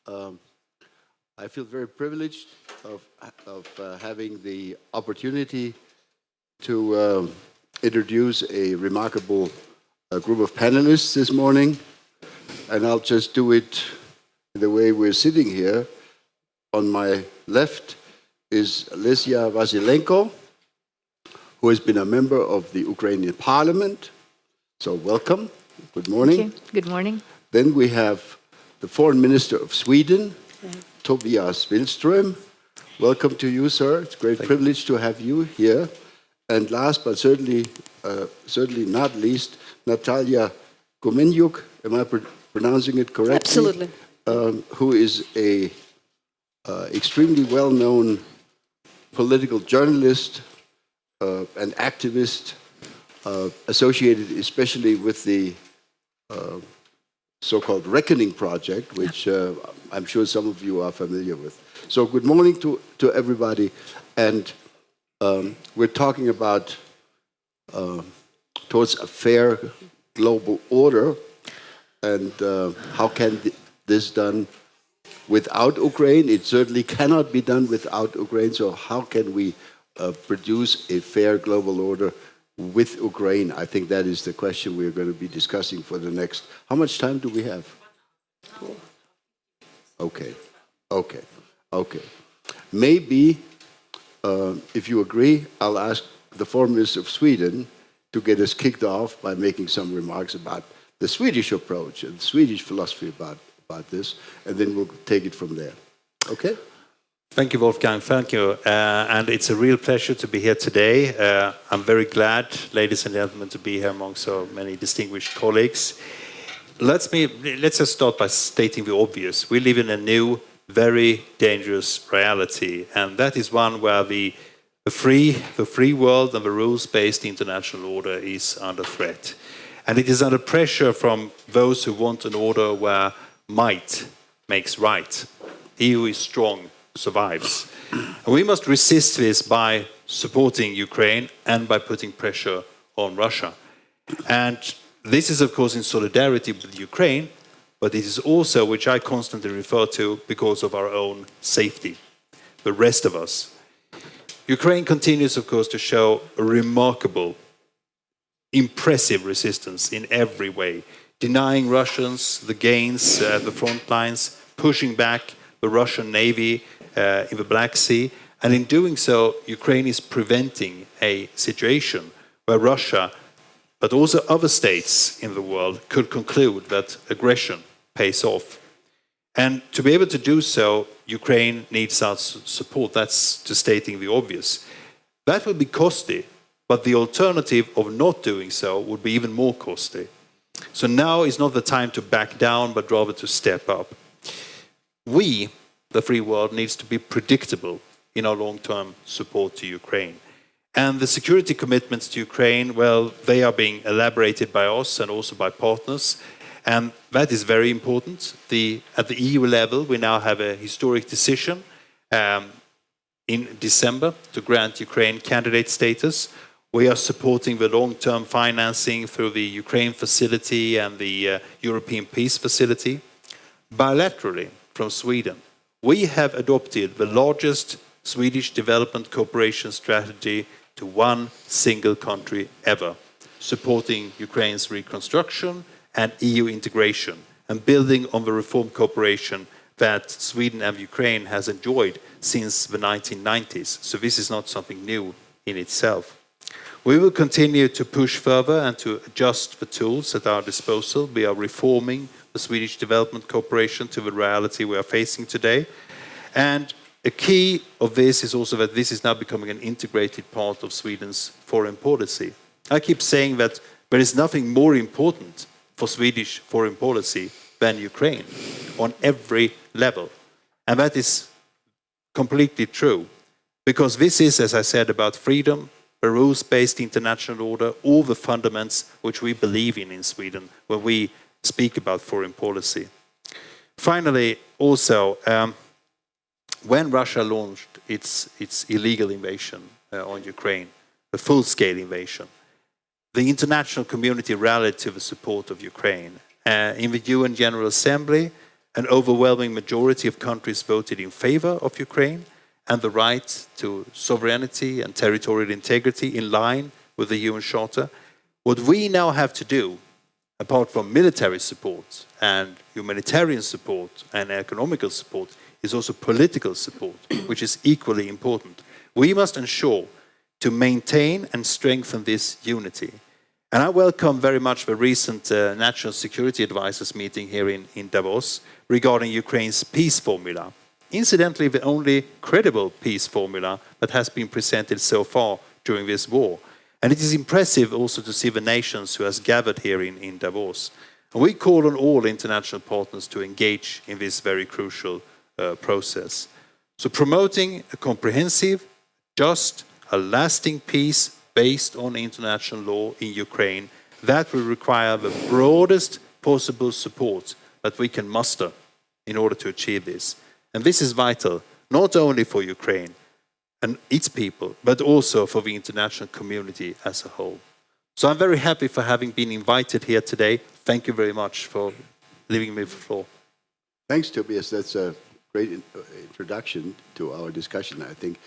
Um, I feel very privileged of having the opportunity to introduce a remarkable group of panelists this morning. And I'll just do it the way we're sitting here. On my left is Lesia Vasilenko, who has been a member of the Ukrainian parliament. So welcome. Good morning. Thank you. Good morning. Then we have the foreign minister of Sweden, Tobias Billström. Welcome to you, sir. It's a great privilege to have you here. And last but certainly not least, Natalia Gumenyuk. Am I pronouncing it correctly? Absolutely. Who is a extremely well-known political journalist, an activist, associated especially with the so-called Reckoning Project, which I'm sure some of you are familiar with. So good morning to everybody. And we're talking about towards a fair global order, and how can this done without Ukraine? It certainly cannot be done without Ukraine. So how can we produce a fair global order with Ukraine? I think that is the question we're going to be discussing for the next... How much time do we have? Okay. Maybe, if you agree, I'll ask the foreign minister of Sweden to get us kicked off by making some remarks about the Swedish approach and the Swedish philosophy about this, and then we'll take it from there. Okay? Thank you, Wolfgang. Thank you. And it's a real pleasure to be here today. I'm very glad, ladies and gentlemen, to be here among so many distinguished colleagues. Let's just start by stating the obvious. We live in a new, very dangerous reality, and that is one where the free world and the rules-based international order is under threat. And it is under pressure from those who want an order where might makes right. EU is strong, survives. And we must resist this by supporting Ukraine and by putting pressure on Russia. And this is, of course, in solidarity with Ukraine, but it is also, which I constantly refer to, because of our own safety, the rest of us. Ukraine continues, of course, to show a remarkable, impressive resistance in every way, denying Russians the gains at the front lines, pushing back the Russian Navy in the Black Sea, and in doing so, Ukraine is preventing a situation where Russia, but also other states in the world, could conclude that aggression pays off. And to be able to do so, Ukraine needs our support. That's to stating the obvious. That will be costly, but the alternative of not doing so would be even more costly. So now is not the time to back down, but rather to step up. We, the free world, needs to be predictable in our long-term support to Ukraine. And the security commitments to Ukraine, well, they are being elaborated by us and also by partners. And that is very important. At the EU level, we now have a historic decision in December to grant Ukraine candidate status. We are supporting the long-term financing through the Ukraine facility and the European Peace Facility. Bilaterally, from Sweden, we have adopted the largest Swedish development cooperation strategy to one single country ever, supporting Ukraine's reconstruction and EU integration, and building on the reform cooperation that Sweden and Ukraine has enjoyed since the 1990s. So this is not something new in itself. We will continue to push further and to adjust the tools at our disposal. We are reforming the Swedish development cooperation to the reality we are facing today. And a key of this is also that this is now becoming an integrated part of Sweden's foreign policy. I keep saying that there is nothing more important for Swedish foreign policy than Ukraine on every level. And that is completely true, because this is, as I said, about freedom, a rules-based international order, all the fundaments which we believe in Sweden when we speak about foreign policy. Finally, also, when Russia launched its illegal invasion on Ukraine, a full-scale invasion, the international community rallied to the support of Ukraine. In the UN General Assembly, An overwhelming majority of countries voted in favor of Ukraine and the right to sovereignty and territorial integrity in line with the UN Charter. What we now have to do, apart from military support and humanitarian support and economical support, is also political support, which is equally important. We must ensure to maintain and strengthen this unity. And I welcome very much the recent National Security Advisors meeting here in Davos regarding Ukraine's peace formula. Incidentally, the only credible peace formula that has been presented so far during this war. And it is impressive also to see the nations who has gathered here in Davos. And we call on all international partners to engage in this very crucial process. So promoting a comprehensive, just, a lasting peace based on international law in Ukraine, that will require the broadest possible support that we can muster in order to achieve this. And this is vital, not only for Ukraine and its people, but also for the international community as a whole. So I'm very happy for having been invited here today. Thank you very much for leaving me the floor. Thanks, Tobias. That's a great introduction to our discussion, I think.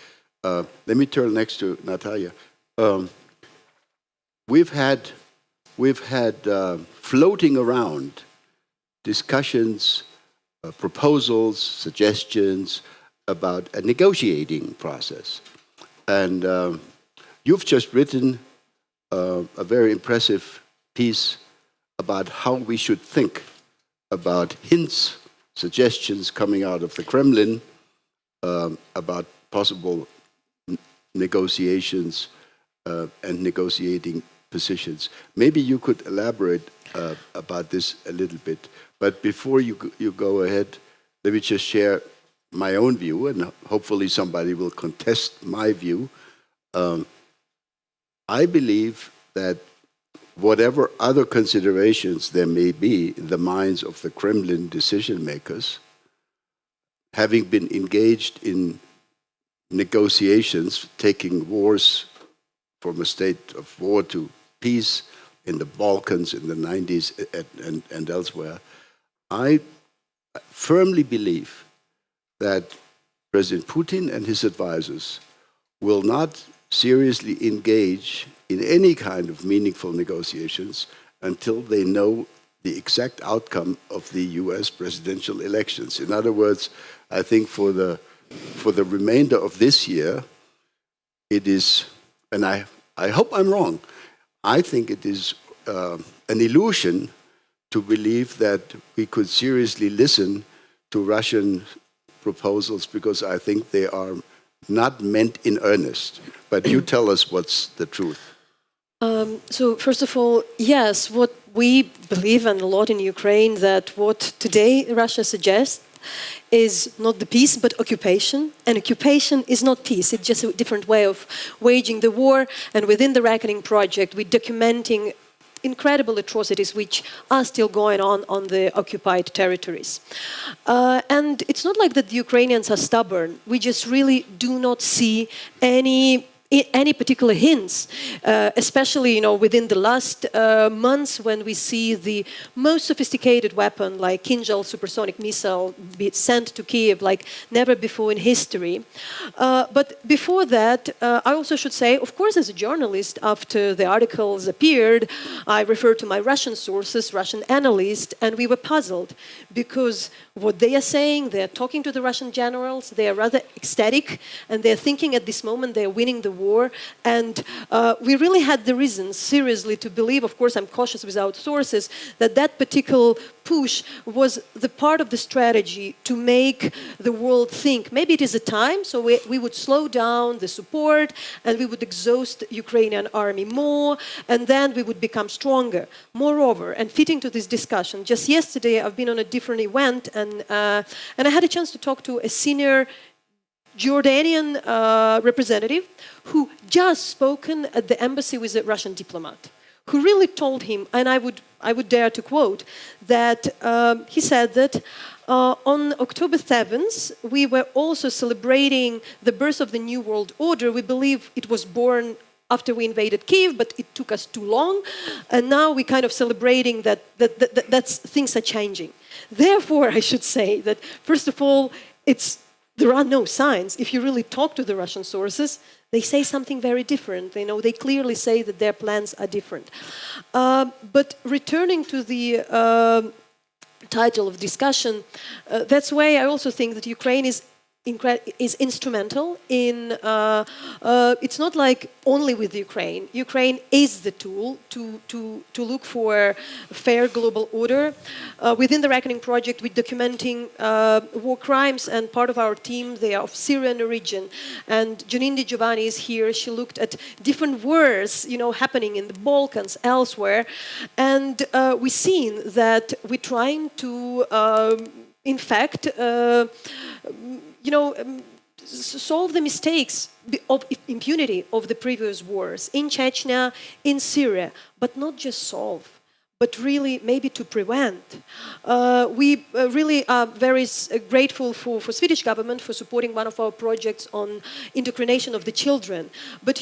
Let me turn next to Natalia. We've had floating around discussions, proposals, suggestions about a negotiating process. And you've just written a very impressive piece about how we should think about hints, suggestions coming out of the Kremlin about possible negotiations and negotiating positions. Maybe you could elaborate about this a little bit. But before you go ahead, let me just share my own view, and hopefully somebody will contest my view. I believe that whatever other considerations there may be in the minds of the Kremlin decision makers, having been engaged in negotiations, taking wars from a state of war to peace in the Balkans in the 90s and elsewhere, I firmly believe that President Putin and his advisors will not seriously engage in any kind of meaningful negotiations until they know the exact outcome of the US presidential elections. In other words, I think for the remainder of this year, it is, and I hope I'm wrong, I think it is an illusion to believe that we could seriously listen to Russian proposals, because I think they are not meant in earnest. But you tell us what's the truth. So first of all, yes, what we believe, and a lot in Ukraine, that what today Russia suggests is not the peace, but occupation. And occupation is not peace. It's just a different way of waging the war. And within the Reckoning Project, we're documenting incredible atrocities which are still going on the occupied territories. And it's not like that the Ukrainians are stubborn. We just really do not see any particular hints, especially within the last months, when we see the most sophisticated weapon like Kinzhal supersonic missile be sent to Kiev like never before in history. But before that, I also should say, of course, as a journalist, after the articles appeared, I referred to my Russian sources, Russian analysts, and we were puzzled because what they are saying, they're talking to the Russian generals, they are rather ecstatic, and they're thinking at this moment they're winning the war. And we really had the reasons, seriously, to believe, of course I'm cautious without sources, that that particular push was the part of the strategy to make the world think maybe it is a time, so we would slow down the support and we would exhaust the Ukrainian army more, and then we would become stronger. Moreover, and fitting to this discussion, just yesterday I've been on a different event, and I had a chance to talk to a senior Jordanian representative who just spoken at the embassy with a Russian diplomat, who really told him, and I would dare to quote, that he said that on October 7th, we were also celebrating the birth of the New World Order. We believe it was born after we invaded Kiev, but it took us too long, and now we're kind of celebrating that things are changing. Therefore, I should say that, first of all, there are no signs. If you really talk to the Russian sources, they say something very different. They clearly say that their plans are different. But returning to the title of discussion, that's why I also think that Ukraine is instrumental in, it's not like only with Ukraine. Ukraine is the tool to look for fair global order. Within the Reckoning Project, we're documenting war crimes, and part of our team, they are of Syrian origin. And Janine Giovanni is here. She looked at different wars, happening in the Balkans, elsewhere. And we've seen that we're trying to, in fact, solve the mistakes of impunity of the previous wars in Chechnya, in Syria, but not just solve, but really maybe to prevent. We really are very grateful for Swedish government for supporting one of our projects on indoctrination of the children. But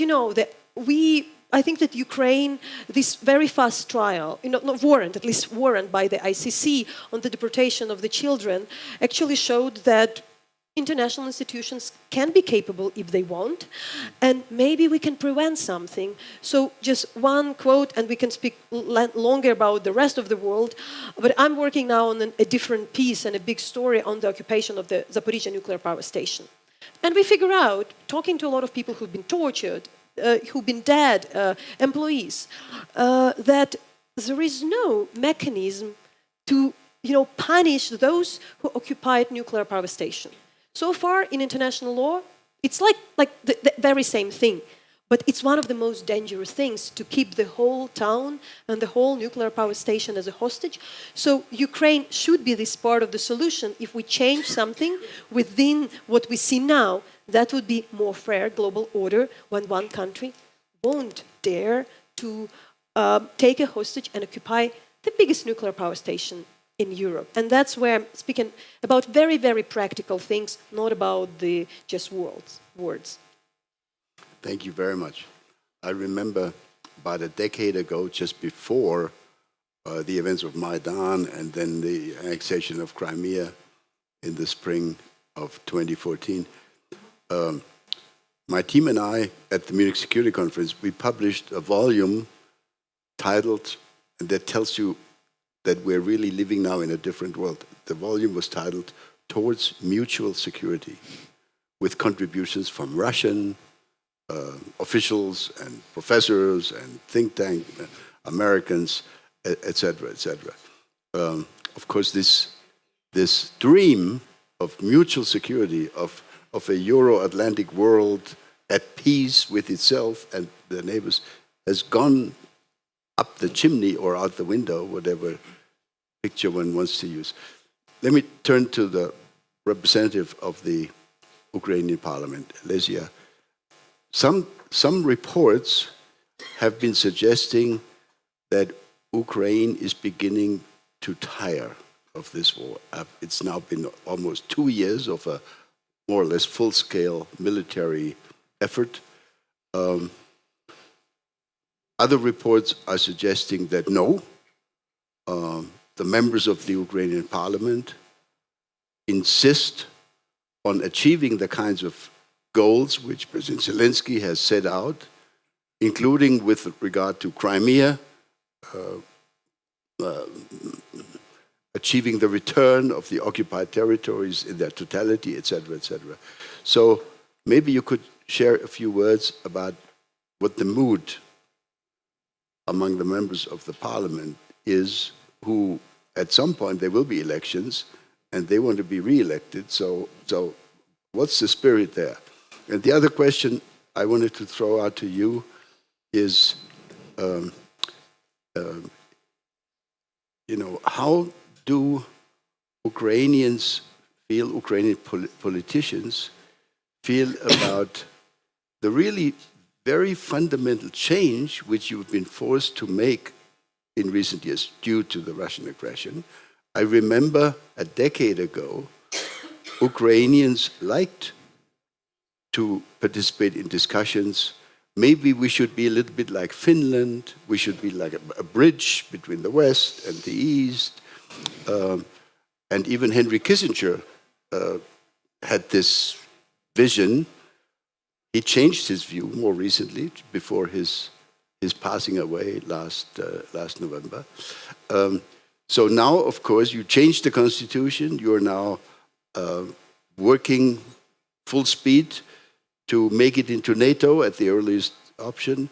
I think that Ukraine, this very fast trial, not warrant, at least warrant by the ICC on the deportation of the children, actually showed that international institutions can be capable if they want, and maybe we can prevent something. So just one quote, and we can speak longer about the rest of the world, but I'm working now on a different piece and a big story on the occupation of the Zaporizhzhia nuclear power station. And we figure out, talking to a lot of people who've been tortured, who've been dead, employees, that there is no mechanism to punish those who occupied nuclear power station. So far, in international law, it's like the very same thing. But it's one of the most dangerous things to keep the whole town and the whole nuclear power station as a hostage. So Ukraine should be this part of the solution. If we change something within what we see now, that would be more fair global order when one country won't dare to take a hostage and occupy the biggest nuclear power station in Europe. And that's where I'm speaking about very, very practical things, not about the just words. Thank you very much. I remember about a decade ago, just before the events of Maidan and then the annexation of Crimea in the spring of 2014, my team and I, at the Munich Security Conference, we published a volume titled, and that tells you that we're really living now in a different world. The volume was titled Towards Mutual Security, with contributions from Russian officials and professors and think tank Americans, etc., etc. Of course, this dream of mutual security, of a Euro-Atlantic world at peace with itself and the neighbors, has gone up the chimney or out the window, whatever picture one wants to use. Let me turn to the representative of the Ukrainian parliament, Lesia. Some reports have been suggesting that Ukraine is beginning to tire of this war. It's now been almost 2 years of a more or less full-scale military effort. Other reports are suggesting that no, the members of the Ukrainian parliament insist on achieving the kinds of goals which President Zelensky has set out, including with regard to Crimea, achieving the return of the occupied territories in their totality, etc., etc. So maybe you could share a few words about what the mood among the members of the parliament is, who at some point there will be elections and they want to be re-elected. So what's the spirit there? And the other question I wanted to throw out to you is, how do Ukrainians feel, Ukrainian politicians feel about the really very fundamental change which you've been forced to make in recent years due to the Russian aggression? I remember a decade ago, Ukrainians liked to participate in discussions. Maybe we should be a little bit like Finland. We should be like a bridge between the West and the East. And even Henry Kissinger had this vision. He changed his view more recently, before his passing away last November. So now, of course, you changed the constitution. You are now working full speed to make it into NATO at the earliest option,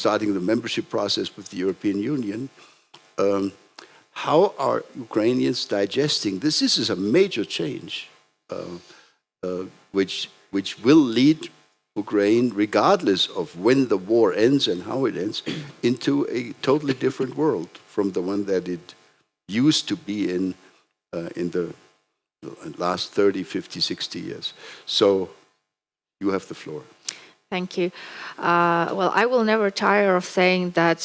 starting the membership process with the European Union. How are Ukrainians digesting this? This is a major change, which will lead Ukraine, regardless of when the war ends and how it ends, into a totally different world from the one that it used to be in the last 30, 50, 60 years. So you have the floor. Thank you. Well, I will never tire of saying that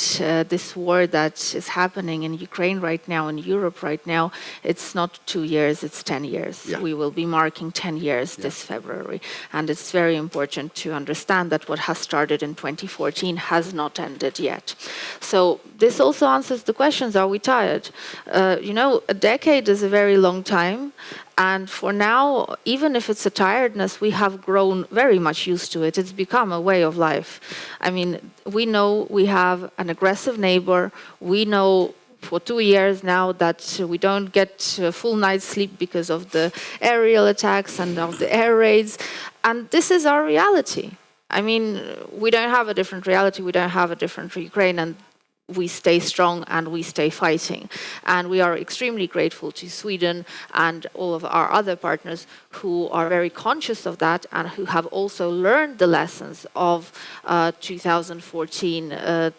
this war that is happening in Ukraine right now, in Europe right now, it's not 2 years, it's 10 years. Yeah. We will be marking 10 years this February. And it's very important to understand that what has started in 2014 has not ended yet. So this also answers the questions, are we tired? A decade is a very long time. And for now, even if it's a tiredness, we have grown very much used to it. It's become a way of life. I mean, we know we have an aggressive neighbor. We know for 2 years now that we don't get a full night's sleep because of the aerial attacks and of the air raids. And this is our reality. I mean, we don't have a different reality. We don't have a different Ukraine. And we stay strong and we stay fighting. And we are extremely grateful to Sweden and all of our other partners who are very conscious of that and who have also learned the lessons of 2014,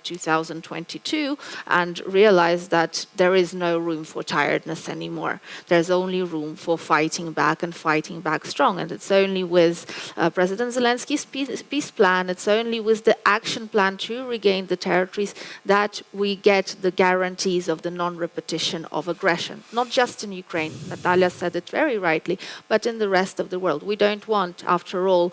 2022, and realized that there is no room for tiredness anymore. There's only room for fighting back and fighting back strong. And it's only with President Zelensky's peace plan, it's only with the action plan to regain the territories that we get the guarantees of the non-repetition of aggression. Not just in Ukraine, Natalia said it very rightly, but in the rest of the world. We don't want, after all,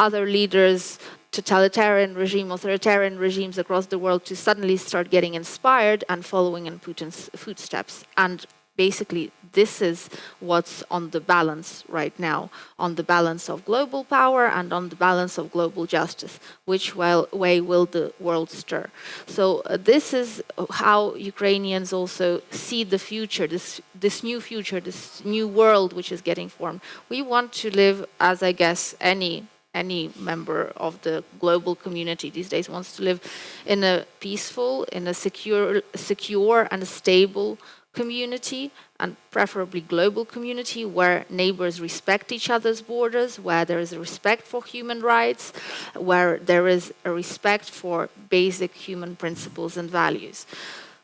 other leaders, totalitarian regime, authoritarian regimes across the world to suddenly start getting inspired and following in Putin's footsteps. And basically, this is what's on the balance right now, on the balance of global power and on the balance of global justice. Which way will the world stir? So this is how Ukrainians also see the future, this new future, this new world which is getting formed. We want to live, as I guess any member of the global community these days wants to live, in a peaceful, in a secure and a stable community, and preferably global community, where neighbors respect each other's borders, where there is a respect for human rights, where there is a respect for basic human principles and values.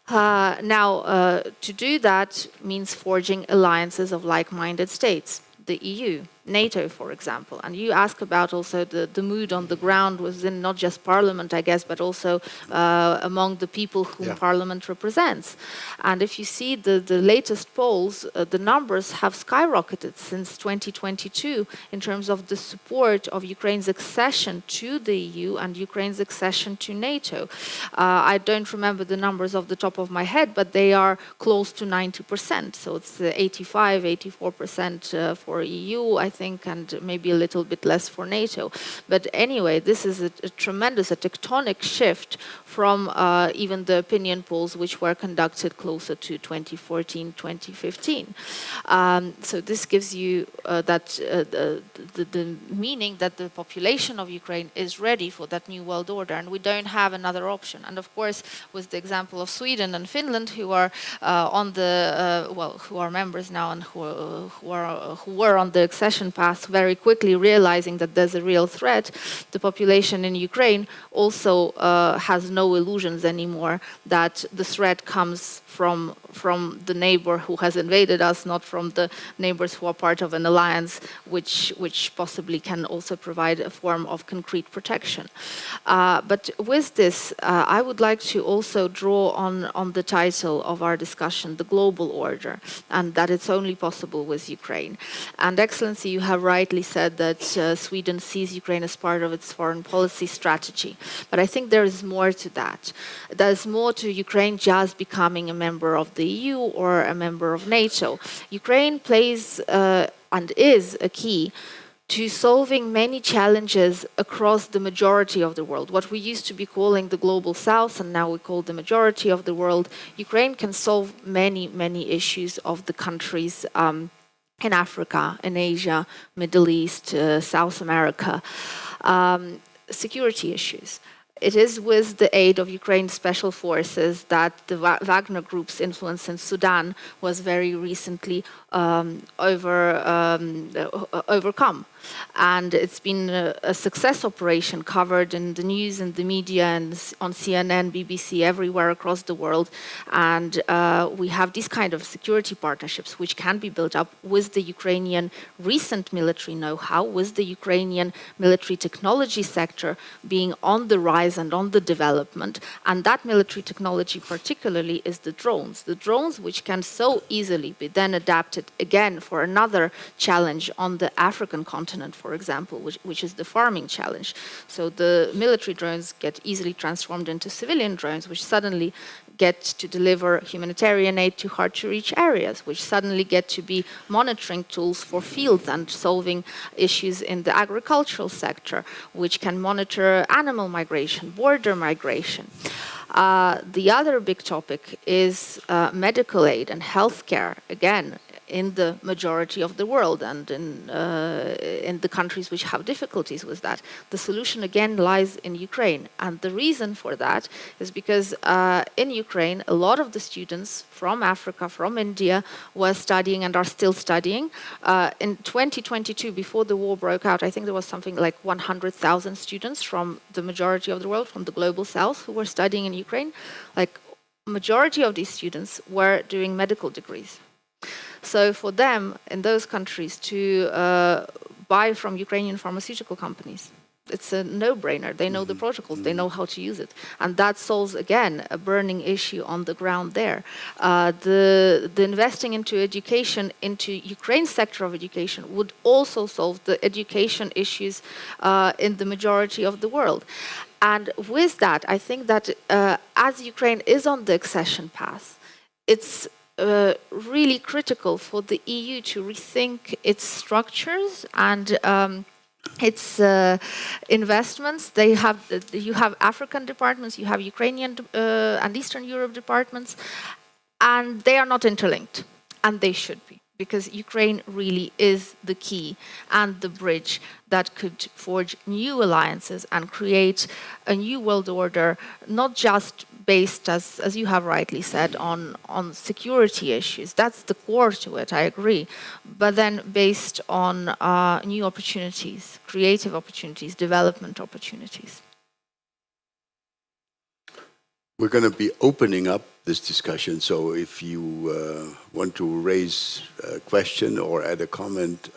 To do that means forging alliances of like-minded states. The EU, NATO, for example. And you ask about also the mood on the ground within not just Parliament, I guess, but also among the people whom Parliament represents. And if you see the latest polls, the numbers have skyrocketed since 2022 in terms of the support of Ukraine's accession to the EU and Ukraine's accession to NATO. I don't remember the numbers off the top of my head, but they are close to 90%. So it's 85, 84% for EU, I think, and maybe a little bit less for NATO. But anyway, this is a tremendous, a tectonic shift from even the opinion polls which were conducted closer to 2014, 2015. So this gives you the meaning that the population of Ukraine is ready for that new world order, and we don't have another option. And of course, with the example of Sweden and Finland, who are on the who are members now and who were on the accession path, very quickly realizing that there's a real threat, the population in Ukraine also has no illusions anymore that the threat comes from the neighbor who has invaded us, not from the neighbors who are part of an alliance, which possibly can also provide a form of concrete protection. But with this, I would like to also draw on the title of our discussion, the global order, and that it's only possible with Ukraine. And Excellency, you have rightly said that Sweden sees Ukraine as part of its foreign policy strategy. But I think there is more to to that. There's more to Ukraine just becoming a member of the EU or a member of NATO. Ukraine plays and is a key to solving many challenges across the majority of the world. What we used to be calling the global south, and now we call the majority of the world, Ukraine can solve many, many issues of the countries in Africa, in Asia, Middle East, South America, security issues. It is with the aid of Ukraine's special forces that the Wagner Group's influence in Sudan was very recently overcome. And it's been a success operation covered in the news and the media and on CNN, BBC, everywhere across the world. And we have these kind of security partnerships which can be built up with the Ukrainian recent military know-how, with the Ukrainian military technology sector being on the rise and on the development. And that military technology particularly is the drones which can so easily be then adapted again for another challenge on the African continent, for example, which is the farming challenge. So the military drones get easily transformed into civilian drones, which suddenly get to deliver humanitarian aid to hard-to-reach areas, which suddenly get to be monitoring tools for fields and solving issues in the agricultural sector, which can monitor animal migration, border migration. The other big topic is medical aid and healthcare, again, in the majority of the world and in the countries which have difficulties with that. The solution again lies in Ukraine. And the reason for that is because in Ukraine, a lot of the students from Africa, from India, were studying and are still studying. In 2022, before the war broke out, I think there was something like 100,000 students from the majority of the world, from the global south, who were studying in Ukraine. Like, majority of these students were doing medical degrees. So for them, in those countries, to buy from Ukrainian pharmaceutical companies, it's a no-brainer. They know the protocols, they know how to use it. And that solves, again, a burning issue on the ground there. The investing into education, into Ukraine's sector of education, would also solve the education issues in the majority of the world. And with that, I think that as Ukraine is on the accession path, it's really critical for the EU to rethink its structures and its investments. You have African departments, you have Ukrainian and Eastern Europe departments, and they are not interlinked, and they should be, because Ukraine really is the key and the bridge that could forge new alliances and create a new world order, not just based, as you have rightly said, on security issues. That's the core to it, I agree. But then based on new opportunities, creative opportunities, development opportunities. We're going to be opening up this discussion, so if you want to raise a question or add a comment,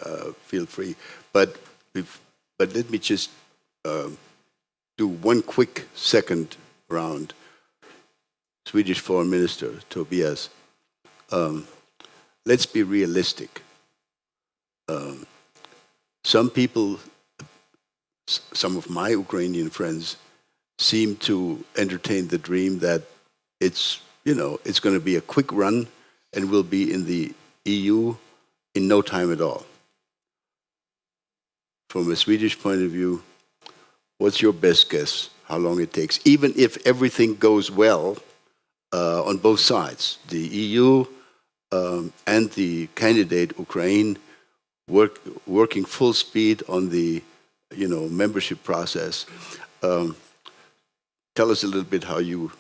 feel free. But let me just do one quick second round. Swedish Foreign Minister Tobias, let's be realistic. Some people, some of my Ukrainian friends, seem to entertain the dream that it's going to be a quick run and we'll be in the EU in no time at all. From a Swedish point of view, what's your best guess how long it takes? Even if everything goes well on both sides, the EU and the candidate Ukraine working full speed on the membership process. Tell us a little bit how you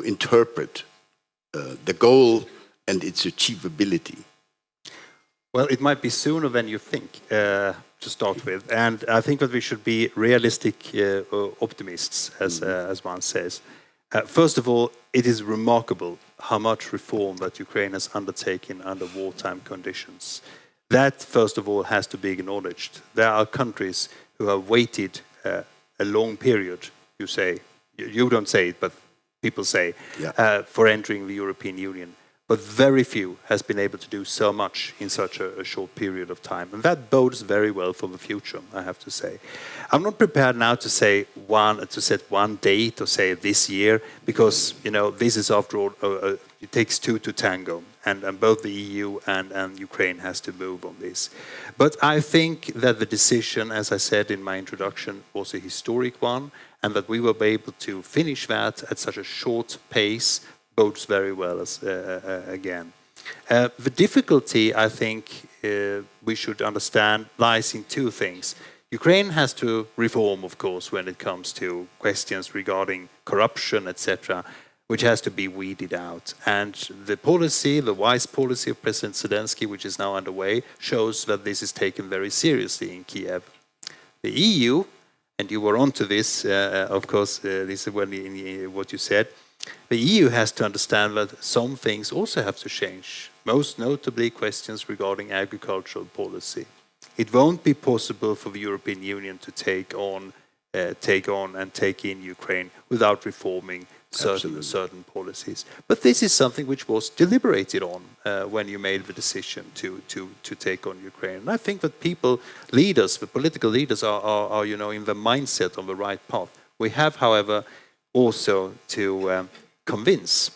interpret the goal and its achievability. Well, it might be sooner than you think, to start with. And I think that we should be realistic optimists, as one says. First of all, it is remarkable how much reform that Ukraine has undertaken under wartime conditions. That, first of all, has to be acknowledged. There are countries who have waited a long period, you say. You don't say it, but people say, for entering the European Union. but very few has been able to do so much in such a short period of time. And that bodes very well for the future, I have to say. I'm not prepared now to set one date or say this year, because, this is after all, it takes two to tango. And both the EU and Ukraine has to move on this. But I think that the decision, as I said in my introduction, was a historic one, and that we will be able to finish that at such a short pace bodes very well again. The difficulty, I think, we should understand lies in two things. Ukraine has to reform, of course, when it comes to questions regarding corruption, etc., which has to be weeded out. And the wise policy of President Zelensky, which is now underway, shows that this is taken very seriously in Kiev. The EU, and you were onto this, of course, this is what you said, the EU has to understand that some things also have to change, most notably questions regarding agricultural policy. It won't be possible for the European Union to take on and take in Ukraine without reforming certain policies. But this is something which was deliberated on when you made the decision to take on Ukraine. And I think that the political leaders are in the mindset on the right path. We have, however, also to convince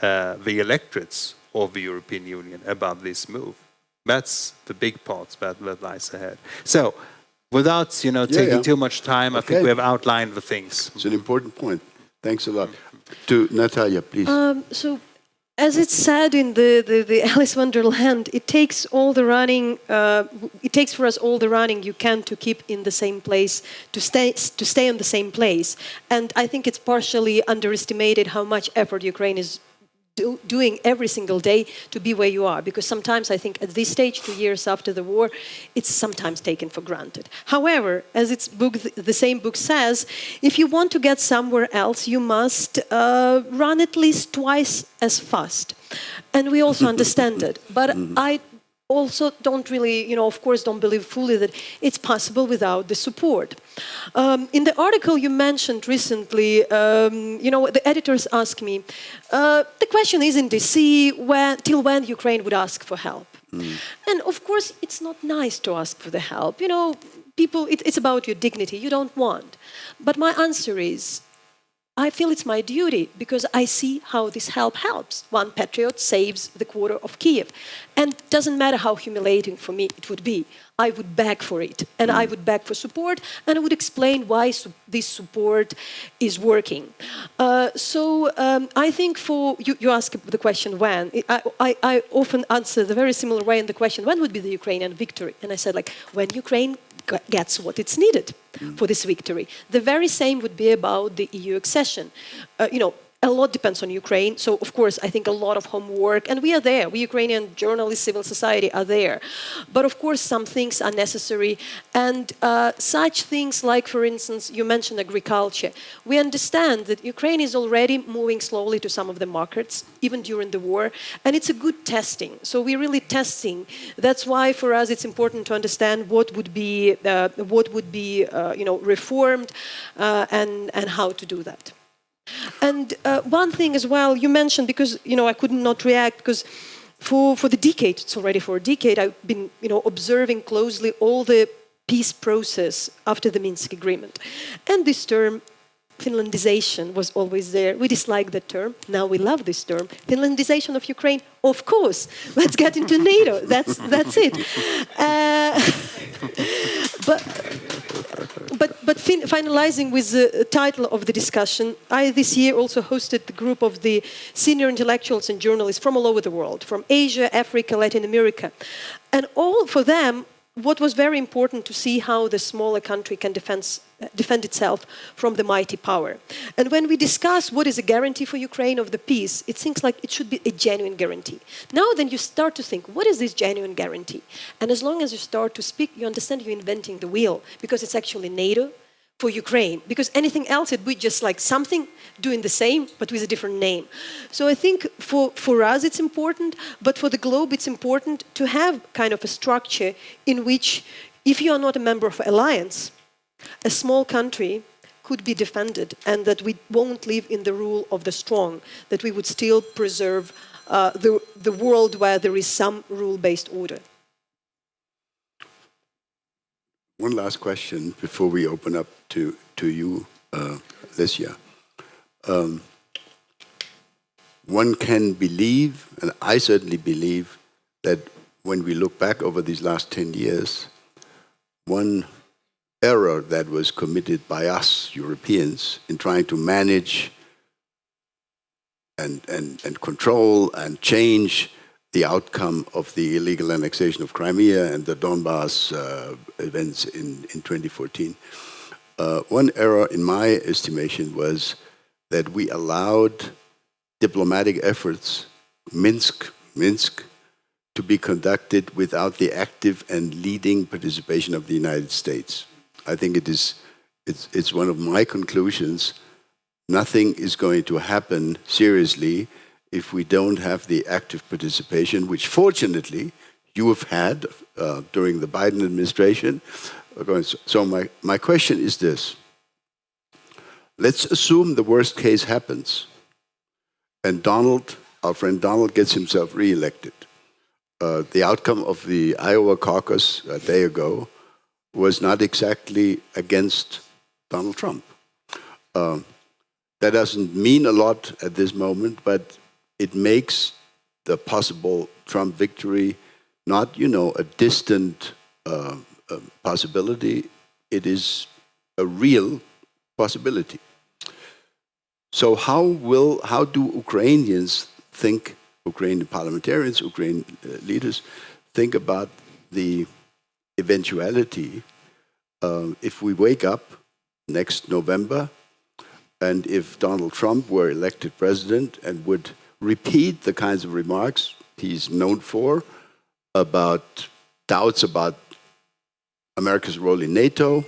the electorates of the European Union about this move. That's the big part that lies ahead. So, without taking too much time, I think we have outlined the things. It's an important point. Thanks a lot. To Natalia, please. So, as it's said in the Alice Wonderland, it takes all the running. It takes for us all the running you can to keep in the same place, to stay in the same place. And I think it's partially underestimated how much effort Ukraine is doing every single day to be where you are, because sometimes I think at this stage, 2 years after the war, it's sometimes taken for granted. However, as the same book says, if you want to get somewhere else, you must run at least twice as fast. And we also understand it. But I also don't really, of course, don't believe fully that it's possible without the support. In the article you mentioned recently, the editors asked me, the question isn't to see till when Ukraine would ask for help. And of course, it's not nice to ask for the help. People, it's about your dignity. You don't want. But my answer is, I feel it's my duty because I see how this help helps. One patriot saves the quarter of Kiev. And it doesn't matter how humiliating for me it would be. I would beg for it. And I would beg for support. And I would explain why this support is working. I think you ask the question when. I often answer the very similar way in the question, when would be the Ukrainian victory? And I said, when Ukraine gets what it's needed for this victory. The very same would be about the EU accession. A lot depends on Ukraine. So, of course, I think a lot of homework, and we are there. We Ukrainian journalists, civil society are there. But, of course, some things are necessary. And such things like, for instance, you mentioned agriculture. We understand that Ukraine is already moving slowly to some of the markets, even during the war. And it's a good testing. So we're really testing. That's why, for us, it's important to understand what would be reformed and how to do that. And one thing as well, you mentioned, because, I could not react, because for the decade, it's already for a decade, I've been, observing closely all the peace process after the Minsk agreement. And this term, Finlandization, was always there. We dislike that term. Now we love this term. Finlandization of Ukraine, of course. Let's get into NATO. That's it. But finalizing with the title of the discussion, I this year also hosted the group of the senior intellectuals and journalists from all over the world, from Asia, Africa, Latin America. And all for them, what was very important to see how the smaller country can defend itself from the mighty power. And when we discuss what is a guarantee for Ukraine of the peace, it seems like it should be a genuine guarantee. Now then you start to think, what is this genuine guarantee? And as long as you start to speak, you understand you're inventing the wheel, because it's actually NATO for Ukraine, because anything else it would be just like something doing the same but with a different name. So I think for us it's important, but for the globe it's important to have kind of a structure in which, if you are not a member of an alliance, a small country could be defended, and that we won't live in the rule of the strong, that we would still preserve the world where there is some rule-based order. One last question before we open up to you, Alicia. One can believe, and I certainly believe, that when we look back over these last 10 years, one error that was committed by us Europeans in trying to manage and control and change the outcome of the illegal annexation of Crimea and the Donbass events in 2014. One error, in my estimation, was that we allowed diplomatic efforts, Minsk, to be conducted without the active and leading participation of the United States. I think it's one of my conclusions. Nothing is going to happen seriously if we don't have the active participation, which fortunately you have had during the Biden administration. So my question is this. Let's assume the worst case happens and Donald, our friend Donald, gets himself reelected. The outcome of the Iowa caucus a day ago was not exactly against Donald Trump. That doesn't mean a lot at this moment, but it makes the possible Trump victory not, a distant possibility. It is a real possibility. So how do Ukrainians think, Ukrainian parliamentarians, Ukrainian leaders, think about the eventuality if we wake up next November and if Donald Trump were elected president and would repeat the kinds of remarks he's known for about doubts about America's role in NATO.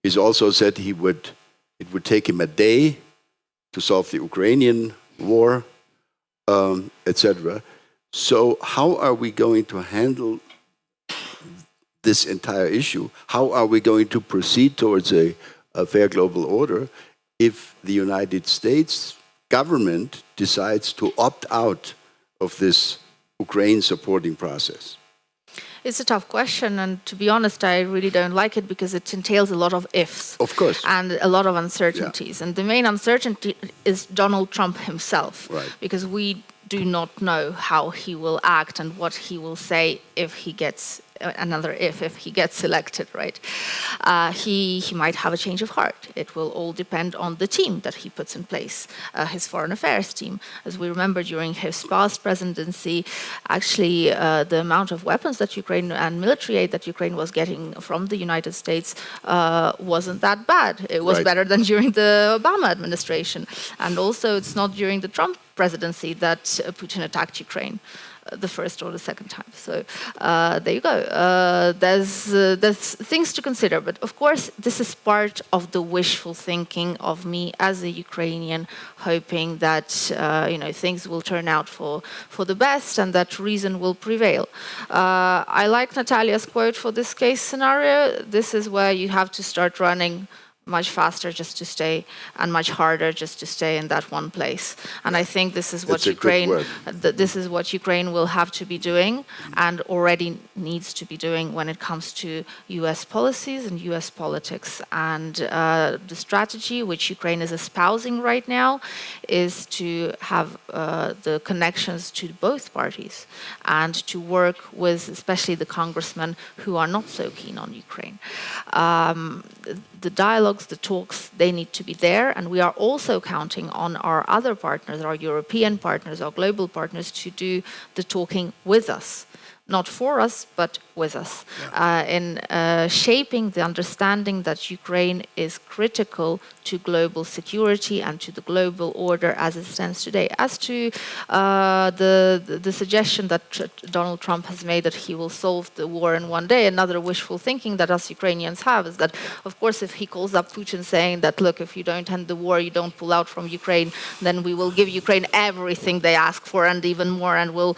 He's also said it would take him a day to solve the Ukrainian war, etc. So how are we going to handle this entire issue? How are we going to proceed towards a fair global order if the United States government decides to opt out of this Ukraine supporting process? It's a tough question, and to be honest, I really don't like it because it entails a lot of ifs. Of course. And a lot of uncertainties. Yeah. And the main uncertainty is Donald Trump himself. Right. Because we do not know how he will act and what he will say if he gets if he gets elected, right? He might have a change of heart. It will all depend on the team that he puts in place, his foreign affairs team. As we remember, during his past presidency, actually, the amount of weapons that Ukraine and military aid that Ukraine was getting from the United States wasn't that bad. It was better than during the Obama administration. And also, it's not during the Trump presidency that Putin attacked Ukraine. The first or the second time. So there you go. There's things to consider, but of course this is part of the wishful thinking of me as a Ukrainian, hoping that things will turn out for the best and that reason will prevail. I like Natalia's quote for this case scenario. This is where you have to start running much faster just to stay, and much harder just to stay in that one place. And I think this is what Ukraine will have to be doing, and already needs to be doing when it comes to U.S. policies and U.S. politics. And the strategy which Ukraine is espousing right now is to have the connections to both parties and to work with especially the congressmen who are not so keen on Ukraine. The dialogues, the talks, they need to be there, and we are also counting on our other partners, our European partners, our global partners, to do the talking with us. Not for us, but with us, in shaping the understanding that Ukraine is critical to global security and to the global order as it stands today. As to the suggestion that Donald Trump has made that he will solve the war in one day, another wishful thinking that us Ukrainians have is that, of course, if he calls up Putin saying that, look, if you don't end the war, you don't pull out from Ukraine, then we will give Ukraine everything they ask for and even more, and will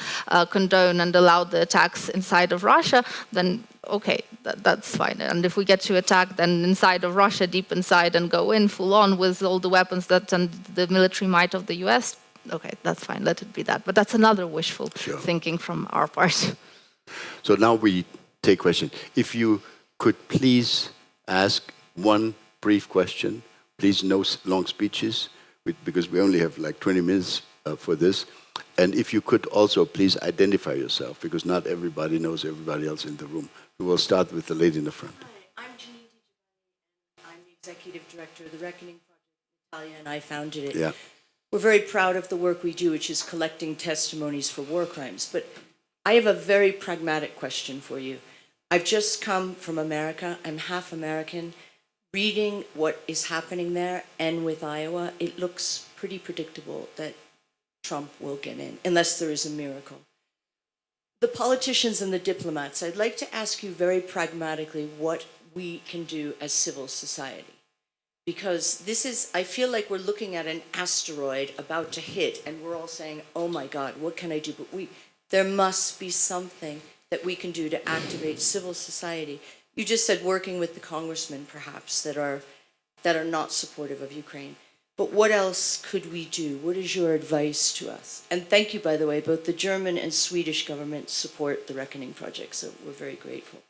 condone and allow the attacks inside of Russia, then okay, that's fine. And if we get to attack then inside of Russia, deep inside, and go in full on with all the weapons and the military might of the US, okay, that's fine, let it be that. But that's another wishful thinking from our part. So now we take question. If you could please ask one brief question, please no long speeches, because we only have like 20 minutes for this. And if you could also please identify yourself, because not everybody knows everybody else in the room. We will start with the lady in the front. Hi, I'm Janine DiGiovanni, and I'm the Executive Director of the Reckoning Project. Natalia and I founded it. Yeah. We're very proud of the work we do, which is collecting testimonies for war crimes. But I have a very pragmatic question for you. I've just come from America. I'm half American. Reading what is happening there and with Iowa, it looks pretty predictable that Trump will get in, unless there is a miracle. The politicians and the diplomats, I'd like to ask you very pragmatically what we can do as civil society. Because this is, I feel like we're looking at an asteroid about to hit, and we're all saying, oh my God, what can I do? But there must be something that we can do to activate civil society. You just said working with the congressmen, perhaps, that are not supportive of Ukraine. But what else could we do? What is your advice to us? And thank you, by the way, both the German and Swedish governments support the Reckoning Project, so we're very grateful.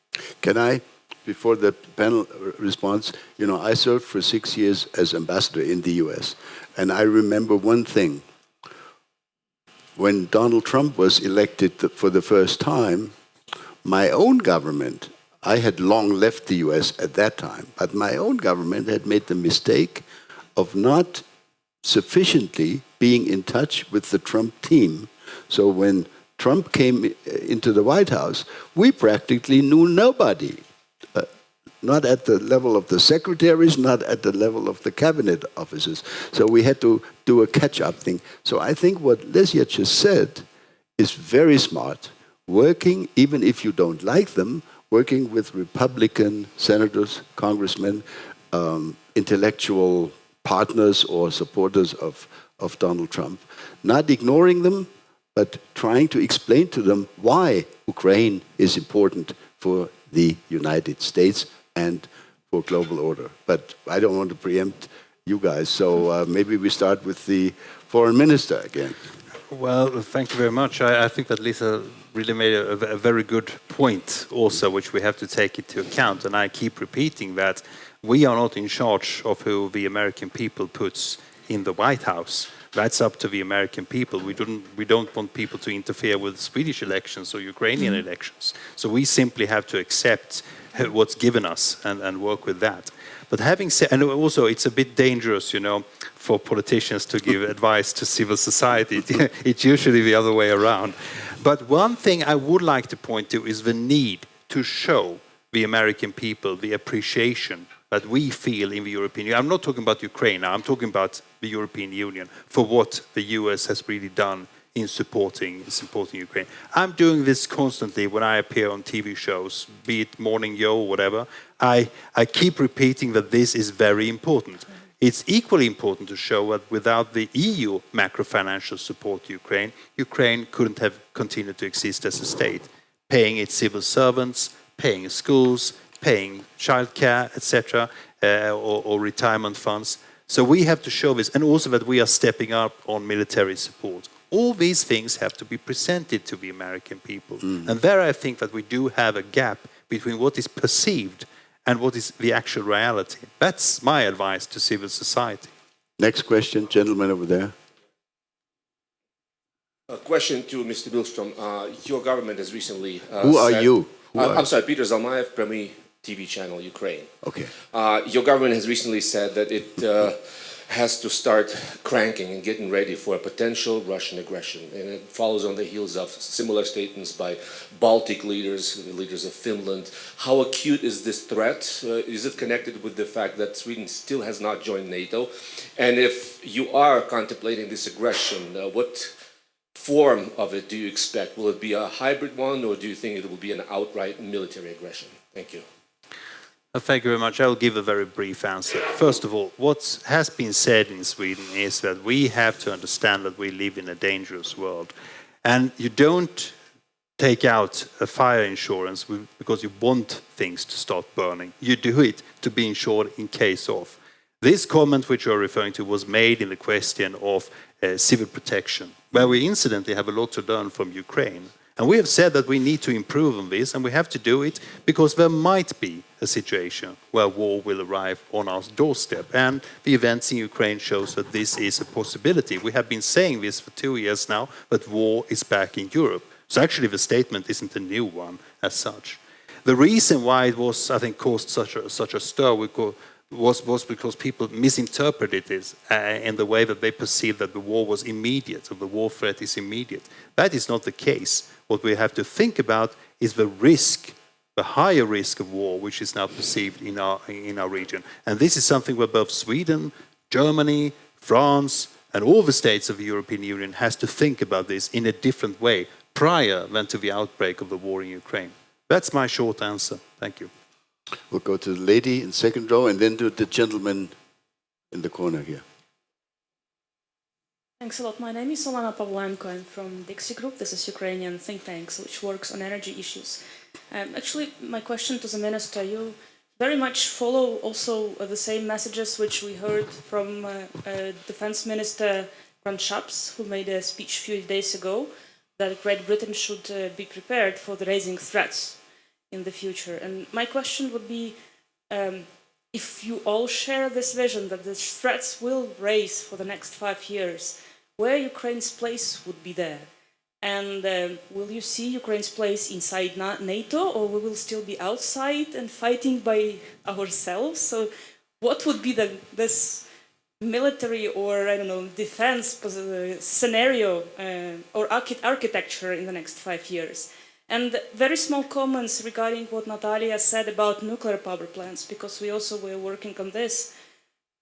Can I, before the panel responds, I served for 6 years as ambassador in the US, and I remember one thing. When Donald Trump was elected for the first time, my own government, I had long left the US at that time, but my own government had made the mistake of not sufficiently being in touch with the Trump team. So when Trump came into the White House, we practically knew nobody. Not at the level of the secretaries, not at the level of the cabinet officers. So we had to do a catch-up thing. So I think what Lesia just said is very smart. Working, even if you don't like them, working with Republican senators, congressmen, intellectual partners or supporters of Donald Trump, not ignoring them, but trying to explain to them why Ukraine is important for the United States and for global order. But I don't want to preempt you guys, so maybe we start with the foreign minister again. Well, thank you very much. I think that Lisa really made a very good point also, which we have to take into account. And I keep repeating that we are not in charge of who the American people puts in the White House. That's up to the American people. We don't want people to interfere with Swedish elections or Ukrainian elections. So we simply have to accept what's given us and work with that. But having said, and also it's a bit dangerous, for politicians to give advice to civil society. It's usually the other way around. But one thing I would like to point to is the need to show the American people the appreciation that we feel in the European Union. I'm not talking about Ukraine now, I'm talking about the European Union for what the US has really done in supporting Ukraine. I'm doing this constantly when I appear on TV shows, be it Morning Joe or whatever. I keep repeating that this is very important. It's equally important to show that without the EU macro-financial support to Ukraine, Ukraine couldn't have continued to exist as a state, paying its civil servants, paying schools, paying childcare, etc., or retirement funds. So we have to show this, and also that we are stepping up on military support. All these things have to be presented to the American people. And there I think that we do have a gap between what is perceived and what is the actual reality. That's my advice to civil society. Next question, gentleman over there. A question to Mr. Billström. Your government has recently Who are you? I'm sorry, Peter Zalmaev, Premier TV channel, Ukraine. Okay. Your government has recently said that it has to start cranking and getting ready for a potential Russian aggression. And it follows on the heels of similar statements by Baltic leaders, the leaders of Finland. How acute is this threat? Is it connected with the fact that Sweden still has not joined NATO? And if you are contemplating this aggression, what form of it do you expect? Will it be a hybrid one, or do you think it will be an outright military aggression? Thank you. Thank you very much. I will give a very brief answer. First of all, what has been said in Sweden is that we have to understand that we live in a dangerous world. And you don't take out a fire insurance because you want things to start burning. You do it to be insured in case of. This comment which you're referring to was made in the question of civil protection, where we incidentally have a lot to learn from Ukraine. And we have said that we need to improve on this, and we have to do it because there might be a situation where war will arrive on our doorstep. And the events in Ukraine shows that this is a possibility. We have been saying this for 2 years now, but war is back in Europe. So actually the statement isn't a new one as such. The reason why it was, I think, caused such a stir was because people misinterpreted this in the way that they perceived that the war was immediate, or the war threat is immediate. That is not the case. What we have to think about is the risk, the higher risk of war, which is now perceived in our region. And this is something where both Sweden, Germany, France, and all the states of the European Union has to think about this in a different way prior than to the outbreak of the war in Ukraine. That's my short answer. Thank you. We'll go to the lady in second row and then to the gentleman in the corner here. Thanks a lot. My name is Solana Pavlenko. I'm from Dixie Group. This is Ukrainian think tank which works on energy issues. Actually, my question to the minister, you very much follow also the same messages which we heard from Defense Minister Pinchuk, who made a speech a few days ago that Great Britain should be prepared for the rising threats in the future. And my question would be, if you all share this vision that the threats will rise for the next 5 years, where Ukraine's place would be there? And will you see Ukraine's place inside NATO, or we will still be outside and fighting by ourselves? So what would be this military or, I don't know, defense scenario or architecture in the next 5 years? And very small comments regarding what Natalia said about nuclear power plants, because we also were working on this.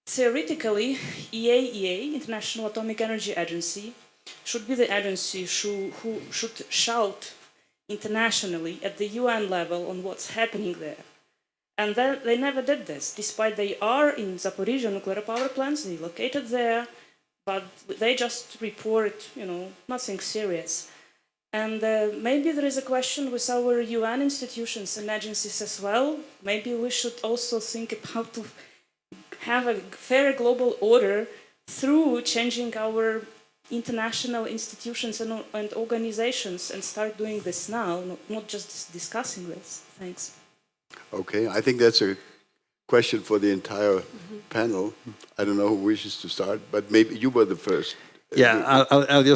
Theoretically, IAEA, International Atomic Energy Agency, should be the agency who should shout internationally at the UN level on what's happening there. And then they never did this, despite they are in Zaporizhzhia nuclear power plants, they located there, but they just report, nothing serious. And maybe there is a question with our UN institutions and agencies as well. Maybe we should also think about to have a fair global order through changing our international institutions and organizations, and start doing this now, not just discussing this. Thanks. Okay, I think that's a question for the entire panel. I don't know who wishes to start, but maybe you were the first. Yeah, I'll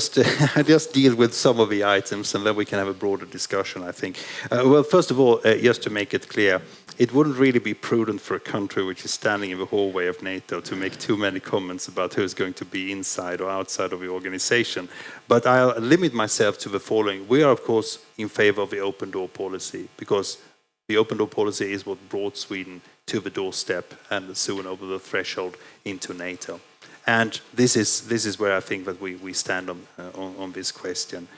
just deal with some of the items, and then we can have a broader discussion, I think. Well, first of all, just to make it clear, it wouldn't really be prudent for a country which is standing in the hallway of NATO to make too many comments about who's going to be inside or outside of the organization. But I'll limit myself to the following. We are, of course, in favor of the open door policy, because the open door policy is what brought Sweden to the doorstep and soon over the threshold into NATO. And this is where I think that we stand on this question.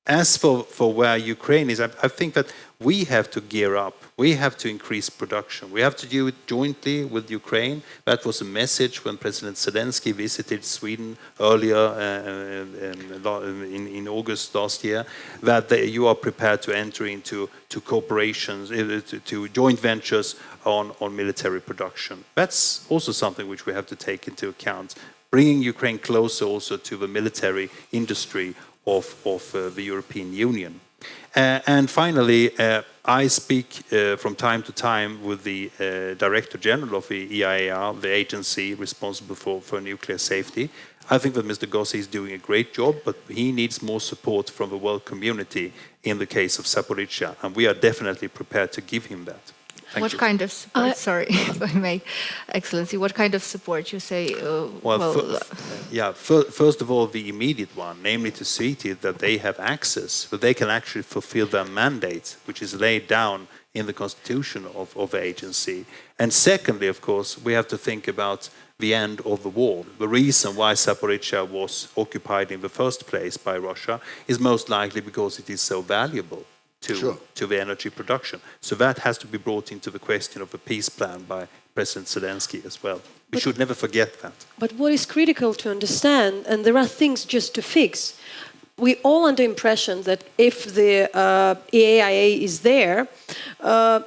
As for where Ukraine is, I think that we have to gear up. We have to increase production. We have to do it jointly with Ukraine. That was a message when President Zelensky visited Sweden earlier in August last year, that you are prepared to enter into cooperations, to joint ventures on military production. That's also something which we have to take into account, bringing Ukraine closer also to the military industry of the European Union. And finally, I speak from time to time with the Director General of the EIAR, the agency responsible for nuclear safety. I think that Mr. Gossi is doing a great job, but he needs more support from the world community in the case of Zaporizhzhia, and we are definitely prepared to give him that. What kind of support, sorry, if I may, Excellency, what kind of support you say? First of all, the immediate one, namely to see to it that they have access, that they can actually fulfill their mandate, which is laid down in the constitution of the agency. And secondly, of course, we have to think about the end of the war. The reason why Zaporizhzhia was occupied in the first place by Russia is most likely because it is so valuable to the energy production. So that has to be brought into the question of a peace plan by President Zelensky as well. We should never forget that. But what is critical to understand, and there are things just to fix, we all under impression that if the EAIA is there,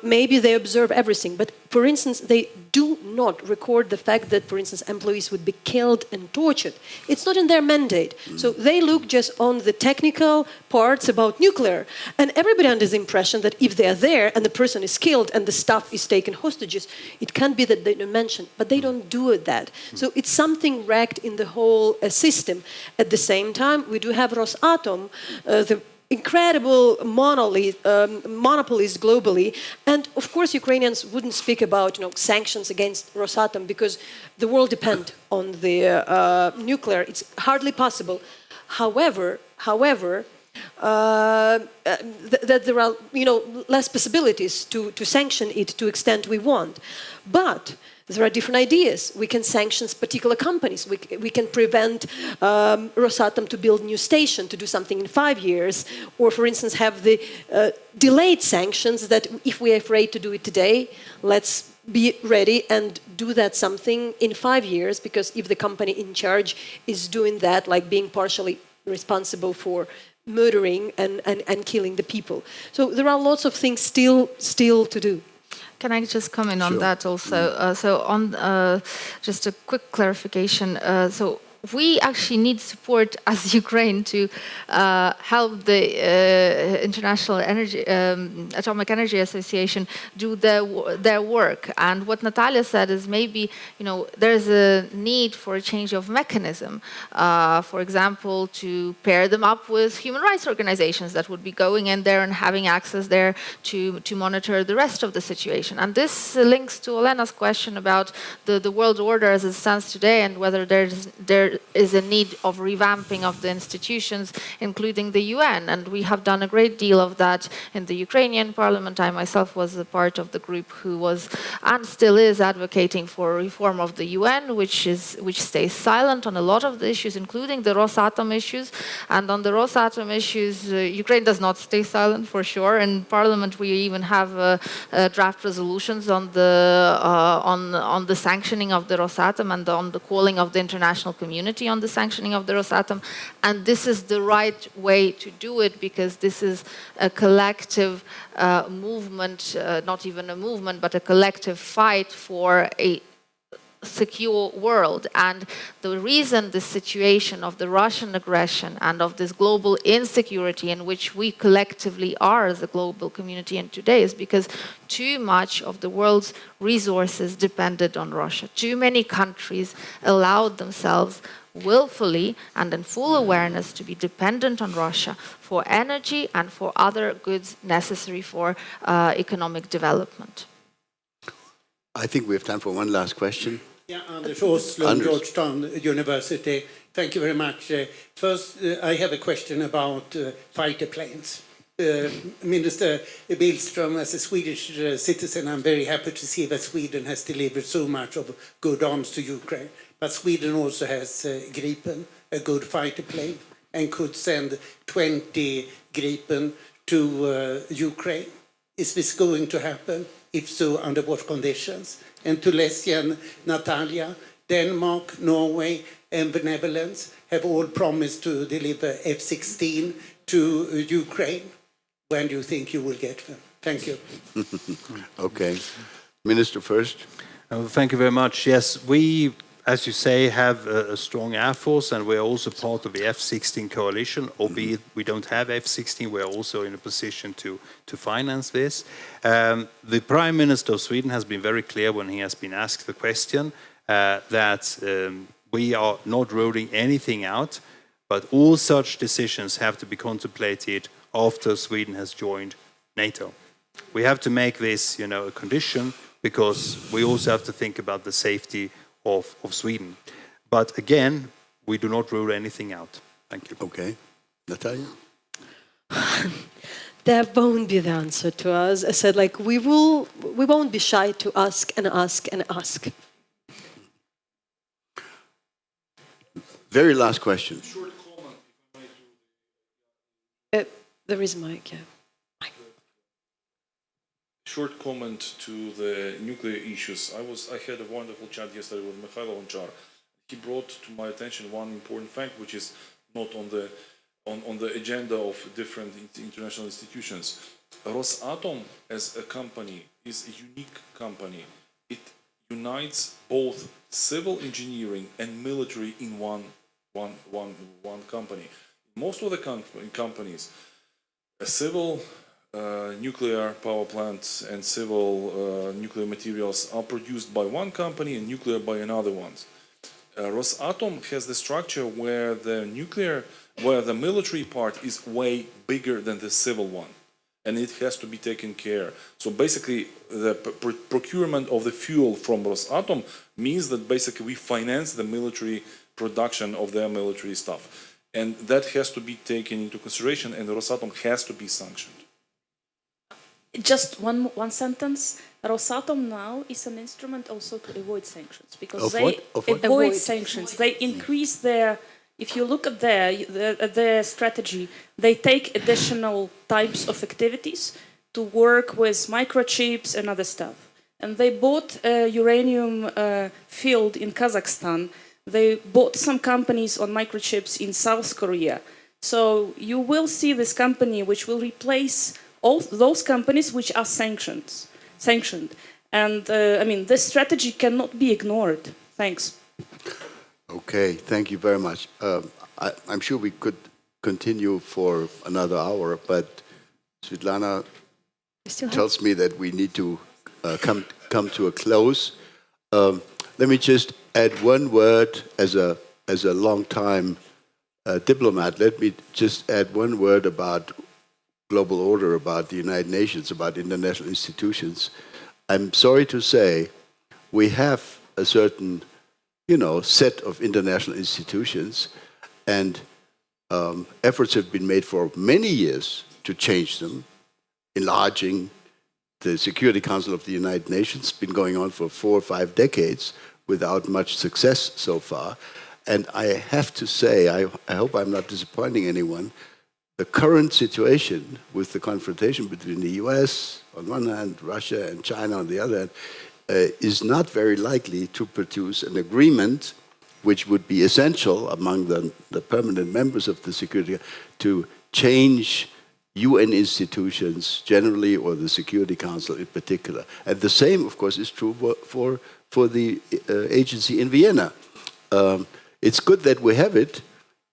maybe they observe everything. But For instance, they do not record the fact that, for instance, employees would be killed and tortured. It's not in their mandate. So they look just on the technical parts about nuclear. And everybody under the impression that if they are there and the person is killed and the staff is taken hostages, it can't be that they don't mention. But they don't do that. So it's something wrecked in the whole system. At the same time, we do have Rosatom, the incredible monopolies globally, and of course Ukrainians wouldn't speak about sanctions against Rosatom because the world depends on the nuclear. It's hardly possible. However, that there are less possibilities to sanction it to the extent we want, but there are different ideas. We can sanction particular companies. We can prevent Rosatom to build a new station, to do something in 5 years, or, for instance, have the delayed sanctions that if we are afraid to do it today, let's be ready and do that something in 5 years, because if the company in charge is doing that, like being partially responsible for murdering and killing the people. So there are lots of things still to do. Can I just comment on that also? So on just a quick clarification. So we actually need support as Ukraine to help the International Atomic Energy Association do their work. And what Natalia said is maybe there's a need for a change of mechanism. For example, to pair them up with human rights organizations that would be going in there and having access there to monitor the rest of the situation. And this links to Olena's question about the world order as it stands today and whether there is a need of revamping of the institutions, including the UN. And we have done a great deal of that in the Ukrainian parliament. I myself was a part of the group who was and still is advocating for reform of the UN, which stays silent on a lot of the issues, including the Rosatom issues. And on the Rosatom issues, Ukraine does not stay silent for sure. In parliament, we even have draft resolutions on the sanctioning of the Rosatom and on the calling of the international community on the sanctioning of the Rosatom. And this is the right way to do it, because this is a collective movement, not even a movement, but a collective fight for a secure world. And the reason this situation of the Russian aggression and of this global insecurity in which we collectively are as a global community in today is because too much of the world's resources depended on Russia. Too many countries allowed themselves willfully and in full awareness to be dependent on Russia for energy and for other goods necessary for economic development. I think we have time for one last question. Yeah, Anders Åslund, Georgetown University. Thank you very much. First, I have a question about fighter planes. Minister Billström, as a Swedish citizen, I'm very happy to see that Sweden has delivered so much of good arms to Ukraine. But Sweden also has Gripen, a good fighter plane, and could send 20 Gripen to Ukraine. Is this going to happen? If so, under what conditions? And to Leslie, Natalia, Denmark, Norway, and the Netherlands have all promised to deliver F-16 to Ukraine. When do you think you will get them? Thank you. Okay. Minister first. Thank you very much. Yes, we, as you say, have a strong Air Force, and we're also part of the F-16 coalition, albeit we don't have F-16, we're also in a position to finance this. The Prime Minister of Sweden has been very clear when he has been asked the question that we are not ruling anything out, but all such decisions have to be contemplated after Sweden has joined NATO. We have to make this, a condition, because we also have to think about the safety of Sweden. But again, we do not rule anything out. Thank you. Okay. Natalia? That won't be the answer to us. I said, we won't be shy to ask and ask and ask. Very last question. Short comment, if I may. There is a mic, yeah. Short comment to the nuclear issues. I had a wonderful chat yesterday with Mikhailo Onchar. He brought to my attention one important fact, which is not on the agenda of different international institutions. Rosatom as a company is a unique company it unites both civil engineering and military in one company. Most of the companies, civil nuclear power plants and civil nuclear materials are produced by one company and nuclear by another one. Rosatom has the structure where the military part is way bigger than the civil one, and it has to be taken care. So basically, the procurement of the fuel from Rosatom means that basically we finance the military production of their military stuff, and that has to be taken into consideration, and Rosatom has to be sanctioned. Just one sentence. Rosatom now is an instrument also to avoid sanctions because Of they what? Of what? avoid sanctions. They increase their. If you look at their strategy, they take additional types of activities to work with microchips and other stuff. And they bought a uranium field in Kazakhstan. They bought some companies on microchips in South Korea. So you will see this company which will replace all those companies which are sanctioned. And I mean, this strategy cannot be ignored. Thanks. Okay, thank you very much. I'm sure we could continue for another hour, but Svetlana tells me that we need to come to a close. Let me just add one word as a long-time diplomat. Let me just add one word about global order, about the United Nations, about international institutions. I'm sorry to say we have a certain, set of international institutions, and efforts have been made for many years to change them, enlarging the Security Council of the United Nations. It's been going on for 4 or 5 decades without much success so far. And I have to say, I hope I'm not disappointing anyone, the current situation with the confrontation between the US on one hand, Russia and China on the other hand, is not very likely to produce an agreement which would be essential among the permanent members of the Security to change UN institutions generally or the Security Council in particular. And the same, of course, is true for the agency in Vienna. It's good that we have it.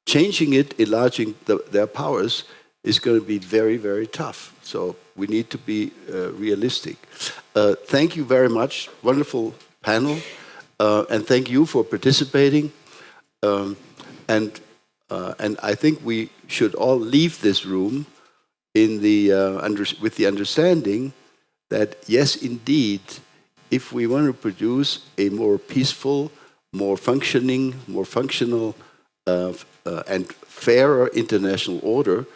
Changing it, enlarging their powers is going to be very, very tough. So we need to be realistic. Thank you very much. Wonderful panel. And thank you for participating. And I think we should all leave this room with the understanding that, yes, indeed, if we want to produce a more peaceful, more functioning, more functional and fairer international order,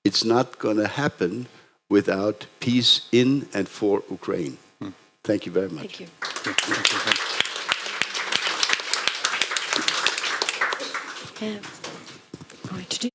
it's not going to happen without peace in and for Ukraine. Thank you very much. Thank you. Going to do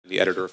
the editor.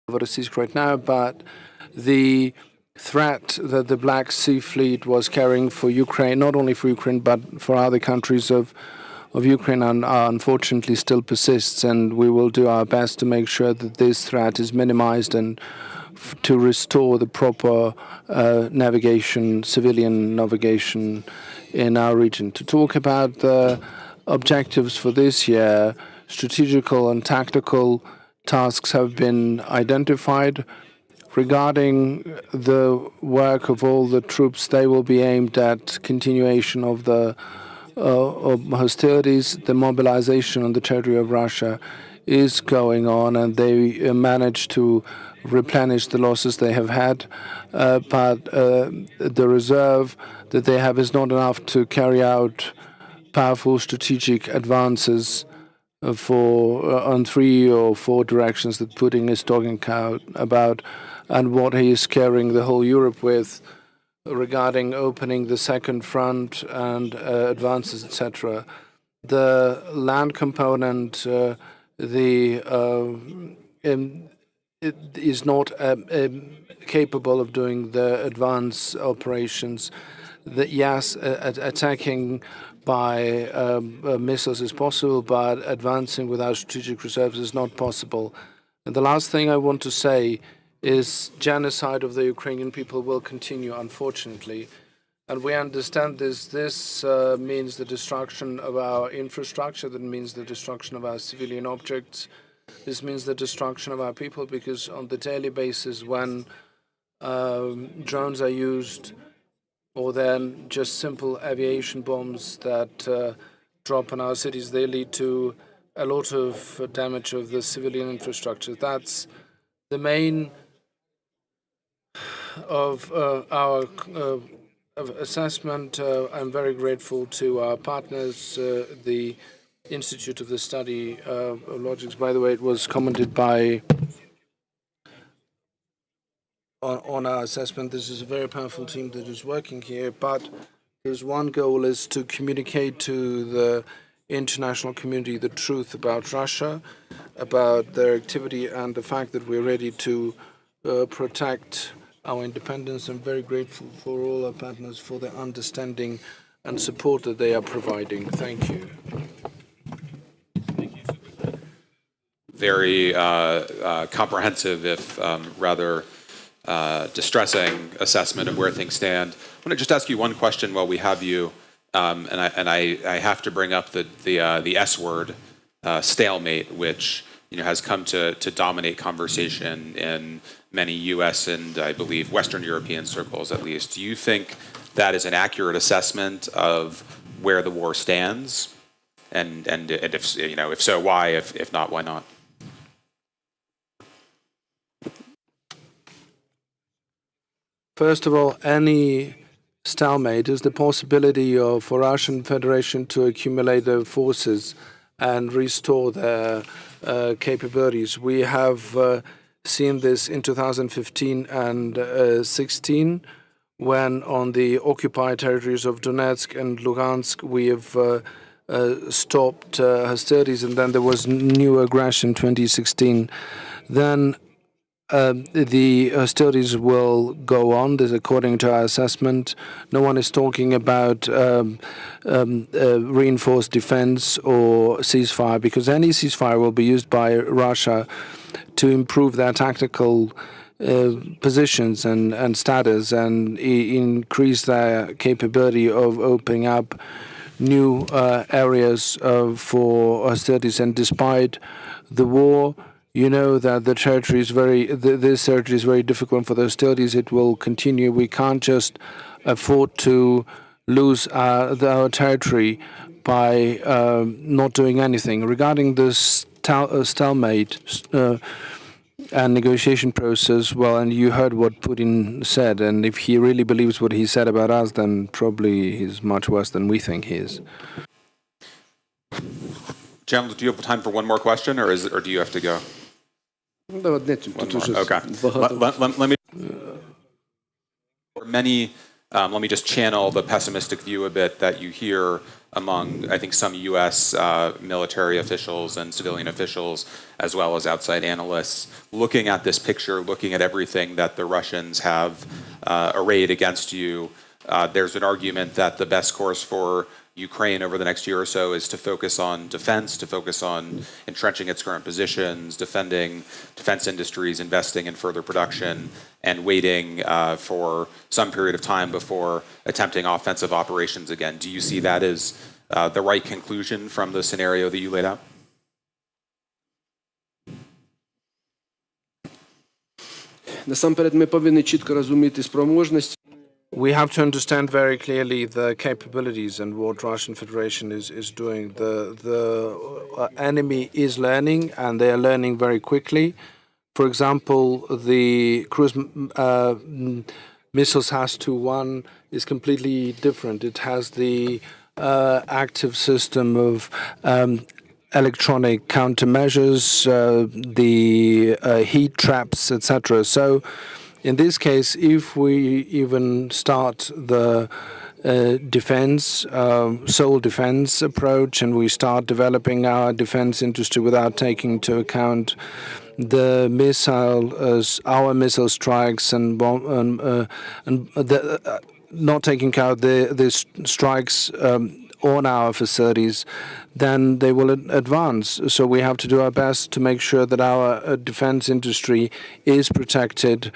What it is right now, but the threat that the Black Sea Fleet was carrying for Ukraine, not only for Ukraine but for other countries of Ukraine, unfortunately still persists, and we will do our best to make sure that this threat is minimized and to restore the proper navigation, civilian navigation in our region. To talk about the objectives for this year, strategical and tactical tasks have been identified. Regarding the work of all the troops, they will be aimed at continuation of the hostilities. The mobilization on the territory of Russia is going on, and they managed to replenish the losses they have had. But the reserve that they have is not enough to carry out powerful strategic advances on 3 or 4 directions that Putin is talking about, and what he is scaring the whole Europe with regarding opening the second front and advances, etc. The land component, it is not capable of doing the advance operations. Yes, attacking by missiles is possible, but advancing without strategic reserves is not possible. And the last thing I want to say is genocide of the Ukrainian people will continue, unfortunately. And we understand this. This means the destruction of our infrastructure. That means the destruction of our civilian objects. This means the destruction of our people, because on the daily basis, when drones are used, or then just simple aviation bombs that drop on our cities, they lead to a lot of damage of the civilian infrastructure. That's the main of our assessment. I'm very grateful to our partners, the Institute of the Study of Logics. By the way, it was commented by on our assessment. This is a very powerful team that is working here, but there's one goal is to communicate to the international community the truth about Russia, about their activity, and the fact that we're ready to protect our independence. I'm very grateful for all our partners for their understanding and support that they are providing. Thank you. Very comprehensive, if rather distressing assessment of where things stand. I want to just ask you one question while we have you, and I have to bring up the S word, stalemate, which has come to dominate conversation in many U.S. and I believe Western European circles, at least. Do you think that is an accurate assessment of where the war stands? And if so, why? If not, why not? First of all, any stalemate is the possibility for Russian Federation to accumulate their forces and restore their capabilities. We have seen this in 2015 and 16, when on the occupied territories of Donetsk and Luhansk we have stopped hostilities, and then there was new aggression in 2016. Then the hostilities will go on. This, according to our assessment, no one is talking about reinforced defense or ceasefire, because any ceasefire will be used by Russia to improve their tactical positions and status and increase their capability of opening up new areas for hostilities. And despite the war, you know that the territory is this territory is very difficult for the hostilities. It will continue. We can't just afford to lose our territory by not doing anything. Regarding this stalemate and negotiation process, well, and you heard what Putin said, and if he really believes what he said about us, then probably he's much worse than we think he is. General, do you have time for one more question, or do you have to go? One more. Okay. Let me. Many. Let me just channel the pessimistic view a bit that you hear among, I think, some U.S. Military officials and civilian officials, as well as outside analysts, looking at this picture, looking at everything that the Russians have arrayed against you. There's an argument that the best course for Ukraine over the next year or so is to focus on defense, to focus on entrenching its current positions, defending defense industries, investing in further production, and waiting for some period of time before attempting offensive operations again. Do you see that as the right conclusion from the scenario that you laid out? Насамперед, ми повинні чітко розуміти спроможності. We have to understand very clearly the capabilities and what Russian Federation is doing. The enemy is learning, and they are learning very quickly. For example, the cruise missiles HAS-2-1 is completely different. It has the active system of electronic countermeasures, the heat traps, etc. So, in this case, if we even start the defense, sole defense approach, and we start developing our defense industry without taking into account the our missile strikes and not taking account the strikes on our facilities, then they will advance. So we have to do our best to make sure that our defense industry is protected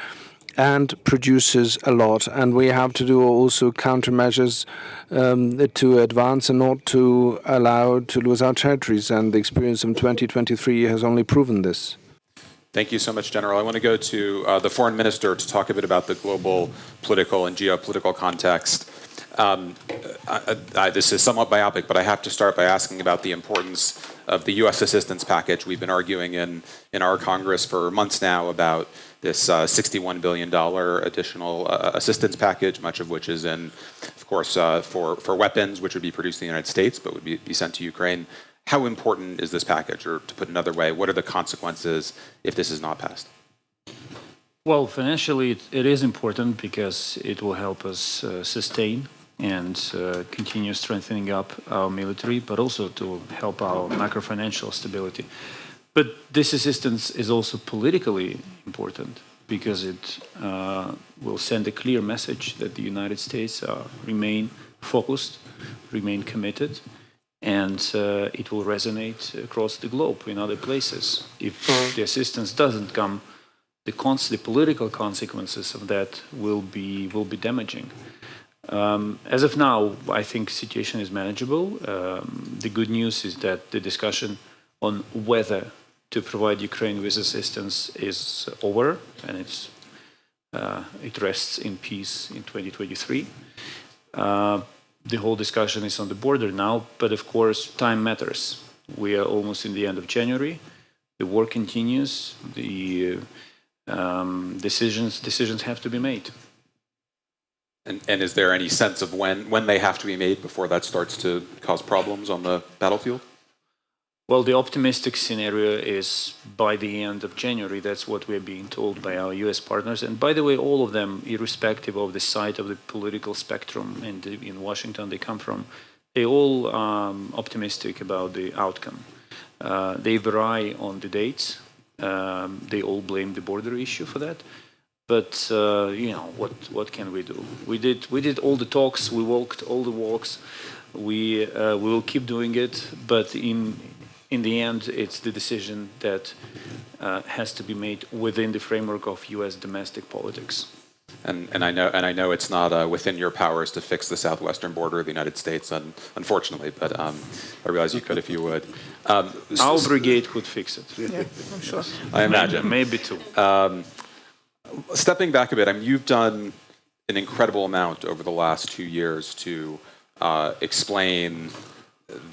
and produces a lot. And we have to do also countermeasures to advance and not to allow to lose our territories. And the experience of 2023 has only proven this. Thank you so much, General. I want to go to the Foreign Minister to talk a bit about the global political and geopolitical context. This is somewhat myopic, but I have to start by asking about the importance of the U.S. assistance package. We've been arguing in our Congress for months now about this $61 billion additional assistance package, much of which is in, of course, for weapons, which would be produced in the United States, but would be sent to Ukraine. How important is this package? Or to put another way, what are the consequences if this is not passed? Well, financially, it is important because it will help us sustain and continue strengthening up our military, but also to help our macro-financial stability. But this assistance is also politically important because it will send a clear message that the United States remain focused, remain committed, and it will resonate across the globe in other places. If the assistance doesn't come, the political consequences of that will be damaging. As of now, I think the situation is manageable. The good news is that the discussion on whether to provide Ukraine with assistance is over, and it rests in peace in 2023. The whole discussion is on the border now, but of course, time matters. We are almost in the end of January. The war continues. The decisions have to be made. And is there any sense of when they have to be made before that starts to cause problems on the battlefield? Well, the optimistic scenario is by the end of January. That's what we're being told by our U.S. partners. And by the way, all of them, irrespective of the side of the political spectrum and in Washington they come from, they're all optimistic about the outcome. They vary on the dates. They all blame the border issue for that. But what can we do? We did all the talks. We walked all the walks. We will keep doing it. But in the end, it's the decision that has to be made within the framework of U.S. domestic politics. And I know it's not within your powers to fix the southwestern border of the United States, unfortunately. But I realize you could if you would. Our brigade could fix it. Yeah, I'm sure. I imagine. Maybe two. Stepping back a bit, you've done an incredible amount over the last 2 years to explain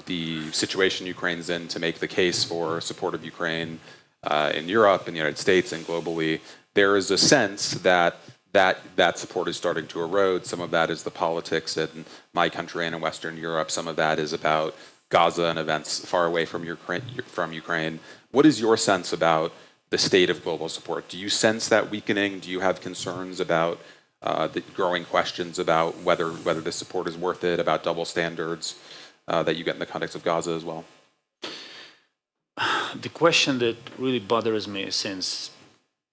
the situation Ukraine's in, to make the case for support of Ukraine in Europe, in the United States, and globally. There is a sense that that support is starting to erode. Some of that is the politics in my country and in Western Europe. Some of that is about Gaza and events far away from Ukraine. What is your sense about the state of global support? Do you sense that weakening? Do you have concerns about the growing questions about whether this support is worth it, about double standards that you get in the context of Gaza as well? The question that really bothers me since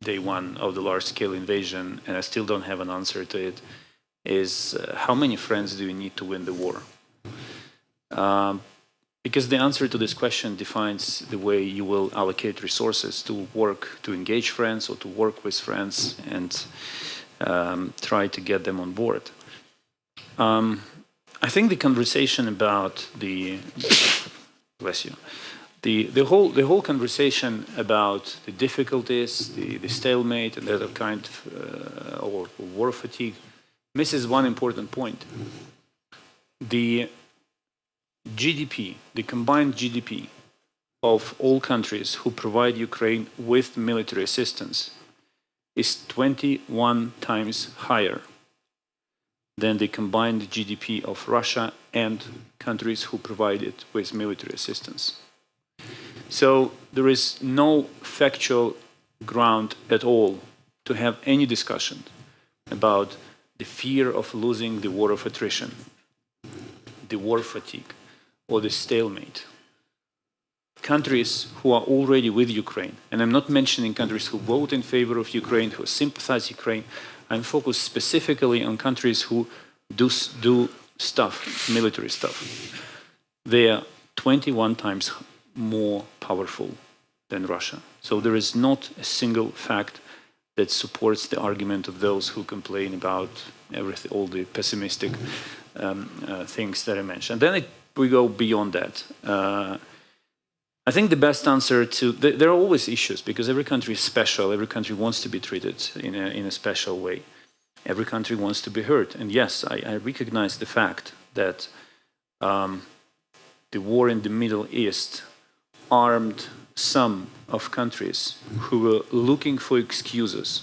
day one of the large-scale invasion, and I still don't have an answer to it, is how many friends do you need to win the war? Because the answer to this question defines the way you will allocate resources to work, to engage friends or to work with friends and try to get them on board. I think the conversation about bless you, the whole conversation about the difficulties, the stalemate, and that kind of, or war fatigue, misses one important point. The GDP, the combined GDP of all countries who provide Ukraine with military assistance is 21 times higher than the combined GDP of Russia and countries who provide it with military assistance. So there is no factual ground at all to have any discussion about the fear of losing the war of attrition, the war fatigue, or the stalemate. Countries who are already with Ukraine, and I'm not mentioning countries who vote in favor of Ukraine, who sympathize with Ukraine, I'm focused specifically on countries who do stuff, military stuff. They are 21 times more powerful than Russia. So there is not a single fact that supports the argument of those who complain about everything, all the pessimistic things that I mentioned. Then we go beyond that. I think the best answer to there are always issues because every country is special. Every country wants to be treated in a special way. Every country wants to be heard. And yes, I recognize the fact that the war in the Middle East armed some of countries who were looking for excuses,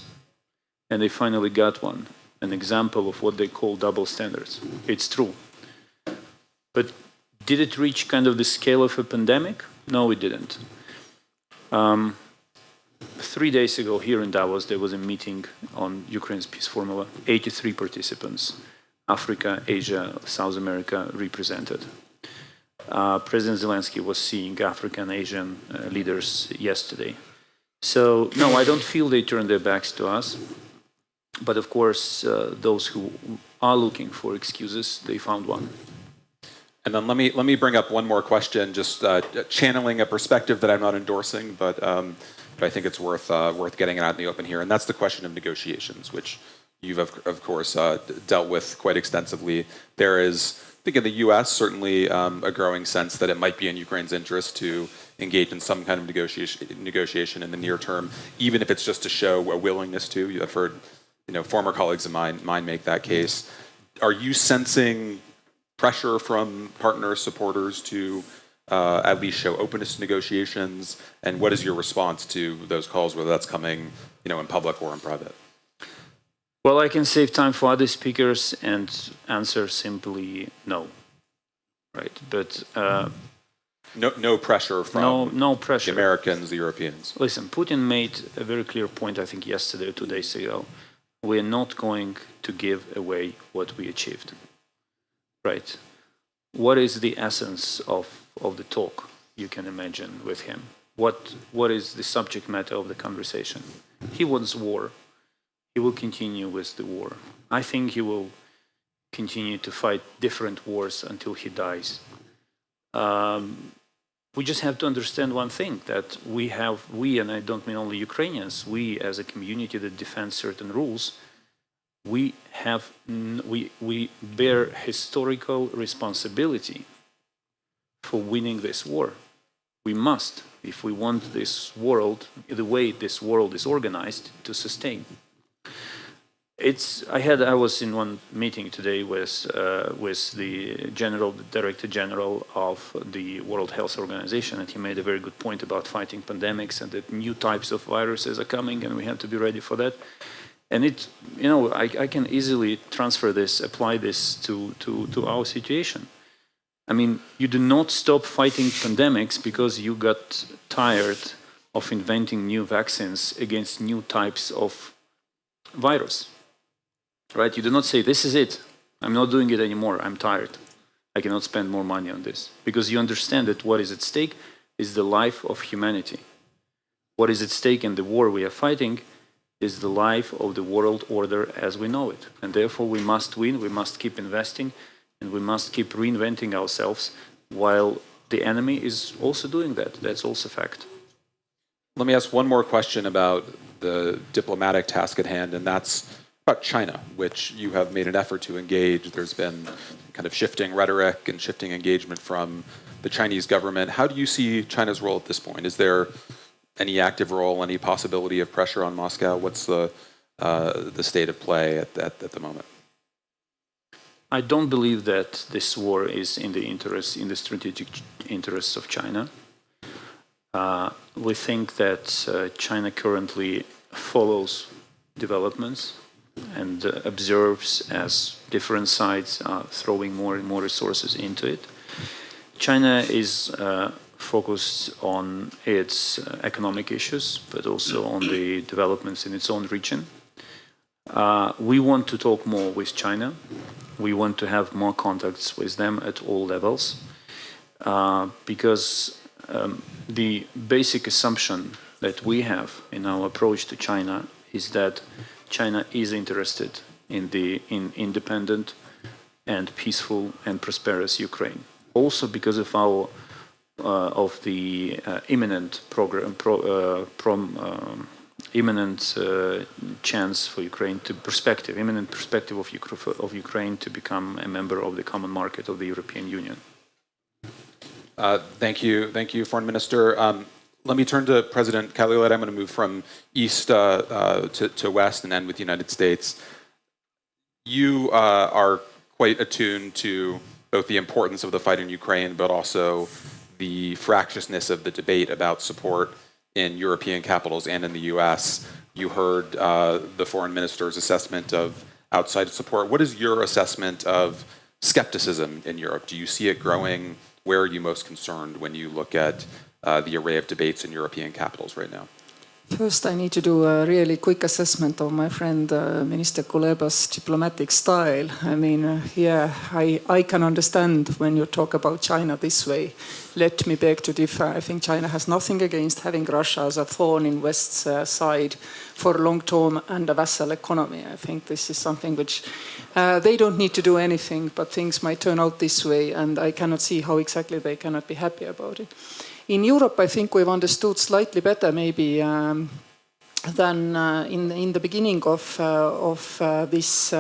and they finally got one, an example of what they call double standards. It's true. But did it reach kind of the scale of a pandemic? No, it didn't. 3 days ago here in Davos, there was a meeting on Ukraine's peace formula, 83 participants, Africa, Asia, South America represented. President Zelensky was seeing African, Asian leaders yesterday. So, no, I don't feel they turned their backs to us. But of course, those who are looking for excuses, they found one. And then let me bring up one more question, just channeling a perspective that I'm not endorsing, but I think it's worth getting it out in the open here. And that's the question of negotiations, which you've of course dealt with quite extensively. There is, I think in the U.S., certainly a growing sense that it might be in Ukraine's interest to engage in some kind of negotiation in the near term, even if it's just to show a willingness to. I've heard former colleagues of mine make that case. Are you sensing pressure from partners, supporters to at least show openness to negotiations? And what is your response to those calls, whether that's coming in public or in private? Well, I can save time for other speakers and answer simply no. Right, but no pressure from no pressure. The Americans, the Europeans. Listen, Putin made a very clear point, I think yesterday or 2 days ago. We are not going to give away what we achieved. Right. What is the essence of the talk you can imagine with him? What is the subject matter of the conversation? He wants war. He will continue with the war. I think he will continue to fight different wars until he dies. We just have to understand one thing, that we, and I don't mean only Ukrainians, we as a community that defends certain rules, we bear historical responsibility for winning this war. We must, if we want this world, the way this world is organized, to sustain. I was in one meeting today with the Director General of the World Health Organization, and he made a very good point about fighting pandemics and that new types of viruses are coming, and we have to be ready for that. And I can easily transfer this, apply this to our situation. I mean, you do not stop fighting pandemics because you got tired of inventing new vaccines against new types of virus. Right? You do not say, this is it. I'm not doing it anymore. I'm tired. I cannot spend more money on this. Because you understand that what is at stake is the life of humanity. What is at stake in the war we are fighting is the life of the world order as we know it. And therefore we must win, we must keep investing, and we must keep reinventing ourselves while the enemy is also doing that. That's also a fact. Let me ask one more question about the diplomatic task at hand, and that's about China, which you have made an effort to engage. There's been kind of shifting rhetoric and shifting engagement from the Chinese government. How do you see China's role at this point? Is there any active role, any possibility of pressure on Moscow? What's the state of play at the moment? I don't believe that this war is in the strategic interests of China. We think that China currently follows developments and observes as different sides are throwing more and more resources into it. China is focused on its economic issues, but also on the developments in its own region. We want to talk more with China. We want to have more contacts with them at all levels, because the basic assumption that we have in our approach to China is that China is interested in independent and peaceful and prosperous Ukraine. Also because of our the imminent chance for Ukraine imminent perspective of Ukraine to become a member of the common market of the European Union. Thank you, Foreign Minister. Let me turn to President Kalilat. I'm going to move from east to west and end with the United States. You are quite attuned to both the importance of the fight in Ukraine, but also the fractiousness of the debate about support in European capitals and in the US. You heard the Foreign Minister's assessment of outside support. What is your assessment of skepticism in Europe? Do you see it growing? Where are you most concerned when you look at the array of debates in European capitals right now? First, I need to do a really quick assessment of my friend Minister Kuleba's diplomatic style. I mean, I can understand when you talk about China this way. Let me beg to differ. I think China has nothing against having Russia as a thorn in West's side for long term and a vassal economy. I think this is something which they don't need to do anything, but things might turn out this way, and I cannot see how exactly they cannot be happy about it. In Europe, I think we've understood slightly better maybe than in the beginning of this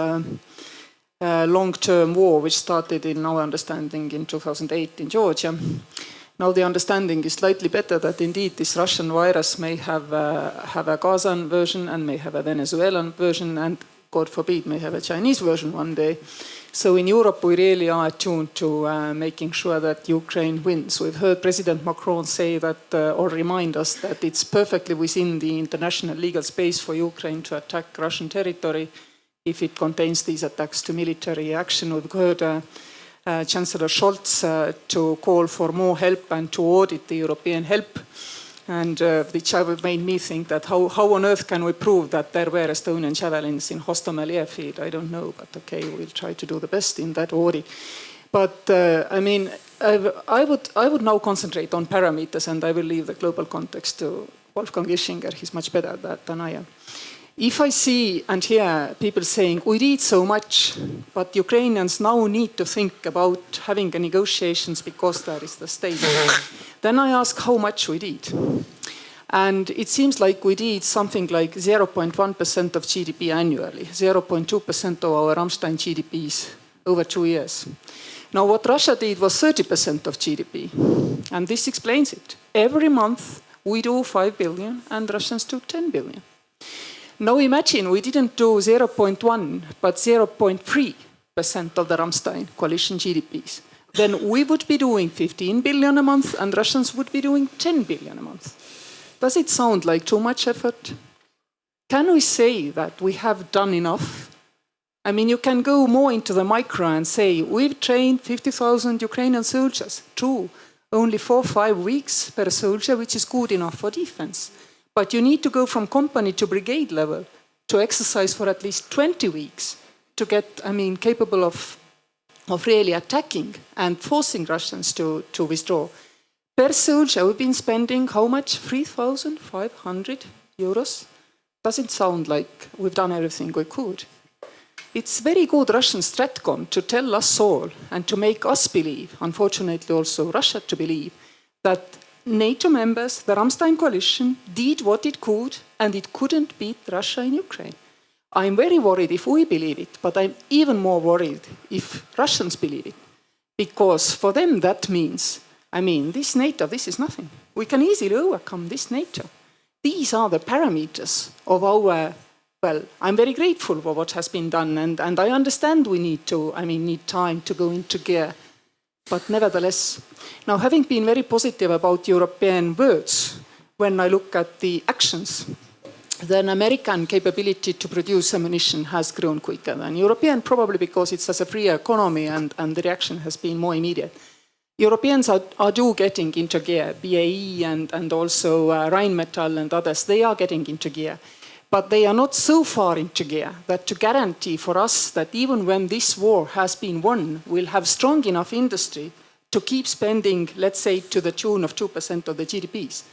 long-term war, which started in our understanding in 2008 in Georgia. Now the understanding is slightly better that indeed this Russian virus may have a Gazan version and may have a Venezuelan version and, God forbid, may have a Chinese version one day. So in Europe, we really are attuned to making sure that Ukraine wins. We've heard President Macron say that, or remind us that it's perfectly within the international legal space for Ukraine to attack Russian territory if it contains these attacks to military action. We've heard Chancellor Scholz to call for more help and to audit the European help. And which made me think that how on earth can we prove that there were Estonian javelins in Hostomel airfield? I don't know, but okay, we'll try to do the best in that audit. But I mean, I would now concentrate on parameters, and I will leave the global context to Wolfgang Ischinger. He's much better at that than I am. If I see and hear people saying, we read so much, but Ukrainians now need to think about having negotiations because there is the state, then I ask how much we did. And it seems like we did something like 0.1% of GDP annually, 0.2% of our Rammstein GDPs over 2 years. Now what Russia did was 30% of GDP. And this explains it. Every month we do 5 billion and Russians do 10 billion. Now imagine we didn't do 0.1, but 0.3% of the Rammstein coalition GDPs. Then we would be doing 15 billion a month and Russians would be doing 10 billion a month. Does it sound like too much effort? Can we say that we have done enough? I mean, you can go more into the micro and say, we've trained 50,000 Ukrainian soldiers. True, only 4 or 5 weeks per soldier, which is good enough for defense. But you need to go from company to brigade level to exercise for at least 20 weeks to get, capable of really attacking and forcing Russians to withdraw. Per soldier, we've been spending how much? 3,500 euros? Doesn't sound like we've done everything we could. It's very good Russian stratcom to tell us all and to make us believe, unfortunately also Russia to believe, that NATO members, the Rammstein coalition, did what it could and it couldn't beat Russia in Ukraine. I'm very worried if we believe it, but I'm even more worried if Russians believe it. Because for them that means, this NATO, this is nothing. We can easily overcome this NATO. These are the parameters of our, well, I'm very grateful for what has been done and I understand we need time to go into gear. But nevertheless, now having been very positive about European words, when I look at the actions, then American capability to produce ammunition has grown quicker than European, probably because it's as a free economy and the reaction has been more immediate. Europeans are getting into gear, BAE and also Rheinmetall and others, they are getting into gear. But they are not so far into gear that to guarantee for us that even when this war has been won, we'll have strong enough industry to keep spending, let's say, to the tune of 2% of the GDPs.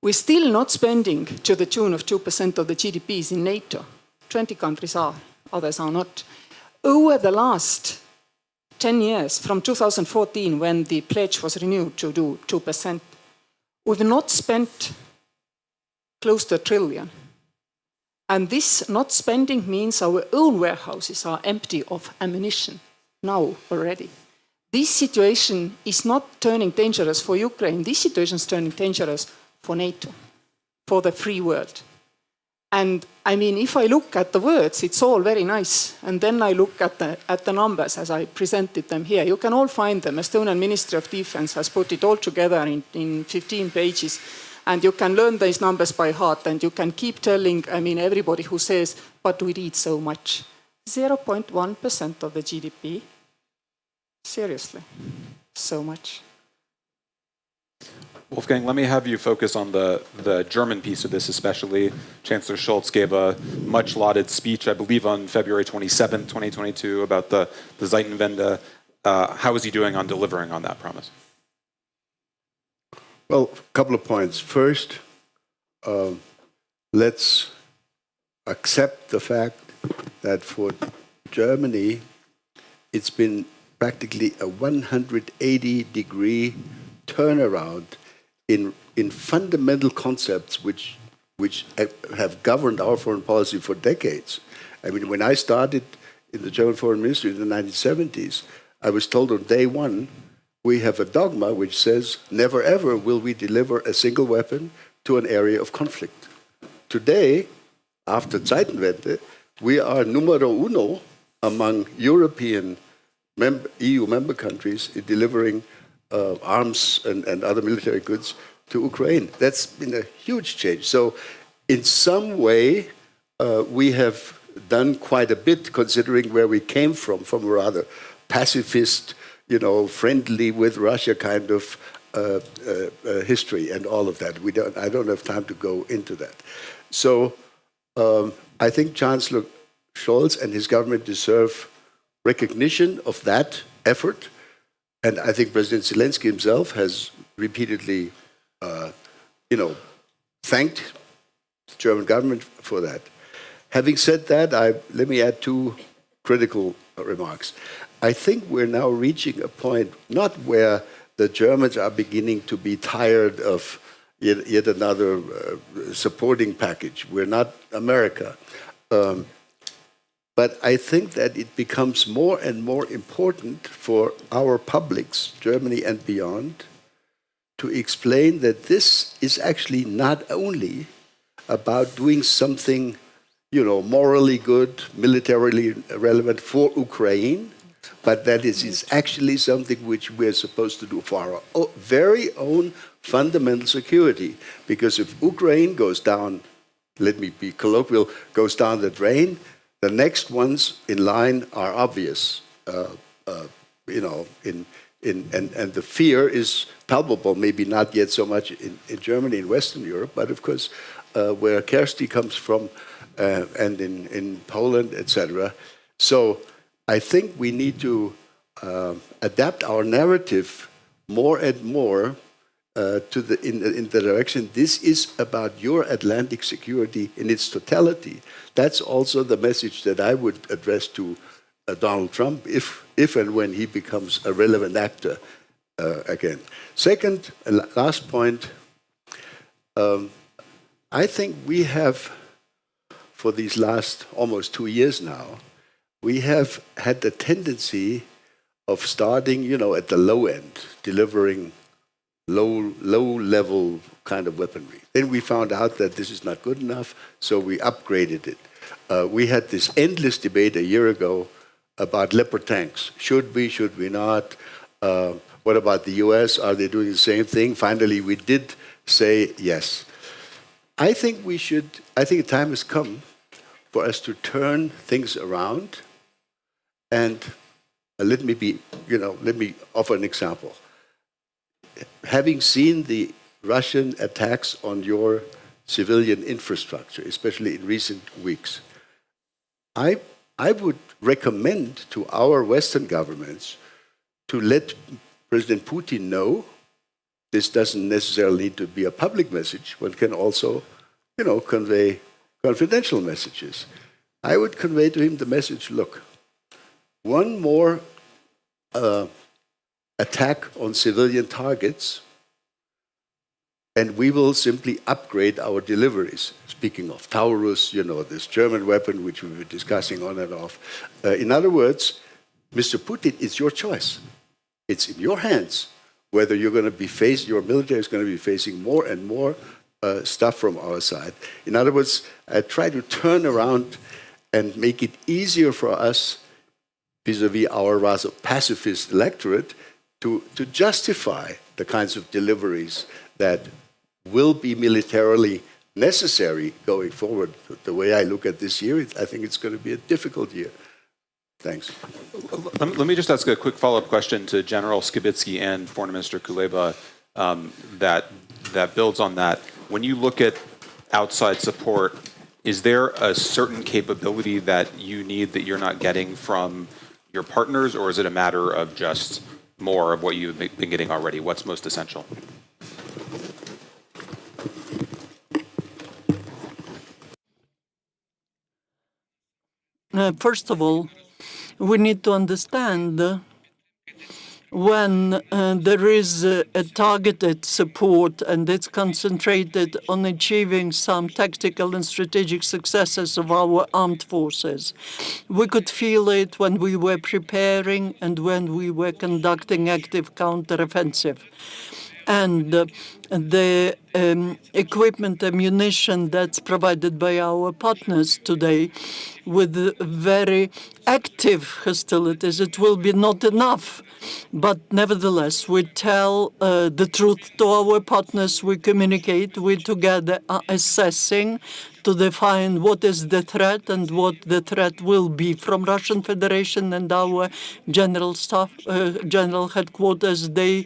We're still not spending to the tune of 2% of the GDPs in NATO. 20 countries are, others are not. Over the last 10 years, from 2014, when the pledge was renewed to do 2%, we've not spent close to $1 trillion. And this not spending means our own warehouses are empty of ammunition now already. This situation is not turning dangerous for Ukraine. This situation is turning dangerous for NATO, for the free world. And if I look at the words, it's all very nice. And then I look at the numbers as I presented them here. You can all find them. Estonian Ministry of Defense has put it all together in 15 pages. And you can learn these numbers by heart. And you can keep telling, everybody who says, but we need so much. 0.1% of the GDP. Seriously, so much. Wolfgang, let me have you focus on the German piece of this especially. Chancellor Scholz gave a much lauded speech, I believe, on February 27, 2022, about the Zeitenwende. How is he doing on delivering on that promise? Well, a couple of points. First, let's accept the fact that for Germany, it's been practically a 180-degree turnaround in fundamental concepts which have governed our foreign policy for decades. When I started in the German Foreign Ministry in the 1970s, I was told on day one, we have a dogma which says, never ever will we deliver a single weapon to an area of conflict. Today, after Zeitenwende, we are numero uno among European EU member countries in delivering arms and other military goods to Ukraine. That's been a huge change. So in some way, we have done quite a bit considering where we came from a rather pacifist, friendly with Russia kind of history and all of that. I don't have time to go into that. So I think Chancellor Scholz and his government deserve recognition of that effort. And I think President Zelensky himself has repeatedly, thanked the German government for that. Having said that, let me add two critical remarks. I think we're now reaching a point, not where the Germans are beginning to be tired of yet another supporting package. We're not America. But I think that it becomes more and more important for our publics, Germany and beyond, to explain that this is actually not only about doing something morally good, militarily relevant for Ukraine, but that is actually something which we're supposed to do for our very own fundamental security. Because if Ukraine goes down, let me be colloquial, goes down the drain, the next ones in line are obvious. And the fear is palpable, maybe not yet so much in Germany and Western Europe, but of course, where Kirsty comes from, and in Poland, etc. So I think we need to adapt our narrative more and more in the direction, this is about your Atlantic security in its totality. That's also the message that I would address to Donald Trump if and when he becomes a relevant actor again. Second, last point, I think we have, for these last almost 2 years now, we have had the tendency of starting, at the low end, delivering low-level kind of weaponry. Then we found out that this is not good enough, so we upgraded it. We had this endless debate a year ago about Leopard tanks. Should we not? What about the US? Are they doing the same thing? Finally, we did say yes. I think the time has come for us to turn things around. And let me offer an example. Having seen the Russian attacks on your civilian infrastructure, especially in recent weeks, I would recommend to our Western governments to let President Putin know this doesn't necessarily need to be a public message. One can also, convey confidential messages. I would convey to him the message, look, one more attack on civilian targets, and we will simply upgrade our deliveries. Speaking of Taurus, this German weapon, which we were discussing on and off. In other words, Mr. Putin, it's your choice. It's in your hands whether your military is going to be facing more and more stuff from our side. In other words, I try to turn around and make it easier for us, vis-a-vis our rather pacifist electorate, to justify the kinds of deliveries that will be militarily necessary going forward. The way I look at this year, I think it's going to be a difficult year. Thanks. Let me just ask a quick follow-up question to General Skibitsky and Foreign Minister Kuleba that builds on that. When you look at outside support, is there a certain capability that you need that you're not getting from your partners, or is it a matter of just more of what you've been getting already? What's most essential? First of all, we need to understand when there is a targeted support and it's concentrated on achieving some tactical and strategic successes of our armed forces. We could feel it when we were preparing and when we were conducting active counteroffensive. And the equipment, ammunition that's provided by our partners today with very active hostilities, it will be not enough. But nevertheless, we tell the truth to our partners, we communicate, we together are assessing to define what is the threat and what the threat will be from Russian Federation, and our general staff, general headquarters, they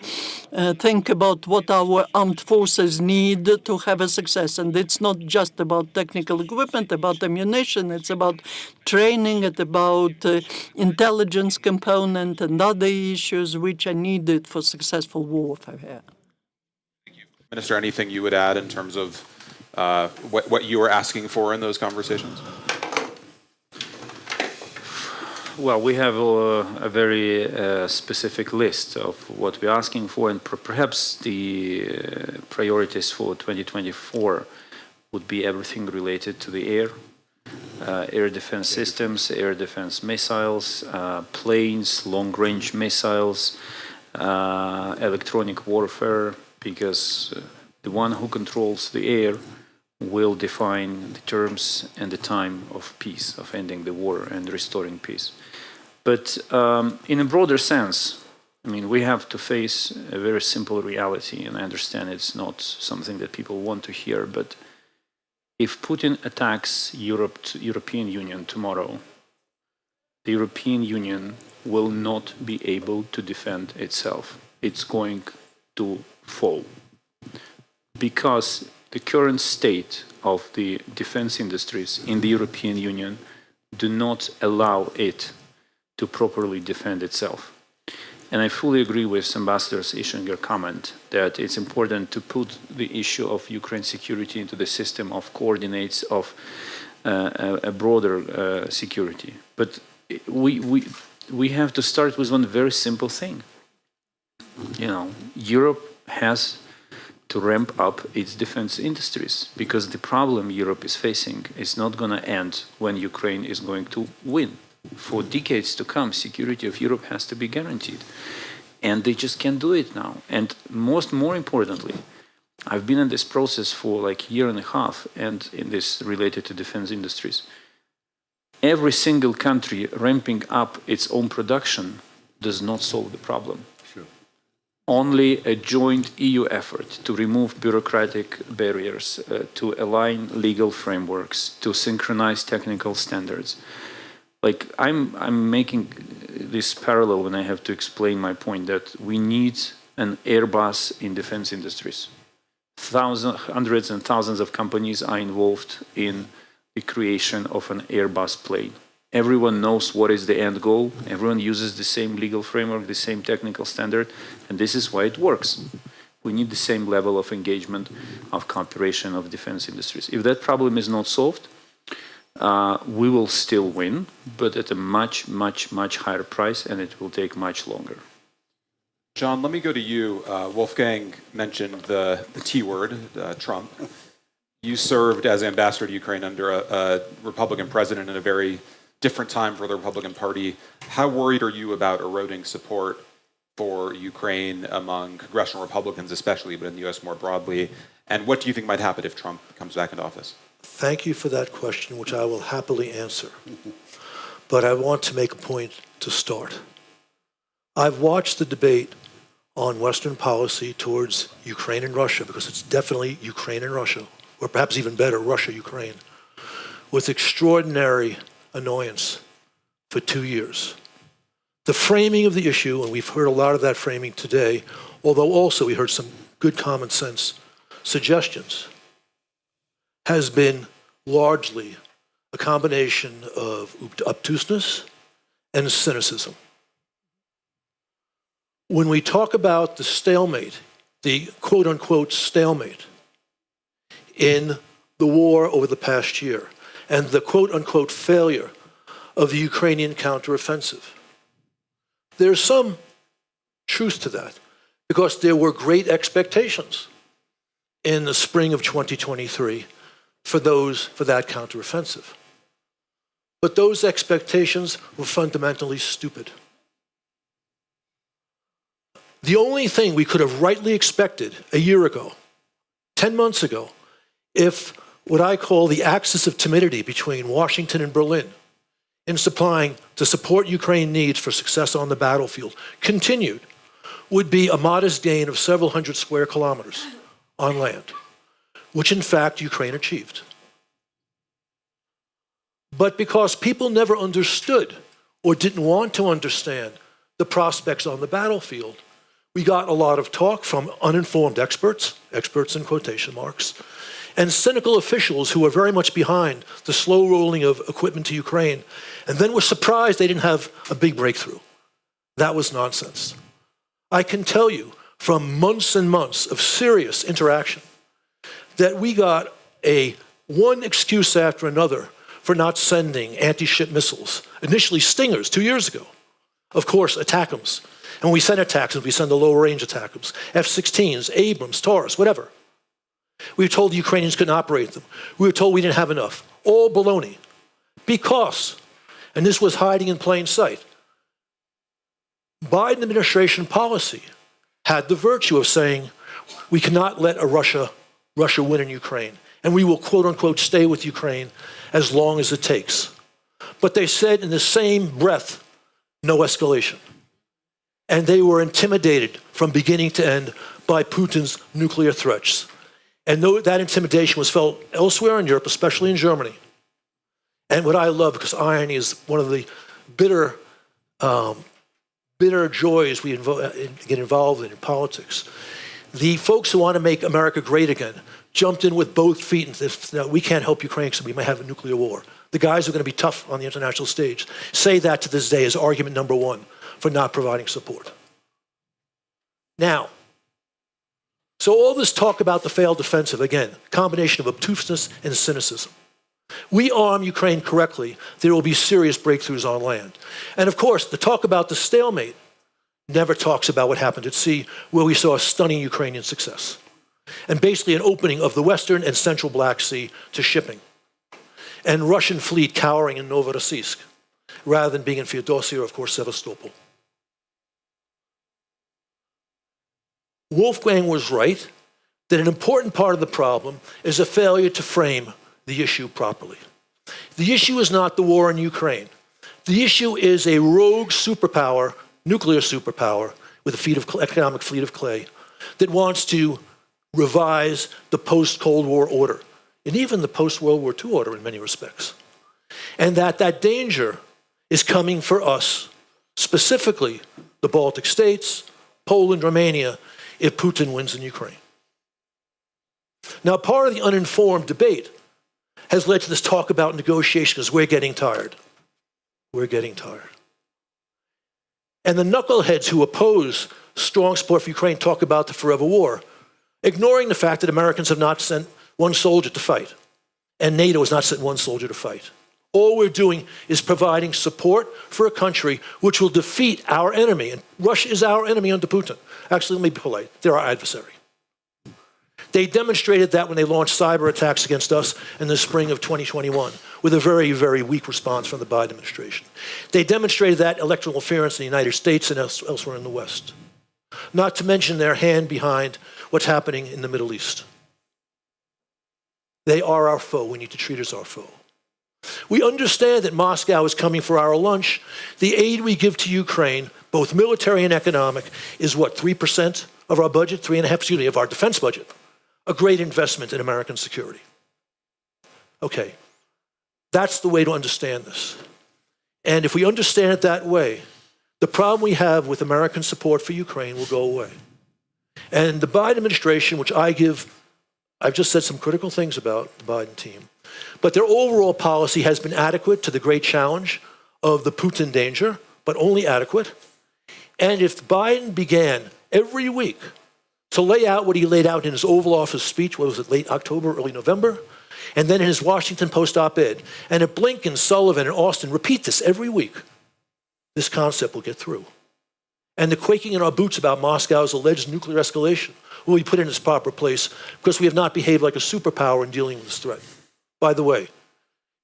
think about what our armed forces need to have a success. And it's not just about technical equipment, about ammunition, it's about training, it's about intelligence component and other issues which are needed for successful warfare. Minister, anything you would add in terms of what you were asking for in those conversations? Well, we have a very specific list of what we're asking for, and perhaps the priorities for 2024 would be everything related to the air defense systems, air defense missiles, planes, long-range missiles, electronic warfare, because the one who controls the air will define the terms and the time of peace, of ending the war and restoring peace. But in a broader sense, I mean, we have to face a very simple reality, and I understand it's not something that people want to hear, but if Putin attacks European Union tomorrow, the European Union will not be able to defend itself. It's going to fall. Because the current state of the defense industries in the European Union do not allow it to properly defend itself. And I fully agree with Ambassador Ishinger's comment that it's important to put the issue of Ukraine security into the system of coordinates of a broader security. But we have to start with one very simple thing. You know, Europe has to ramp up its defense industries, because the problem Europe is facing is not going to end when Ukraine is going to win. For decades to come, security of Europe has to be guaranteed. And they just can't do it now. And more importantly, I've been in this process for like a year and a half, and in this related to defense industries. Every single country ramping up its own production does not solve the problem. Only a joint EU effort to remove bureaucratic barriers, to align legal frameworks, to synchronize technical standards. Like I'm making this parallel when I have to explain my point that we need an Airbus in defense industries. Hundreds and thousands of companies are involved in the creation of an Airbus plane. Everyone knows what is the end goal. Everyone uses the same legal framework, the same technical standard, and this is why it works. We need the same level of engagement, of cooperation of defense industries. If that problem is not solved, we will still win, but at a much, much, much higher price, and it will take much longer. John, let me go to you. Wolfgang mentioned the T word, Trump. You served as ambassador to Ukraine under a Republican president in a very different time for the Republican Party. How worried are you about eroding support for Ukraine among congressional Republicans, especially, but in the U.S. more broadly? And what do you think might happen if Trump comes back into office? Thank you for that question, which I will happily answer. But I want to make a point to start. I've watched the debate on Western policy towards Ukraine and Russia, because it's definitely Ukraine and Russia, or perhaps even better, Russia-Ukraine, with extraordinary annoyance for 2 years. The framing of the issue, and we've heard a lot of that framing today, although also we heard some good common sense suggestions, has been largely a combination of obtuseness and cynicism. When we talk about the stalemate, the quote-unquote stalemate in the war over the past year, and the quote-unquote failure of the Ukrainian counteroffensive, there's some truth to that, because there were great expectations in the spring of 2023 for that counteroffensive. But those expectations were fundamentally stupid. The only thing we could have rightly expected a year ago, 10 months ago, if what I call the axis of timidity between Washington and Berlin in supplying to support Ukraine needs for success on the battlefield continued, would be a modest gain of several hundred square kilometers on land, which in fact Ukraine achieved. But because people never understood or didn't want to understand the prospects on the battlefield, we got a lot of talk from uninformed experts in quotation marks, and cynical officials who were very much behind the slow rolling of equipment to Ukraine, and then were surprised they didn't have a big breakthrough. That was nonsense. I can tell you from months and months of serious interaction that we got one excuse after another for not sending anti-ship missiles. Initially Stingers 2 years ago. Of course, ATACMS. And when we send ATACMS, we send the lower-range ATACMS, F-16s, Abrams, Taurus, whatever. We were told the Ukrainians couldn't operate them. We were told we didn't have enough. All baloney. Because, and this was hiding in plain sight, Biden administration policy had the virtue of saying, we cannot let Russia win in Ukraine. and we will, quote unquote, stay with Ukraine as long as it takes. But they said in the same breath, no escalation. And they were intimidated from beginning to end by Putin's nuclear threats. And that intimidation was felt elsewhere in Europe, especially in Germany. And what I love, because irony is one of the bitter joys we get involved in politics, the folks who want to make America great again jumped in with both feet and said, we can't help Ukraine because we might have a nuclear war. The guys who are going to be tough on the international stage say that to this day as argument number one for not providing support. Now, so all this talk about the failed offensive, again, combination of obtuseness and cynicism. We arm Ukraine correctly, there will be serious breakthroughs on land. And of course, the talk about the stalemate never talks about what happened at sea, where we saw a stunning Ukrainian success. And basically an opening of the Western and Central Black Sea to shipping. And Russian fleet cowering in Novorossiysk, rather than being in Feodosia or, of course, Sevastopol. Wolfgang was right that an important part of the problem is a failure to frame the issue properly. The issue is not the war in Ukraine. The issue is a rogue superpower, nuclear superpower, with a economic fleet of clay, that wants to revise the post-Cold War order, and even the post-World War II order in many respects. And that danger is coming for us, specifically the Baltic states, Poland, Romania, if Putin wins in Ukraine. Now, part of the uninformed debate has led to this talk about negotiation because we're getting tired. We're getting tired. And the knuckleheads who oppose strong support for Ukraine talk about the forever war, ignoring the fact that Americans have not sent one soldier to fight, and NATO has not sent one soldier to fight. All we're doing is providing support for a country which will defeat our enemy, and Russia is our enemy under Putin. Actually, let me be polite, they're our adversary. They demonstrated that when they launched cyber attacks against us in the spring of 2021, with a very, very weak response from the Biden administration. They demonstrated that electoral interference in the United States and elsewhere in the West. Not to mention their hand behind what's happening in the Middle East. They are our foe. We need to treat as our foe. We understand that Moscow is coming for our lunch. The aid we give to Ukraine, both military and economic, is what, 3% of our budget? 3.5%, of our defense budget. A great investment in American security. Okay, that's the way to understand this. And if we understand it that way, the problem we have with American support for Ukraine will go away. And the Biden administration, which I've just said some critical things about the Biden team, but their overall policy has been adequate to the great challenge of the Putin danger, but only adequate. And if Biden began every week to lay out what he laid out in his Oval Office speech, what was it, late October, early November, and then in his Washington Post op-ed, and if Blinken, Sullivan, and Austin repeat this every week, this concept will get through. And the quaking in our boots about Moscow's alleged nuclear escalation will be put in its proper place because we have not behaved like a superpower in dealing with this threat. By the way,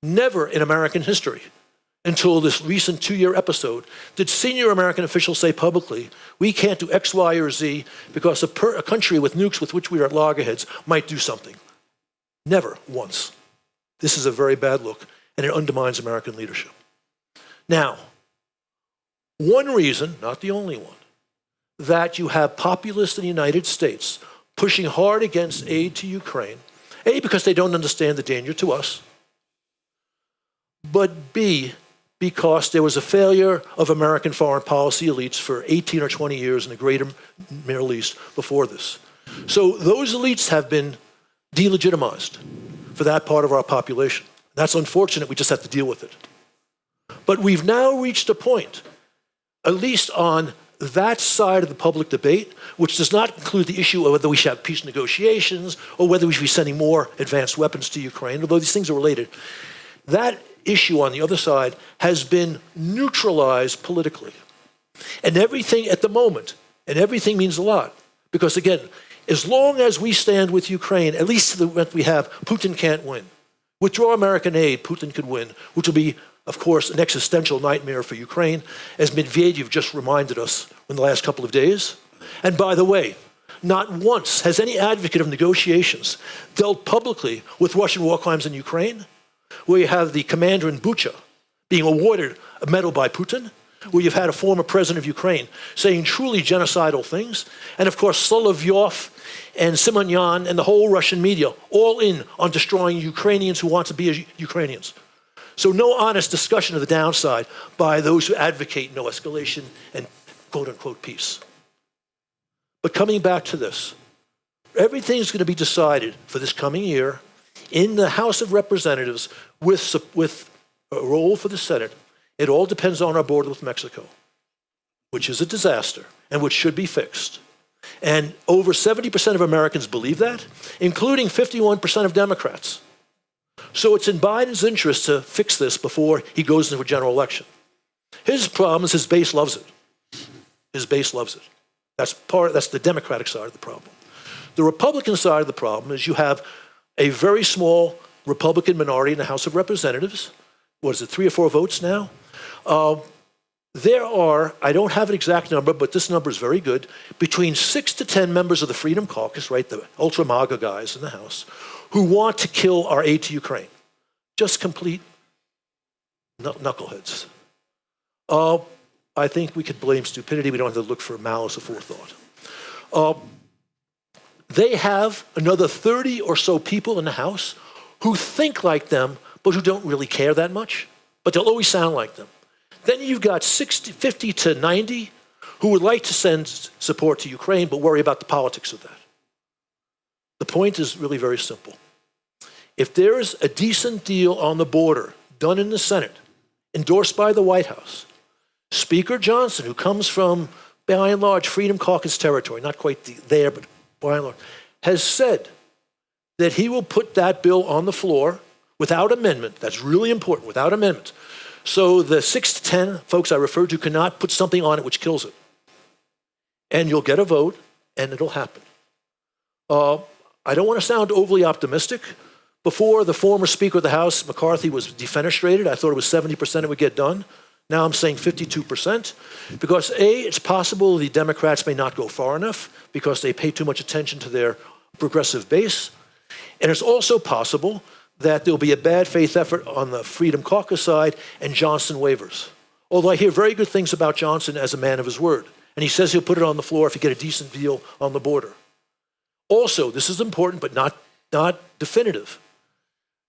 never in American history, until this recent 2-year episode, did senior American officials say publicly, we can't do X, Y, or Z because a country with nukes with which we are at loggerheads might do something. Never once. This is a very bad look, and it undermines American leadership. Now, one reason, not the only one, that you have populists in the United States pushing hard against aid to Ukraine, A, because they don't understand the danger to us, but B, because there was a failure of American foreign policy elites for 18 or 20 years in the greater Middle East before this. So those elites have been delegitimized for that part of our population. That's unfortunate, we just have to deal with it. But we've now reached a point, at least on that side of the public debate, which does not include the issue of whether we should have peace negotiations or whether we should be sending more advanced weapons to Ukraine, although these things are related. That issue on the other side has been neutralized politically. And everything at the moment, and everything means a lot, because again, as long as we stand with Ukraine, at least to the event we have, Putin can't win. Withdraw American aid, Putin could win, which will be, of course, an existential nightmare for Ukraine, as Medvedev just reminded us in the last couple of days. And by the way, Not once has any advocate of negotiations dealt publicly with Russian war crimes in Ukraine, where you have the commander in Bucha being awarded a medal by Putin, where you've had a former president of Ukraine saying truly genocidal things, and of course Solovyov and Simonyan and the whole Russian media all in on destroying Ukrainians who want to be Ukrainians. So no honest discussion of the downside by those who advocate no escalation and quote-unquote peace. But coming back to this, everything's going to be decided for this coming year in the House of Representatives with a role for the Senate. It all depends on our border with Mexico, which is a disaster and which should be fixed. And over 70% of Americans believe that, including 51% of Democrats. So it's in Biden's interest to fix this before he goes into a general election. His problem is his base loves it. His base loves it. That's the Democratic side of the problem. The Republican side of the problem is you have a very small Republican minority in the House of Representatives. What is it, 3 or 4 votes now? There are, I don't have an exact number, but this number is very good, between 6 to 10 members of the Freedom Caucus, right, the ultra MAGA guys in the House, who want to kill our aid to Ukraine. Just complete knuckleheads. I think we could blame stupidity. We don't have to look for malice or forethought. They have another 30 or so people in the House who think like them, but who don't really care that much, but they'll always sound like them. Then you've got 50 to 90 who would like to send support to Ukraine, but worry about the politics of that. The point is really very simple. If there is a decent deal on the border done in the Senate, endorsed by the White House, Speaker Johnson, who comes from, by and large, Freedom Caucus territory, not quite there, but by and large, has said that he will put that bill on the floor without amendment. That's really important, without amendment. So the 6 to 10 folks I referred to cannot put something on it which kills it. And you'll get a vote, and it'll happen. I don't want to sound overly optimistic. Before, the former Speaker of the House, McCarthy, was defenestrated. I thought it was 70% it would get done. Now I'm saying 52%. Because A, it's possible the Democrats may not go far enough because they pay too much attention to their progressive base. And it's also possible that there'll be a bad faith effort on the Freedom Caucus side and Johnson wavers. Although I hear very good things about Johnson as a man of his word. And he says he'll put it on the floor if you get a decent deal on the border. Also, this is important but not definitive.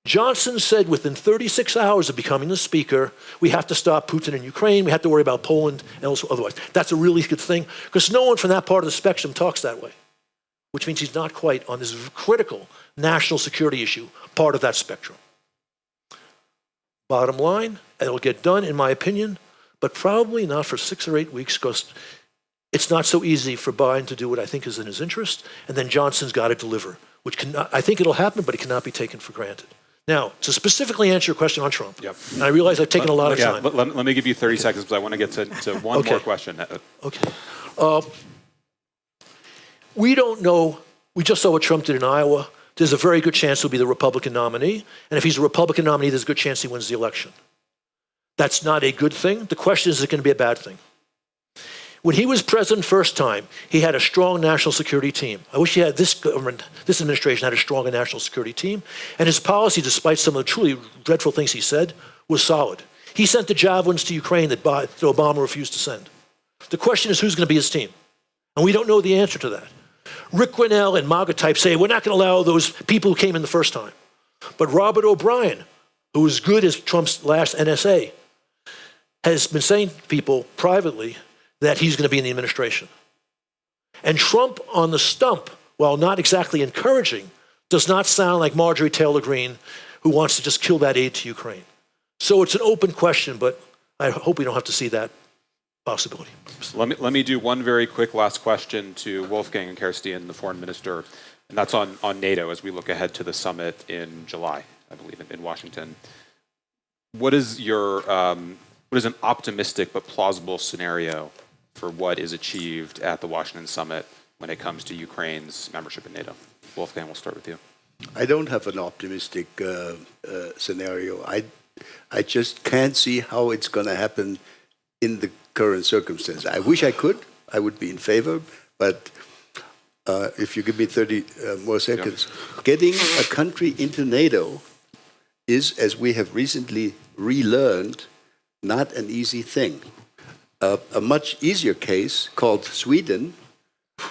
Johnson said within 36 hours of becoming the speaker, we have to stop Putin in Ukraine, we have to worry about Poland, and otherwise. That's a really good thing, because no one from that part of the spectrum talks that way, which means he's not quite on this critical national security issue, part of that spectrum. Bottom line, it'll get done, in my opinion, but probably not for 6 or 8 weeks, because it's not so easy for Biden to do what I think is in his interest, and then Johnson's got to deliver, which cannot, I think it'll happen, but it cannot be taken for granted. Now, to specifically answer your question on Trump, and I realize I've taken a lot of time. Let me give you 30 seconds, because I want to get to one more question. Okay. We don't know. We just saw what Trump did in Iowa. There's a very good chance he'll be the Republican nominee. And if he's a Republican nominee, there's a good chance he wins the election. That's not a good thing. The question is it going to be a bad thing? When he was president first time, he had a strong national security team. I wish he had this government, this administration had a stronger national security team. And his policy, despite some of the truly dreadful things he said, was solid. He sent the javelins to Ukraine that Obama refused to send. The question is who's going to be his team? And we don't know the answer to that. Rick Grinnell and MAGA types say, we're not going to allow those people who came in the first time. But Robert O'Brien, who was good as Trump's last NSA, has been saying to people privately that he's going to be in the administration. And Trump on the stump, while not exactly encouraging, does not sound like Marjorie Taylor Greene, who wants to just kill that aid to Ukraine. So it's an open question, but I hope we don't have to see that possibility. Let me do one very quick last question to Wolfgang and Kerstin, the foreign minister, and that's on NATO as we look ahead to the summit in July, I believe, in Washington. What is an optimistic but plausible scenario for what is achieved at the Washington summit when it comes to Ukraine's membership in NATO? Wolfgang, we'll start with you. I don't have an optimistic scenario. I just can't see how it's going to happen in the current circumstances. I wish I could. I would be in favor, but if you give me 30 more seconds, getting a country into NATO is, as we have recently relearned, not an easy thing. A much easier case called Sweden,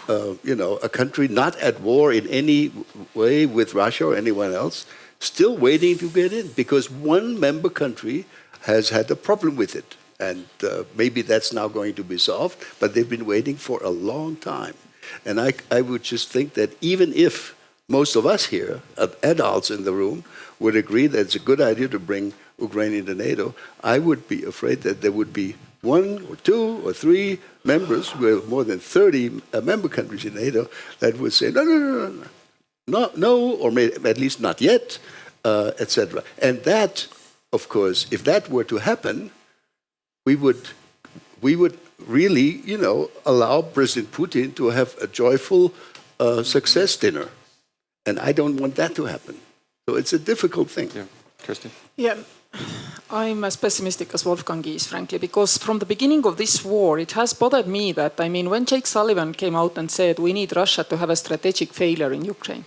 a country not at war in any way with Russia or anyone else, still waiting to get in because one member country has had a problem with it. And maybe that's now going to be solved, but they've been waiting for a long time. And I would just think that even if most of us here, adults in the room, would agree that it's a good idea to bring Ukraine into NATO, I would be afraid that there would be 1 or 2 or 3 members, who have more than 30 member countries in NATO, that would say, no, or at least not yet, etc. And that, of course, if that were to happen, we would really, allow President Putin to have a joyful success dinner. And I don't want that to happen. So it's a difficult thing. Yeah. Kirsty? Yeah, I'm as pessimistic as Wolfgang is, frankly, because from the beginning of this war, it has bothered me that, when Jake Sullivan came out and said we need Russia to have a strategic failure in Ukraine,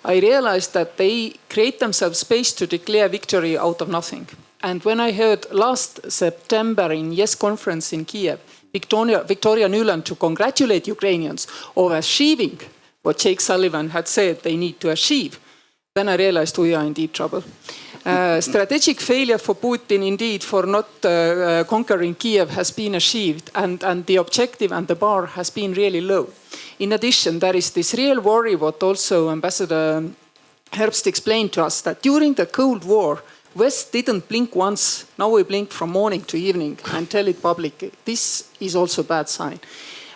I realized that they create themselves space to declare victory out of nothing. And when I heard last September in Yes conference in Kiev, Victoria Nuland to congratulate Ukrainians of achieving what Jake Sullivan had said they need to achieve, then I realized we are in deep trouble. Strategic failure for Putin, indeed, for not conquering Kiev has been achieved, and the objective and the bar has been really low. In addition, there is this real worry, what also Ambassador Herbst explained to us, that during the Cold War, West didn't blink once. Now we blink from morning to evening and tell it publicly. This is also a bad sign.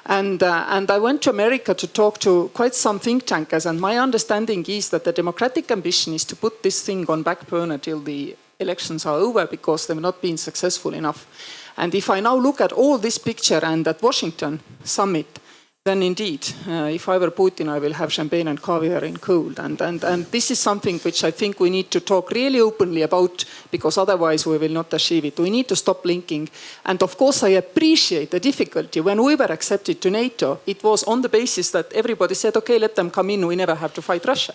And I went to America to talk to quite some think tankers, and my understanding is that the democratic ambition is to put this thing on back burner till the elections are over because they've not been successful enough. And if I now look at all this picture and at Washington summit, then indeed, if I were Putin, I will have champagne and caviar in cold. And this is something which I think we need to talk really openly about, because otherwise we will not achieve it. We need to stop blinking. And of course, I appreciate the difficulty. When we were accepted to NATO, it was on the basis that everybody said, okay, let them come in, we never have to fight Russia.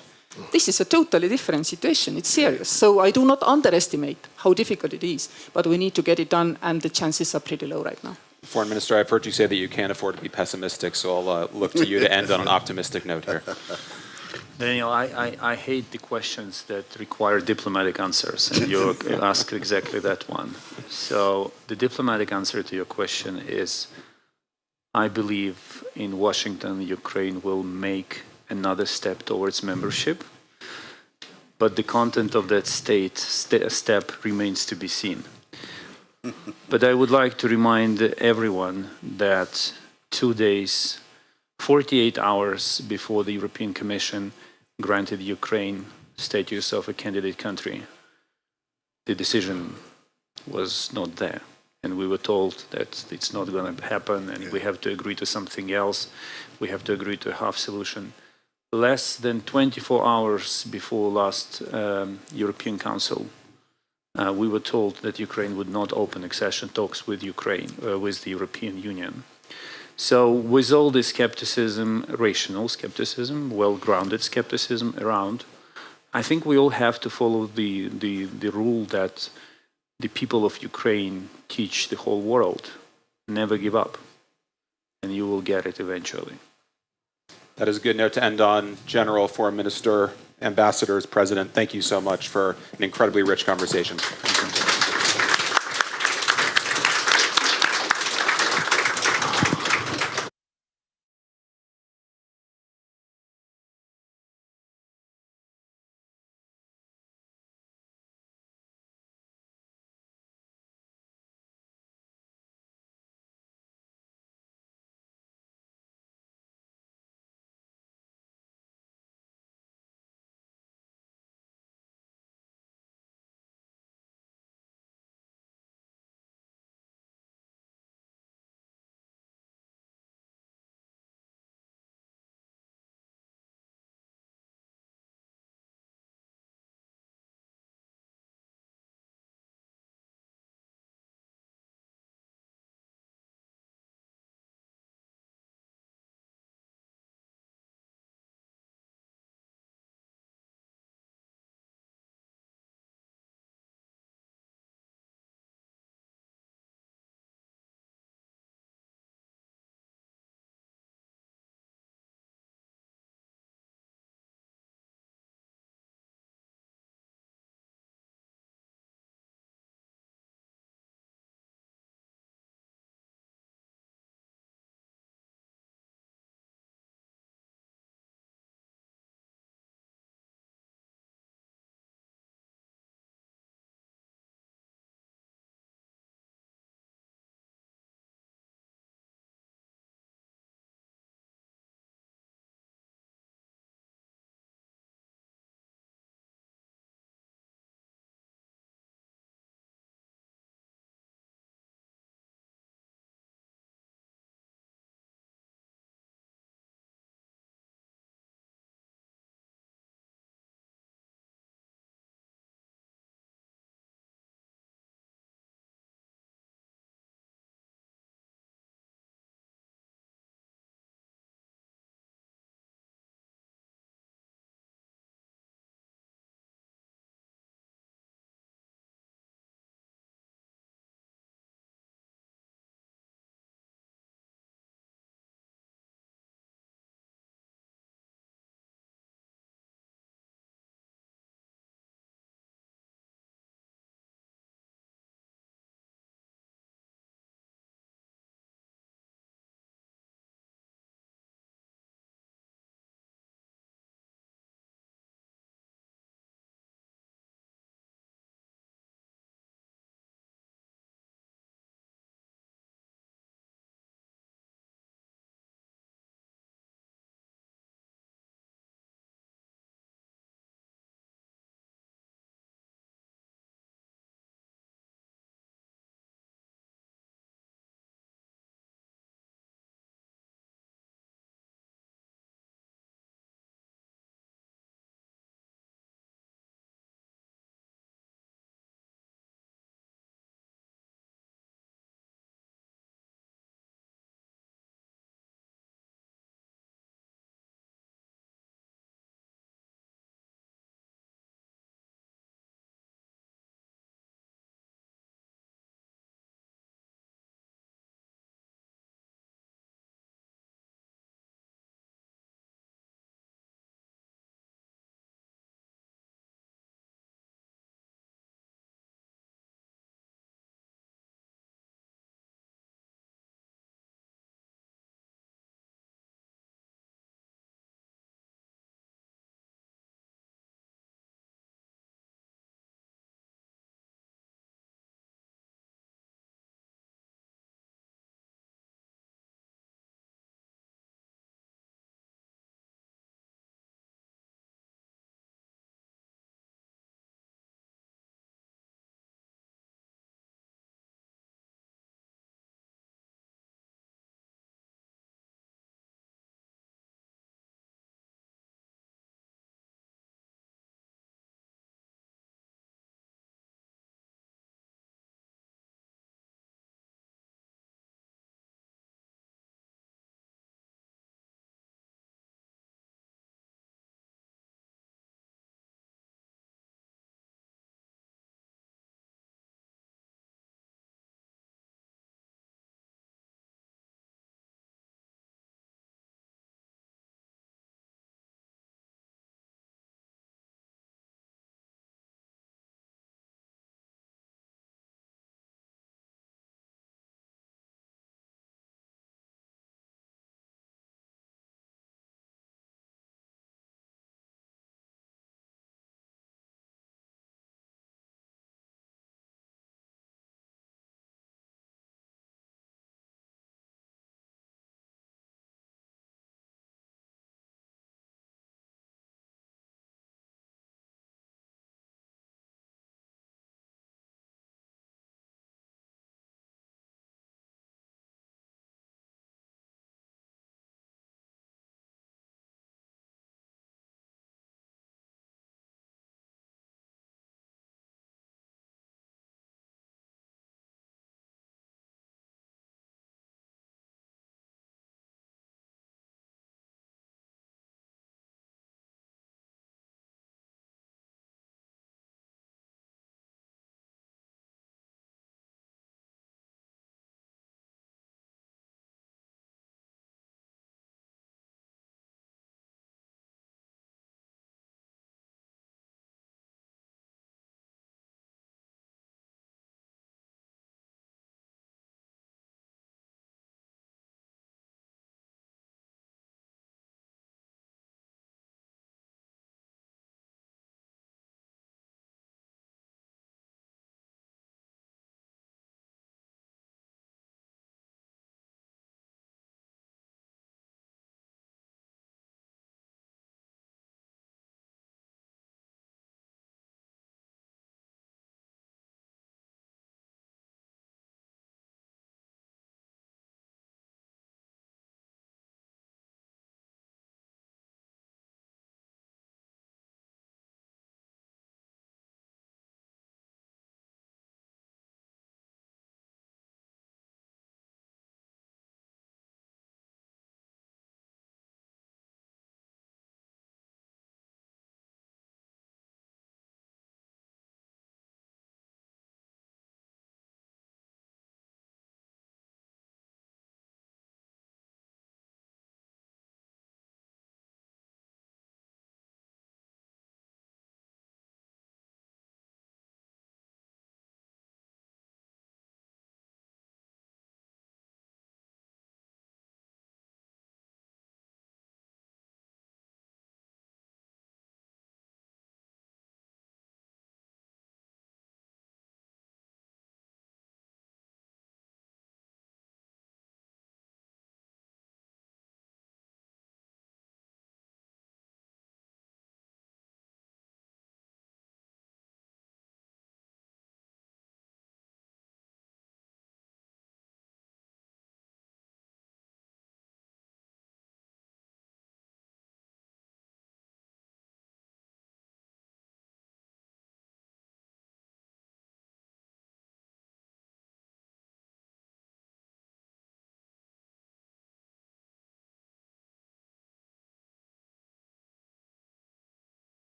This is a totally different situation. It's serious. So I do not underestimate how difficult it is, but we need to get it done, and the chances are pretty low right now. Foreign Minister, I've heard you say that you can't afford to be pessimistic, so I'll look to you to end on an optimistic note here. Daniel, I hate the questions that require diplomatic answers, and you ask exactly that one. So the diplomatic answer to your question is, I believe in Washington, Ukraine will make another step towards membership, but the content of that step remains to be seen. But I would like to remind everyone that 2 days, 48 hours before the European Commission granted Ukraine status of a candidate country, the decision was not there. And we were told that it's not going to happen and we have to agree to something else. We have to agree to a half solution. Less than 24 hours before last European Council, we were told that Ukraine would not open accession talks with with the European Union. So with all this skepticism, rational skepticism, well-grounded skepticism around, I think we all have to follow the rule that the people of Ukraine teach the whole world: never give up, and you will get it eventually. That is a good note to end on. General, Foreign Minister, Ambassadors, President, thank you so much for an incredibly rich conversation.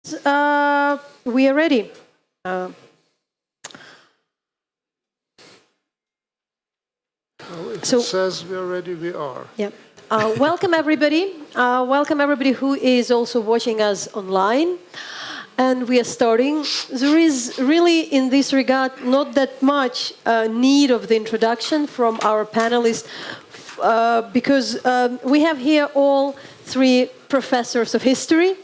We are ready. If it says we are ready, we are. Yeah. Welcome everybody. Welcome everybody who is also watching us online. And we are starting. There is really, in this regard, not that much need of the introduction from our panelists, because we have here all three professors of history.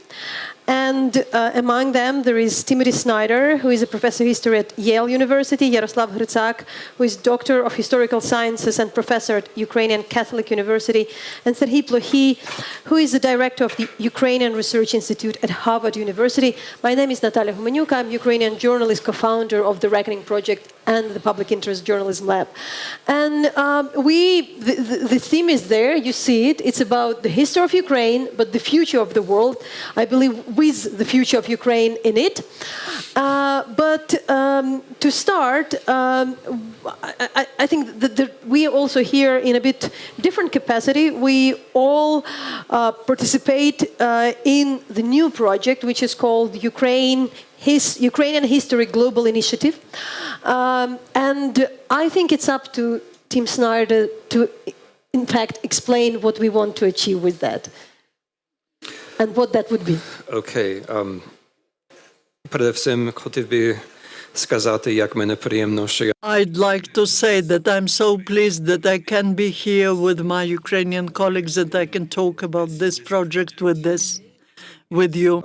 And among them, there is Timothy Snyder, who is a professor of history at Yale University, Yaroslav Hrycak, who is doctor of historical sciences and professor at Ukrainian Catholic University, and Serhiy Plokhy, who is the director of the Ukrainian Research Institute at Harvard University. My name is Natalia Humanyuk. I'm Ukrainian journalist, co-founder of the Reckoning Project and the Public Interest Journalism Lab. And the theme is there, you see it. It's about the history of Ukraine, but the future of the world. I believe with the future of Ukraine in it. But to start, I think that we are also here in a bit different capacity. We all participate in the new project, which is called Ukrainian History Global Initiative. And I think it's up to Tim Snyder to, in fact, explain what we want to achieve with that. And what that would be. Okay. Передусім хотів би сказати, як мене приємно, що я I'd like to say that I'm so pleased that I can be here with my Ukrainian colleagues, that I can talk about this project with you.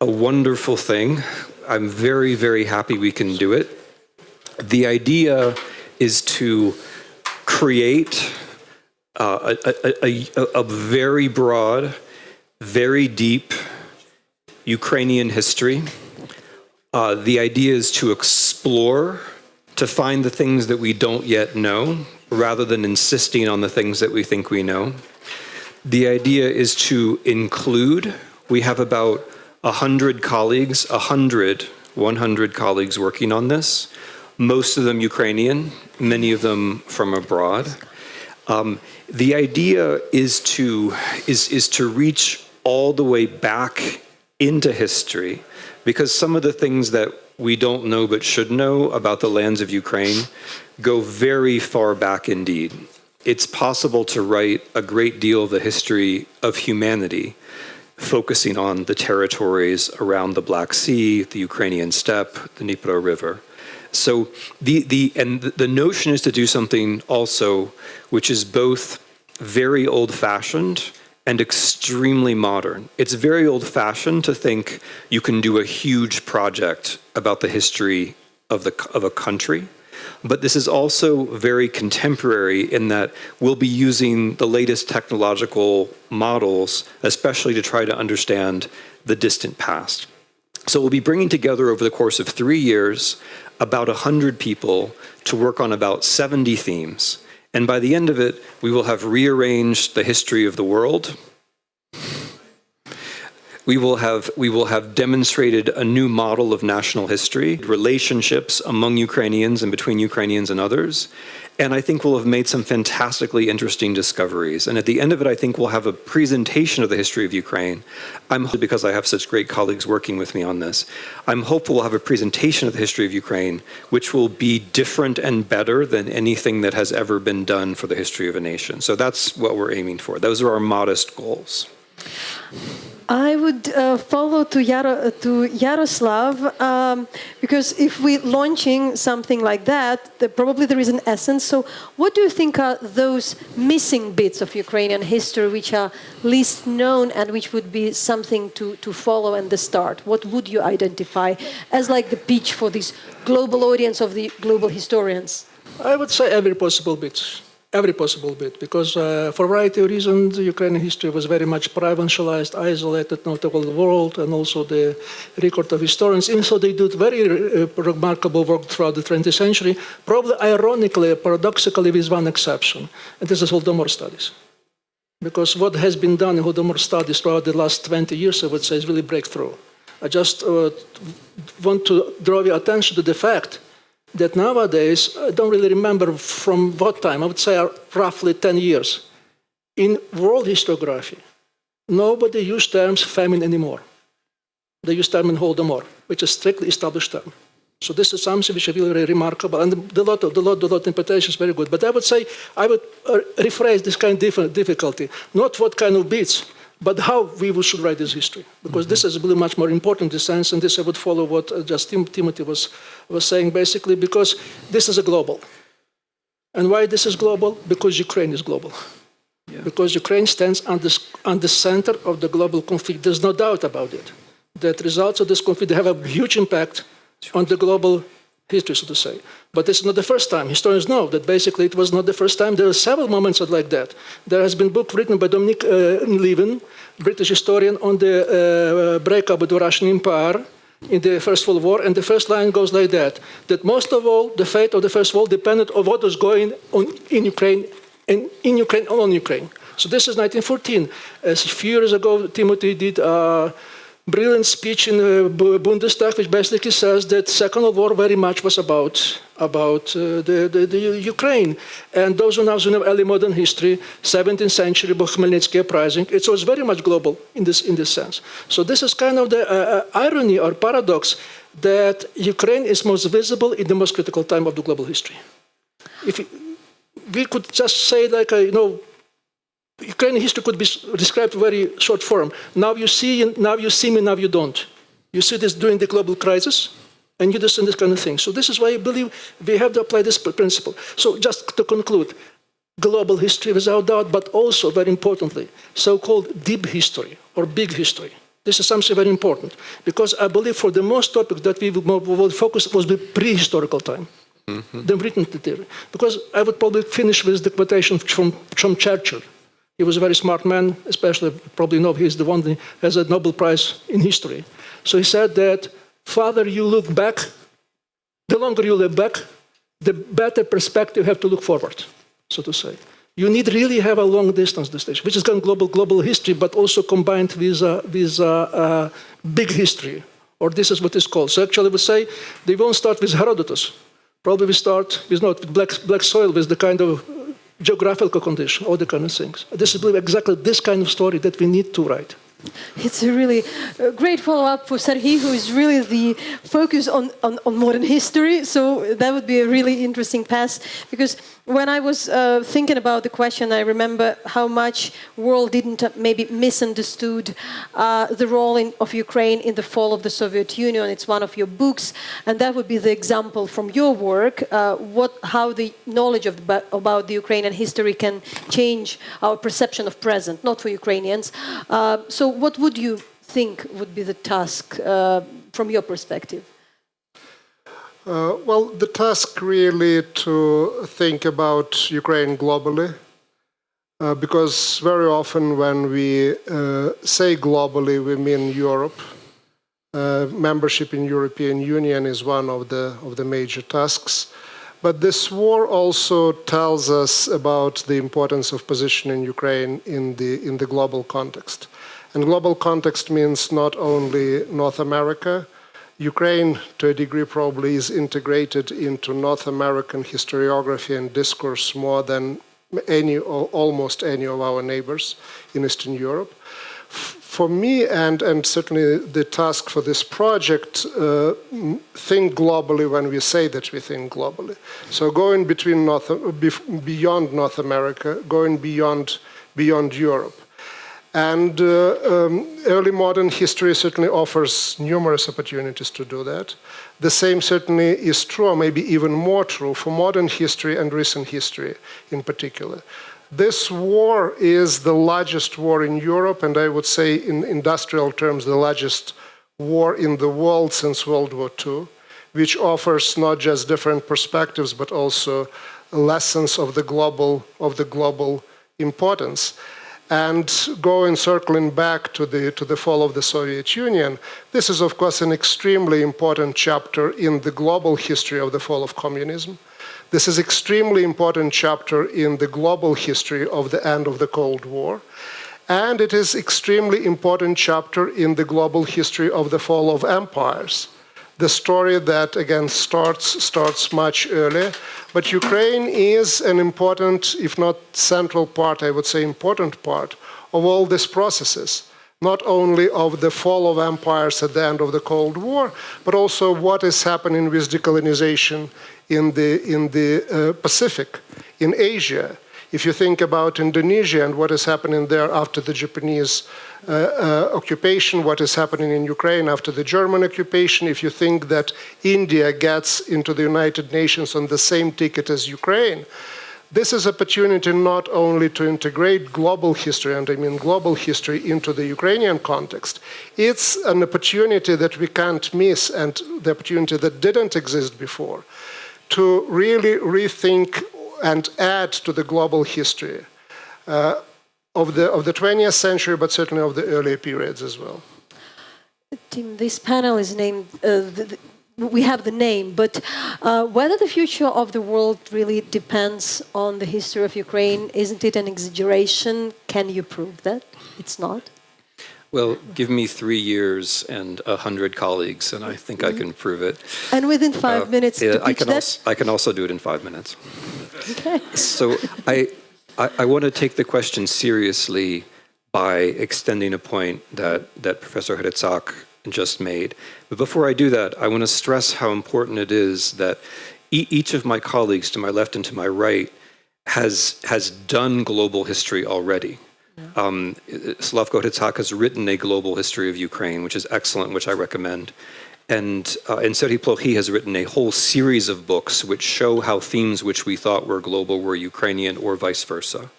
a wonderful thing. I'm very, very happy we can do it. The idea is to create a very broad, very deep Ukrainian history. The idea is to explore, to find the things that we don't yet know, rather than insisting on the things that we think we know. The idea is to include. We have about 100 colleagues, 100 colleagues working on this, most of them Ukrainian, many of them from abroad. The idea is to reach all the way back into history, because some of the things that we don't know but should know about the lands of Ukraine go very far back indeed. It's possible to write a great deal of the history of humanity, focusing on the territories around the Black Sea, the Ukrainian steppe, the Dnipro River. So the notion is to do something also which is both very old-fashioned and extremely modern. It's very old-fashioned to think you can do a huge project about the history of a country, but this is also very contemporary in that we'll be using the latest technological models, especially to try to understand the distant past. So we'll be bringing together over the course of 3 years about 100 people to work on about 70 themes. And by the end of it, we will have rearranged the history of the world. We will have demonstrated a new model of national history, relationships among Ukrainians and between Ukrainians and others. And I think we'll have made some fantastically interesting discoveries. And at the end of it, I think we'll have a presentation of the history of Ukraine. I'm hopeful, because I have such great colleagues working with me on this, I'm hopeful we'll have a presentation of the history of Ukraine, which will be different and better than anything that has ever been done for the history of a nation. So that's what we're aiming for. Those are our modest goals. I would follow to Yaroslav, because if we're launching something like that, probably there is an essence. So what do you think are those missing bits of Ukrainian history which are least known and which would be something to follow and the start? What would you identify as like the pitch for this global audience of the global historians? I would say every possible bit, because for a variety of reasons, Ukrainian history was very much provincialized, isolated, not the whole world, and also the record of historians. And so they did very remarkable work throughout the 20th century, probably ironically, paradoxically, with one exception, and this is Holodomor studies. Because what has been done in Holodomor studies throughout the last 20 years, I would say, is really breakthrough. I just want to draw your attention to the fact that nowadays, I don't really remember from what time, I would say roughly 10 years, in world historiography, nobody used terms famine anymore. They use term in Holodomor, which is strictly established term. So this is something which is really remarkable, and the lot interpretation is very good. But I would say, I would rephrase this kind of difficulty, not what kind of beats, but how we should write this history, because this is really much more important in this sense, and this I would follow what just Timothy was saying, basically, because this is a global. And why this is global? Because Ukraine is global. Yeah. Because Ukraine stands on the center of the global conflict. There's no doubt about it. That results of this conflict have a huge impact on the global history, so to say. But it's not the first time. Historians know that basically it was not the first time. There are several moments like that. There has been a book written by Dominic Levin, British historian, on the breakup of the Russian Empire in the First World War, and the first line goes like that most of all, the fate of the First World depended on what was going on in Ukraine, and in Ukraine, and on Ukraine. So this is 1914. As a few years ago, Timothy did brilliant speech in the Bundestag, which basically says that Second World War very much was about the Ukraine. And those who now know early modern history, 17th century, Khmelnytsky uprising, it was very much global in this sense. So this is kind of the irony or paradox that Ukraine is most visible in the most critical time of the global history. If we could just say like, Ukrainian history could be described in very short form. Now you see me, now you don't. You see this during the global crisis, and you understand this kind of thing. So this is why I believe we have to apply this principle. So just to conclude, global history without doubt, but also very importantly, so-called deep history or big history. This is something very important, because I believe for the most topics that we will focus was the prehistorical time. The written theory. Because I would probably finish with the quotation from Churchill. He was a very smart man, especially, probably know he's the one that has a Nobel Prize in history. So he said that, farther you look back, the longer you look back, the better perspective you have to look forward, so to say. You need really have a long distance distinction, which is kind of global history, but also combined with big history, or this is what is called. So actually, we say they won't start with Herodotus. Probably we start with black soil, with the kind of geographical condition, all the kind of things. This is exactly this kind of story that we need to write. It's a really great follow-up for Serhiy, who is really the focus on modern history. So that would be a really interesting pass, because when I was thinking about the question, I remember how much world didn't maybe misunderstood the role of Ukraine in the fall of the Soviet Union. It's one of your books, and that would be the example from your work, how the knowledge about the Ukrainian history can change our perception of present, not for Ukrainians. So what would you think would be the task from your perspective? Well, the task really to think about Ukraine globally, because very often when we say globally, we mean Europe. Membership in European Union is one of the major tasks. But this war also tells us about the importance of positioning Ukraine in the global context. And global context means not only North America. Ukraine, to a degree, probably is integrated into North American historiography and discourse more than any or almost any of our neighbors in Eastern Europe. For me, and certainly the task for this project, think globally when we say that we think globally. So going beyond North America, going beyond Europe. And early modern history certainly offers numerous opportunities to do that. The same certainly is true, or maybe even more true, for modern history and recent history in particular. This war is the largest war in Europe, and I would say in industrial terms, the largest war in the world since World War II, which offers not just different perspectives, but also lessons of the global importance. And circling back to the fall of the Soviet Union, this is of course an extremely important chapter in the global history of the fall of communism. This is extremely important chapter in the global history of the end of the Cold War. And it is extremely important chapter in the global history of the fall of empires. The story that, again, starts much earlier. But Ukraine is an important, if not central part, I would say important part of all these processes. not only of the fall of empires at the end of the Cold War, but also what is happening with decolonization in the Pacific, in Asia. If you think about Indonesia and what is happening there after the Japanese occupation, what is happening in Ukraine after the German occupation, if you think that India gets into the United Nations on the same ticket as Ukraine, this is an opportunity not only to integrate global history, and I mean global history, into the Ukrainian context. It's an opportunity that we can't miss, and the opportunity that didn't exist before, to really rethink and add to the global history of the 20th century, but certainly of the earlier periods as well. Tim, this panel is named, we have the name, but whether the future of the world really depends on the history of Ukraine, isn't it an exaggeration? Can you prove that it's not? Well, give me 3 years and 100 colleagues, and I think I can prove it. And within 5 minutes to pitch I can also do it in 5 minutes. Okay. So I want to take the question seriously by extending a point that Professor Hrycak just made. But before I do that, I want to stress how important it is that each of my colleagues to my left and to my right has done global history already. Slavko Hrycak has written a global history of Ukraine, which is excellent, which I recommend. And Serhii Plokhy has written a whole series of books which show how themes which we thought were global were Ukrainian or vice versa.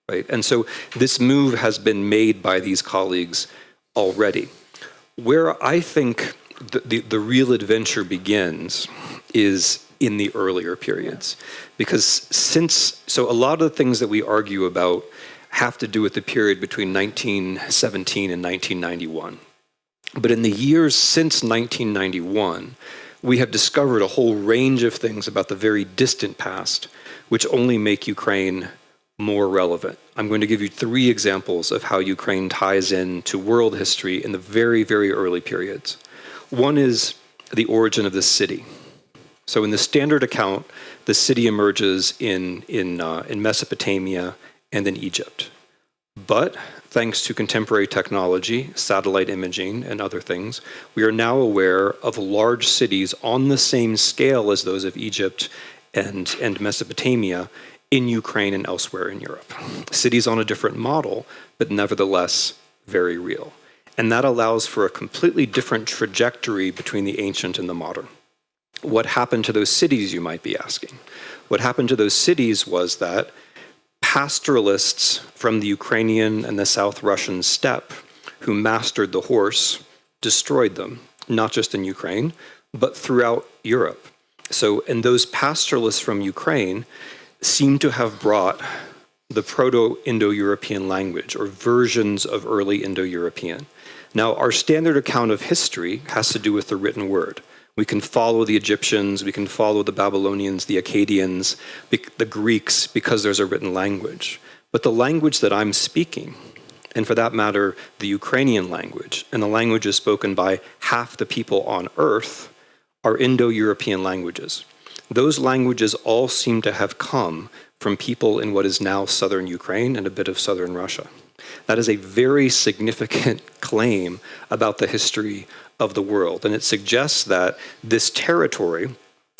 Right? And so this move has been made by these colleagues already. Where I think the real adventure begins is in the earlier periods. Because so a lot of the things that we argue about have to do with the period between 1917 and 1991. But in the years since 1991, we have discovered a whole range of things about the very distant past, which only make Ukraine more relevant. I'm going to give you 3 examples of how Ukraine ties into world history in the very, very early periods. One is the origin of the city. So in the standard account, the city emerges in Mesopotamia and in Egypt. But thanks to contemporary technology, satellite imaging, and other things, we are now aware of large cities on the same scale as those of Egypt and Mesopotamia in Ukraine and elsewhere in Europe. Cities on a different model, but nevertheless very real. And that allows for a completely different trajectory between the ancient and the modern. What happened to those cities, you might be asking? What happened to those cities was that pastoralists from the Ukrainian and the South Russian steppe who mastered the horse destroyed them, not just in Ukraine, but throughout Europe. So, and those pastoralists from Ukraine seem to have brought the Proto-Indo-European language, or versions of early Indo-European. Now, our standard account of history has to do with the written word. We can follow the Egyptians, we can follow the Babylonians, the Akkadians, the Greeks, because there's a written language. But the language that I'm speaking, and for that matter, the Ukrainian language, and the languages spoken by half the people on earth, are Indo-European languages. Those languages all seem to have come from people in what is now southern Ukraine and a bit of southern Russia. That is a very significant claim about the history of the world, and it suggests that this territory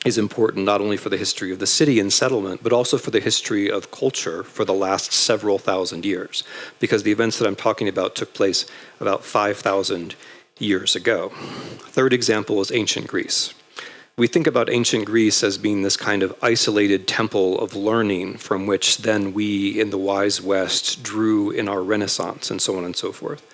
is important not only for the history of the city and settlement, but also for the history of culture for the last several thousand years, because the events that I'm talking about took place about 5,000 years ago. Third example is ancient Greece. We think about ancient Greece as being this kind of isolated temple of learning from which then we in the wise West drew in our Renaissance and so on and so forth.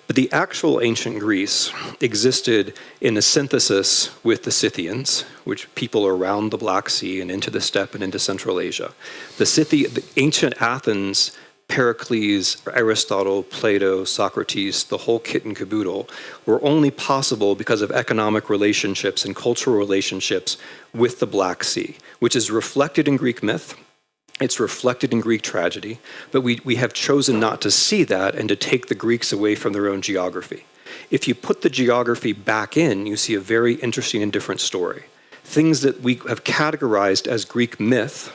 But the actual ancient Greece existed in a synthesis with the Scythians, which people around the Black Sea and into the steppe and into Central Asia. The ancient Athens, Pericles, Aristotle, Plato, Socrates, the whole kit and caboodle, were only possible because of economic relationships and cultural relationships with the Black Sea, which is reflected in Greek myth. It's reflected in Greek tragedy, but we have chosen not to see that and to take the Greeks away from their own geography. If you put the geography back in, you see a very interesting and different story. Things that we have categorized as Greek myth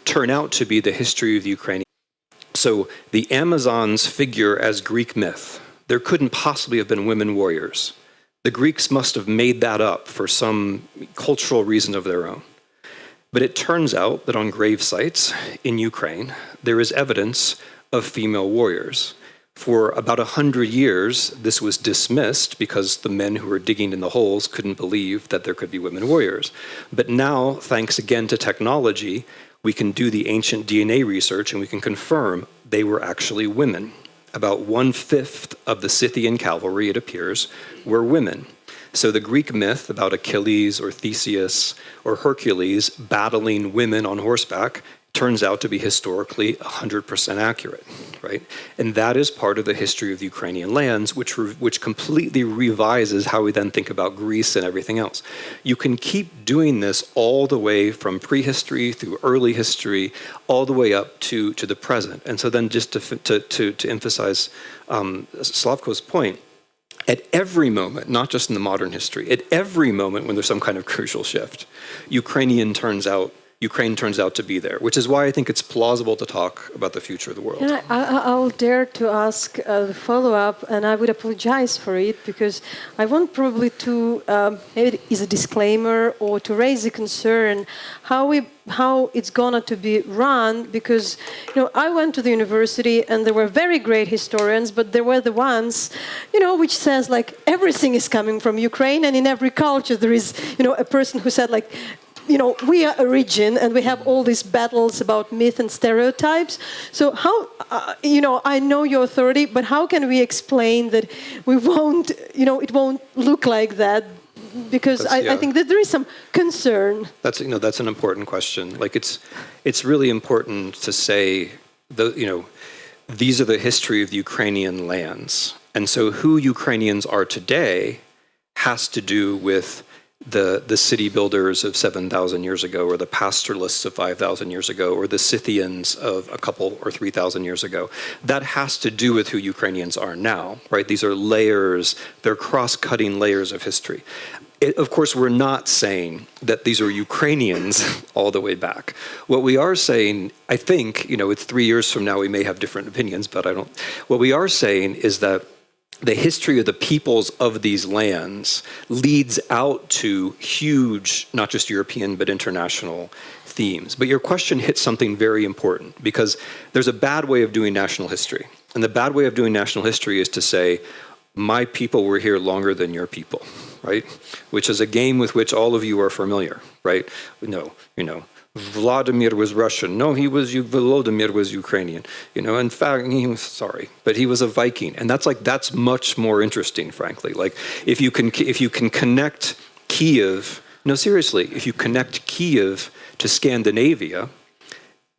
turn out to be the history of the Ukrainian. So the Amazons figure as Greek myth. there couldn't possibly have been women warriors. The Greeks must have made that up for some cultural reason of their own. But it turns out that on grave sites in Ukraine, there is evidence of female warriors. For about 100 years, this was dismissed because the men who were digging in the holes couldn't believe that there could be women warriors. But now, thanks again to technology, we can do the ancient DNA research and we can confirm they were actually women. About 1/5 of the Scythian cavalry, it appears, were women. So the Greek myth about Achilles or Theseus or Hercules battling women on horseback turns out to be historically 100% accurate, right? And that is part of the history of the Ukrainian lands, which completely revises how we then think about Greece and everything else. You can keep doing this all the way from prehistory through early history, all the way up to the present. And so then just to emphasize Slavko's point, at every moment, not just in the modern history, at every moment when there's some kind of crucial shift, Ukraine turns out to be there, which is why I think it's plausible to talk about the future of the world. And I'll dare to ask the follow-up, and I would apologize for it, because I want probably to, maybe it is a disclaimer, or to raise a concern, how it's gonna to be run, because, I went to the university, and there were very great historians, but there were the ones, which says, like, everything is coming from Ukraine, and in every culture there is, a person who said, like, we are a region and we have all these battles about myth and stereotypes. So how, I know your authority, but how can we explain that we won't, it won't look like that? Because I think that there is some concern. That's an important question. Like it's really important to say, these are the history of the Ukrainian lands. And so who Ukrainians are today has to do with the city builders of 7,000 years ago, or the pastoralists of 5,000 years ago, or the Scythians of a couple or 3,000 years ago. That has to do with who Ukrainians are now, right? These are layers, they're cross-cutting layers of history. Of course, we're not saying that these are Ukrainians all the way back. What we are saying, I think, it's 3 years from now, we may have different opinions, but what we are saying is that the history of the peoples of these lands leads out to huge, not just European, but international themes. But your question hits something very important, because there's a bad way of doing national history. And the bad way of doing national history is to say, my people were here longer than your people, right? Which is a game with which all of you are familiar, right? No, Vladimir was Russian. No, Volodymyr was Ukrainian. In fact, but he was a Viking. And that's much more interesting, frankly. Like, if you can connect Kiev, no, seriously, if you connect Kiev to Scandinavia,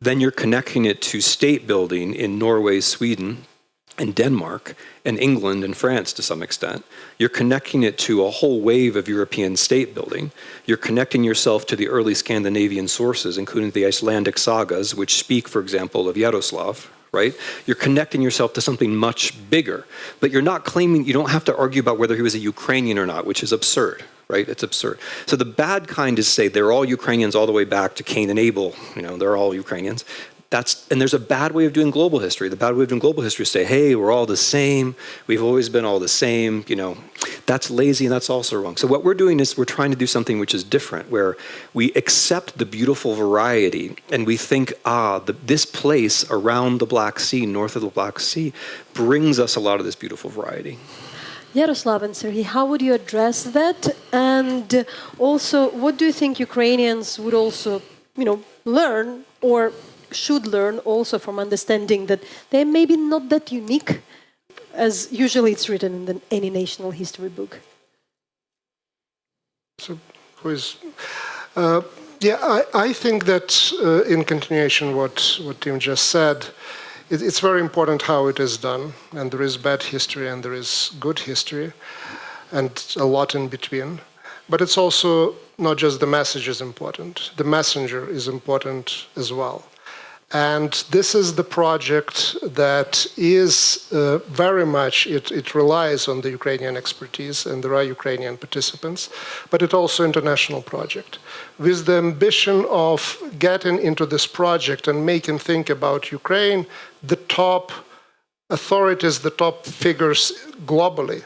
then you're connecting it to state building in Norway, Sweden, and Denmark, and England and France to some extent. You're connecting it to a whole wave of European state building. You're connecting yourself to the early Scandinavian sources, including the Icelandic sagas, which speak, for example, of Yaroslav, right? You're connecting yourself to something much bigger. But you're not claiming, you don't have to argue about whether he was a Ukrainian or not, which is absurd, right? It's absurd. So the bad kind is say they're all Ukrainians all the way back to Cain and Abel, they're all Ukrainians. And there's a bad way of doing global history. The bad way of doing global history is say, hey, we're all the same. We've always been all the same. That's lazy and that's also wrong. So what we're doing is we're trying to do something which is different, where we accept the beautiful variety and we think, this place around the Black Sea, north of the Black Sea, brings us a lot of this beautiful variety. Yaroslav and Sergei, how would you address that? And also, what do you think Ukrainians would also, learn or should learn also from understanding that they're maybe not that unique as usually it's written in any national history book? So, I think that in continuation what Tim just said, it's very important how it is done, and there is bad history and there is good history, and a lot in between. But it's also not just the message is important, the messenger is important as well. And this is the project that is very much, it relies on the Ukrainian expertise, and there are Ukrainian participants, but it's also an international project. With the ambition of getting into this project and making think about Ukraine, the top authorities, the top figures globally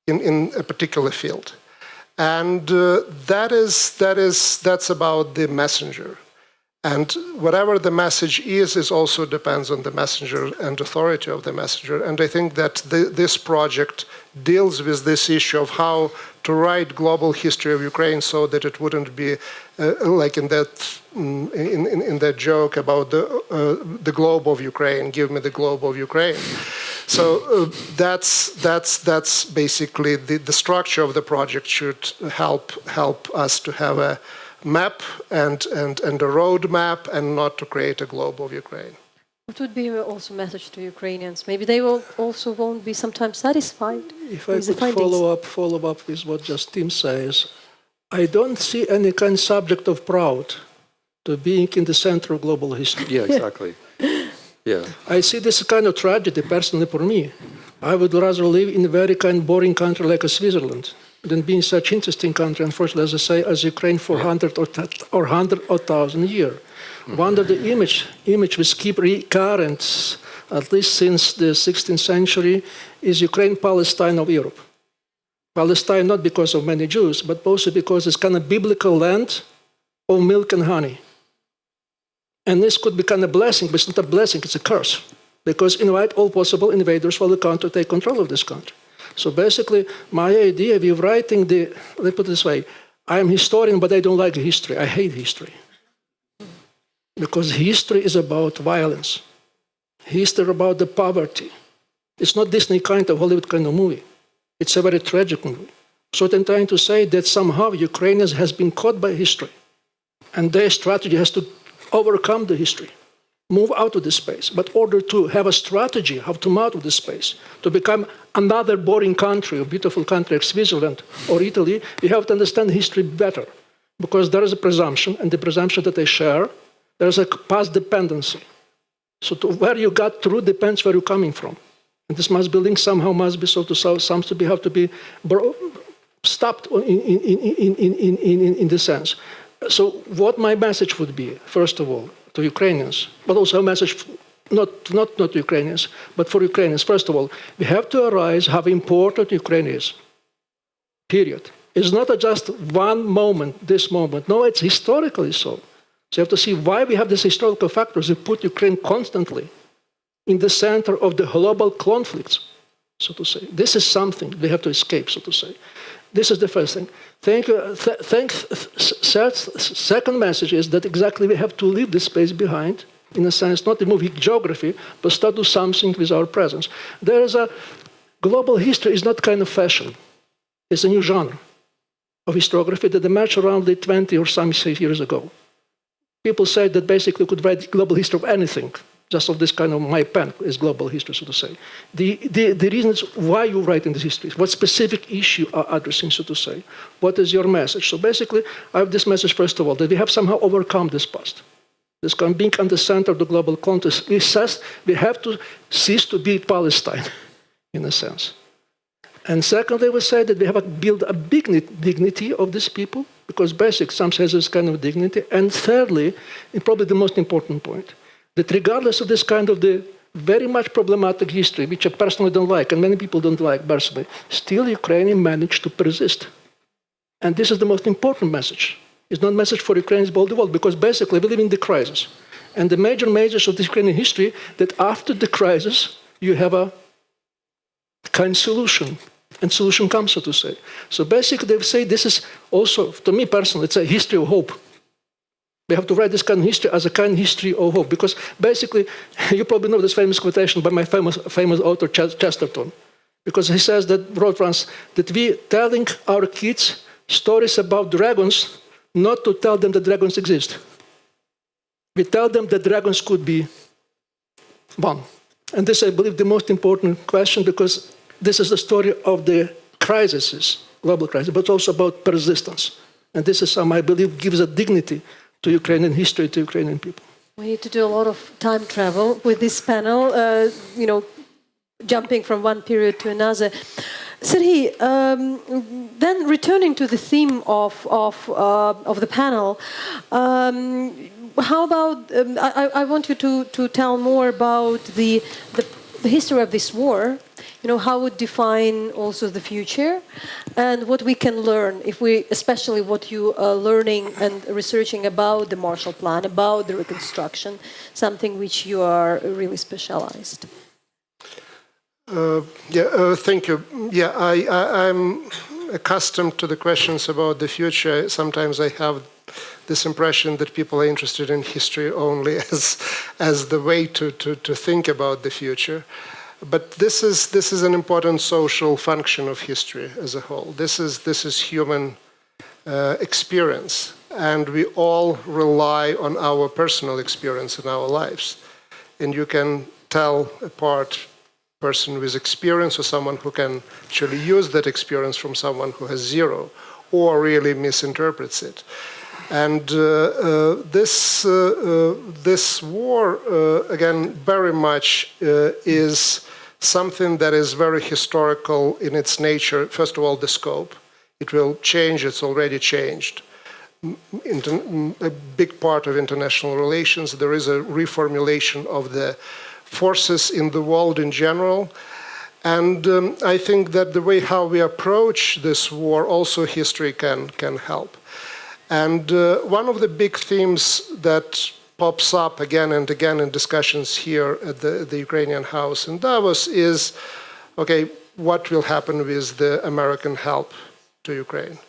in a particular field. And that's about the messenger. And whatever the message is also depends on the messenger and authority of the messenger. And I think that this project deals with this issue of how to write global history of Ukraine so that it wouldn't be like in that joke about the globe of Ukraine. Give me the globe of Ukraine. So that's basically the structure of the project should help us to have a map and a roadmap and not to create a globe of Ukraine. What would be also a message to Ukrainians? Maybe they will also won't be sometimes satisfied If I with the could findings. follow up with what just Tim says, I don't see any kind of subject of proud to being in the center of global history. Yeah, exactly. Yeah. I see this kind of tragedy personally for me. I would rather live in a very kind of boring country like Switzerland than be in such interesting country, unfortunately, as I say, as Ukraine for 100 or 1,000 years. One of the image which keep recurrent, at least since the 16th century, is Ukraine-Palestine of Europe. Palestine not because of many Jews, but also because it's kind of biblical land of milk and honey. And this could be kind of blessing, but it's not a blessing, it's a curse. Because invite all possible invaders for the country to take control of this country. So basically, my idea of writing let's put it this way, I am historian, but I don't like history. I hate history. Because history is about violence. History is about the poverty. It's not Disney kind of Hollywood kind of movie. It's a very tragic movie. So what I'm trying to say that somehow Ukrainians has been caught by history. And their strategy has to overcome the history, move out of this space. But in order to have a strategy how to move out of this space, to become another boring country, a beautiful country like Switzerland or Italy, you have to understand history better. Because there is a presumption, and the presumption that they share, there is a past dependency. So to where you got through depends where you're coming from. And this must be linked somehow, must be so to say, have to be stopped in this sense. So what my message would be, first of all, to Ukrainians, but also a message not to Ukrainians, but for Ukrainians. First of all, we have to realize how important Ukraine is. Period. It's not just one moment, this moment. No, it's historically so. So you have to see why we have these historical factors that put Ukraine constantly in the center of the global conflicts, so to say. This is something we have to escape, so to say. This is the first thing. Second message is that exactly we have to leave this space behind, in a sense, not to move geography, but start to do something with our presence. There is a global history is not kind of fashion. It's a new genre of historiography that emerged around the 20 or some years ago. People say that basically could write global history of anything. Just of this kind of my pen is global history, so to say. The reasons why you write in this history, what specific issue are addressing, so to say. What is your message? So basically, I have this message, first of all, that we have somehow overcome this past. This kind of being at the center of the global context. We have to cease to be Palestine, in a sense. And secondly, we say that we have to build a dignity of these people, because basic, some says this kind of dignity. And thirdly, and probably the most important point, that regardless of this kind of the very much problematic history, which I personally don't like, and many people don't like personally, still Ukrainians managed to persist. And this is the most important message. It's not a message for Ukrainians but all the world, because basically we live in the crisis. And the major measures of this Ukrainian history, that after the crisis, you have a kind of solution. And solution comes, so to say. So basically they say this is also, to me personally, it's a history of hope. We have to write this kind of history as a kind of history of hope, because basically, you probably know this famous quotation by my famous author Chesterton, because he says that, wrote once, that we telling our kids stories about dragons, not to tell them that dragons exist. We tell them that dragons could be one. And this, I believe, the most important question, because this is the story of the crises, global crisis, but also about persistence. And this is some, I believe, gives a dignity to Ukrainian history, to Ukrainian people. We need to do a lot of time travel with this panel, jumping from one period to another. Serhii, then returning to the theme of the panel, how about, I want you to tell more about the the history of this war, how it define also the future, and what we can learn, especially what you are learning and researching about the Marshall Plan, about the reconstruction, something which you are really specialized. Thank you. Yeah, I'm accustomed to the questions about the future. Sometimes I have this impression that people are interested in history only as the way to think about the future. But this is an important social function of history as a whole. This is human experience, and we all rely on our personal experience in our lives. And you can tell apart a person with experience or someone who can actually use that experience from someone who has zero or really misinterprets it. And this war, again, very much is something that is very historical in its nature. First of all, the scope. It will change, it's already changed. A big part of international relations, there is a reformulation of the forces in the world in general. And I think that the way how we approach this war, also history can help. And one of the big themes that pops up again and again in discussions here at the Ukrainian House in Davos is, okay, what will happen with the American help to Ukraine?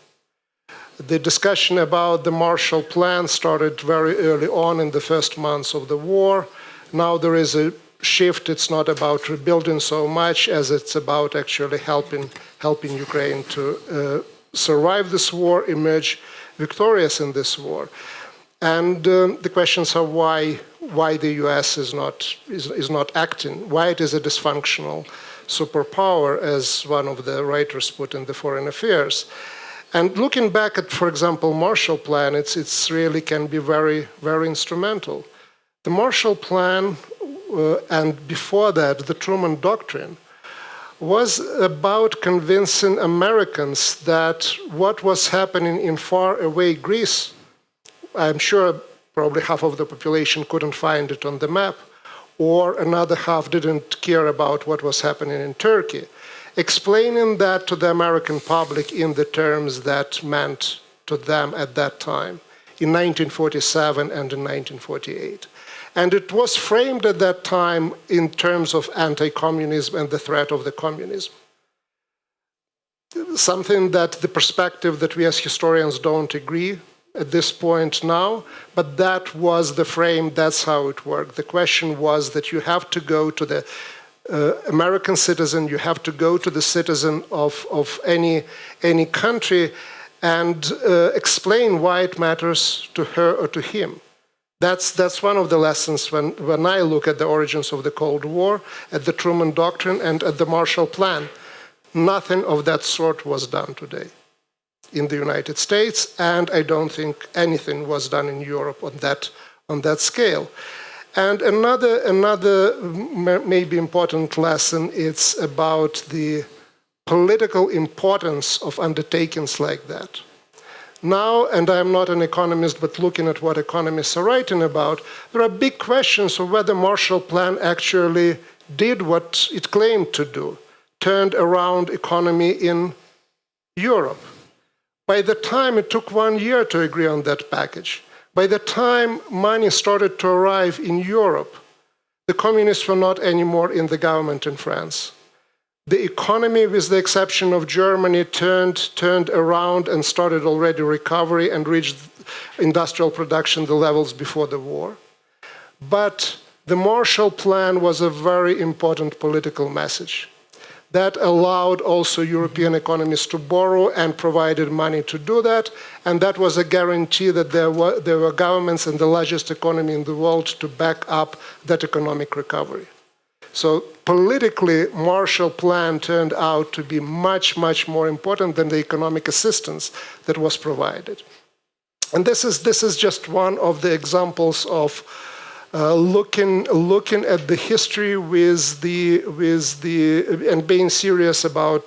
The discussion about the Marshall Plan started very early on in the first months of the war. Now there is a shift. It's not about rebuilding so much as it's about actually helping Ukraine to survive this war, emerge victorious in this war. And the questions are why the US is not acting, why it is a dysfunctional superpower, as one of the writers put in the Foreign Affairs. And looking back at, for example, Marshall Plan, it's really can be very, very instrumental. The Marshall Plan, and before that, the Truman Doctrine, was about convincing Americans that what was happening in faraway Greece, I'm sure probably half of the population couldn't find it on the map, or another half didn't care about what was happening in Turkey, explaining that to the American public in the terms that meant to them at that time, in 1947 and in 1948. And it was framed at that time in terms of anti-communism and the threat of the communism. Something that the perspective that we as historians don't agree at this point now, but that was the frame, that's how it worked. The question was that you have to go to the American citizen, you have to go to the citizen of any country and explain why it matters to her or to him. That's one of the lessons when I look at the origins of the Cold War, at the Truman Doctrine, and at the Marshall Plan. Nothing of that sort was done today in the United States, and I don't think anything was done in Europe on that scale. And another maybe important lesson is about the political importance of undertakings like that. Now, and I'm not an economist, but looking at what economists are writing about, there are big questions of whether Marshall Plan actually did what it claimed to do, turned around economy in Europe. By the time it took 1 year to agree on that package, by the time money started to arrive in Europe, the communists were not anymore in the government in France. The economy, with the exception of Germany, turned around and started already recovery and reached industrial production the levels before the war. But the Marshall Plan was a very important political message that allowed also European economies to borrow and provided money to do that. And that was a guarantee that there were governments and the largest economy in the world to back up that economic recovery. So politically, Marshall Plan turned out to be much, much more important than the economic assistance that was provided. And this is just one of the examples of looking at the history and being serious about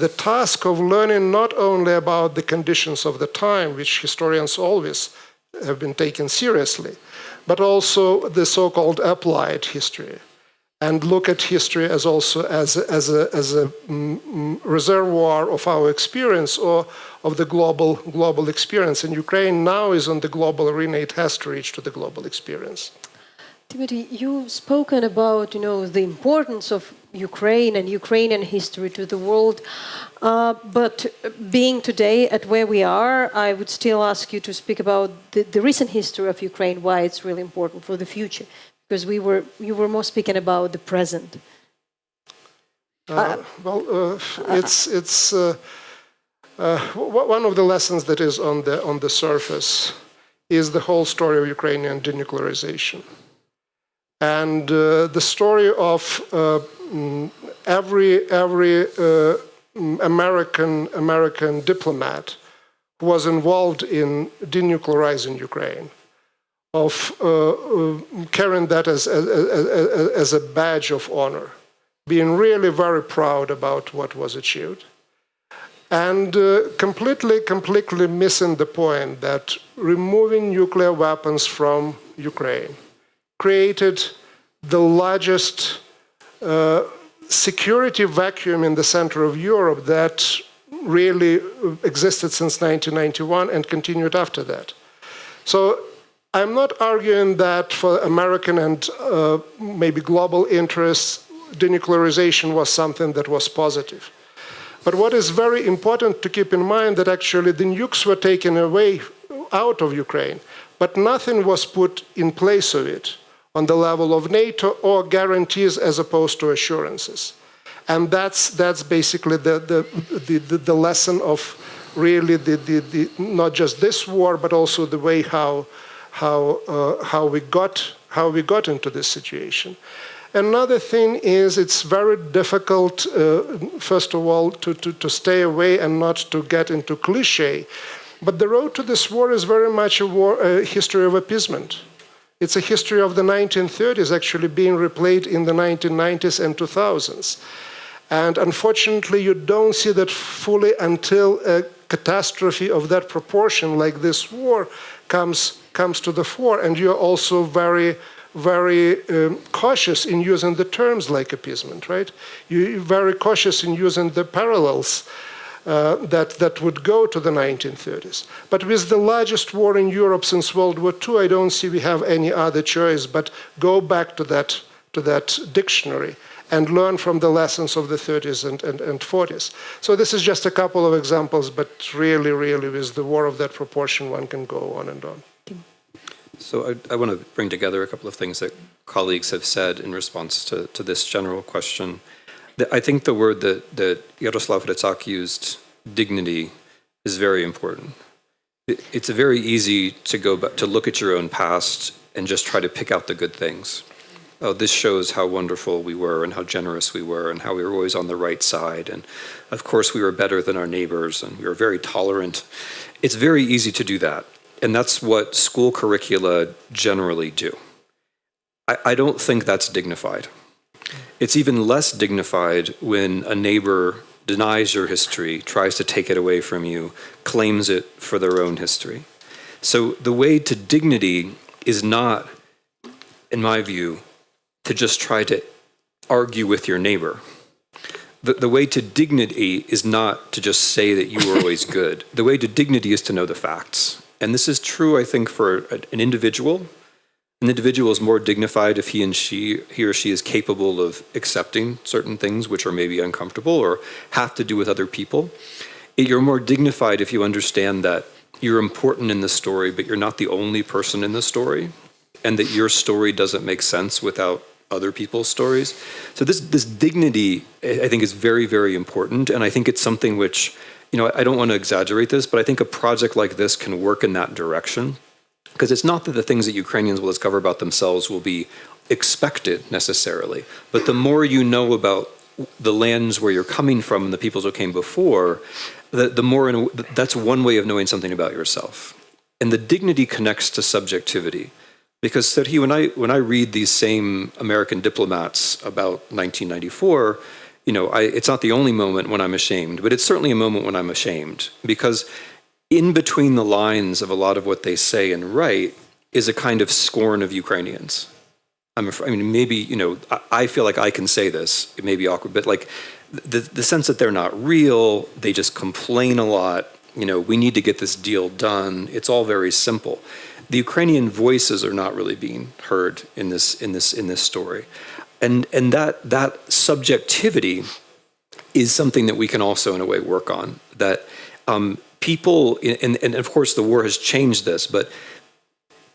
the task of learning not only about the conditions of the time, which historians always have been taken seriously, but also the so-called applied history. and look at history as also as a reservoir of our experience or of the global experience. And Ukraine now is on the global arena. It has to reach to the global experience. Timothy, you've spoken about, the importance of Ukraine and Ukrainian history to the world. But being today at where we are, I would still ask you to speak about the recent history of Ukraine, why it's really important for the future. Because you were more speaking about the present. It's one of the lessons that is on the surface is the whole story of Ukrainian denuclearization. And the story of every American diplomat who was involved in denuclearizing Ukraine, of carrying that as a badge of honor, being really very proud about what was achieved, and completely missing the point that removing nuclear weapons from Ukraine created the largest security vacuum in the center of Europe that really existed since 1991 and continued after that. So I'm not arguing that for American and maybe global interests, denuclearization was something that was positive. But what is very important to keep in mind that actually the nukes were taken away out of Ukraine, but nothing was put in place of it on the level of NATO or guarantees as opposed to assurances. And that's basically the lesson of really not just this war, but also the way how we got into this situation. Another thing is it's very difficult, first of all, to stay away and not to get into cliche. But the road to this war is very much a history of appeasement. It's a history of the 1930s actually being replayed in the 1990s and 2000s. And unfortunately, you don't see that fully until a catastrophe of that proportion, like this war, comes to the fore. And you're also very cautious in using the terms like appeasement, right? You're very cautious in using the parallels that would go to the 1930s. But with the largest war in Europe since World War II, I don't see we have any other choice but go back to that dictionary and learn from the lessons of the 30s and 40s. So this is just a couple of examples, but really, with the war of that proportion, one can go on and on. So I want to bring together a couple of things that colleagues have said in response to this general question. I think the word that Yaroslav Recak used, dignity, is very important. It's very easy to go back to look at your own past and just try to pick out the good things. Oh, this shows how wonderful we were and how generous we were and how we were always on the right side. And of course, we were better than our neighbors and we were very tolerant. It's very easy to do that. And that's what school curricula generally do. I don't think that's dignified. It's even less dignified when a neighbor denies your history, tries to take it away from you, claims it for their own history. So the way to dignity is not, in my view, to just try to argue with your neighbor. The way to dignity is not to just say that you were always good. The way to dignity is to know the facts. And this is true, I think, for an individual. An individual is more dignified if he or she is capable of accepting certain things which are maybe uncomfortable or have to do with other people. You're more dignified if you understand that you're important in the story, but you're not the only person in the story, and that your story doesn't make sense without other people's stories. So this dignity, I think, is very, very important, and I think it's something which, I don't want to exaggerate this, but I think a project like this can work in that direction. Because it's not that the things that Ukrainians will discover about themselves will be expected necessarily, but the more you know about the lands where you're coming from and the peoples who came before, the more that's one way of knowing something about yourself. And the dignity connects to subjectivity. Because Serhii, when I read these same American diplomats about 1994, it's not the only moment when I'm ashamed, but it's certainly a moment when I'm ashamed. Because in between the lines of a lot of what they say and write is a kind of scorn of Ukrainians. I mean, maybe, I feel like I can say this, it may be awkward, but like the sense that they're not real, they just complain a lot, we need to get this deal done. It's all very simple. The Ukrainian voices are not really being heard in this story. And that subjectivity is something that we can also in a way work on, that people, and of course the war has changed this, but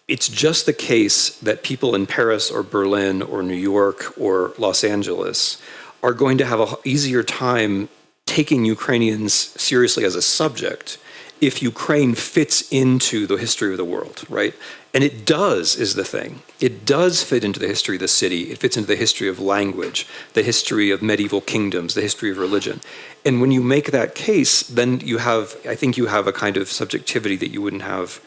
it's just the case that people in Paris or Berlin or New York or Los Angeles are going to have an easier time taking Ukrainians seriously as a subject if Ukraine fits into the history of the world, right? And it does, is the thing. It does fit into the history of the city. It fits into the history of language, the history of medieval kingdoms, the history of religion. And when you make that case, then I think you have a kind of subjectivity that you wouldn't have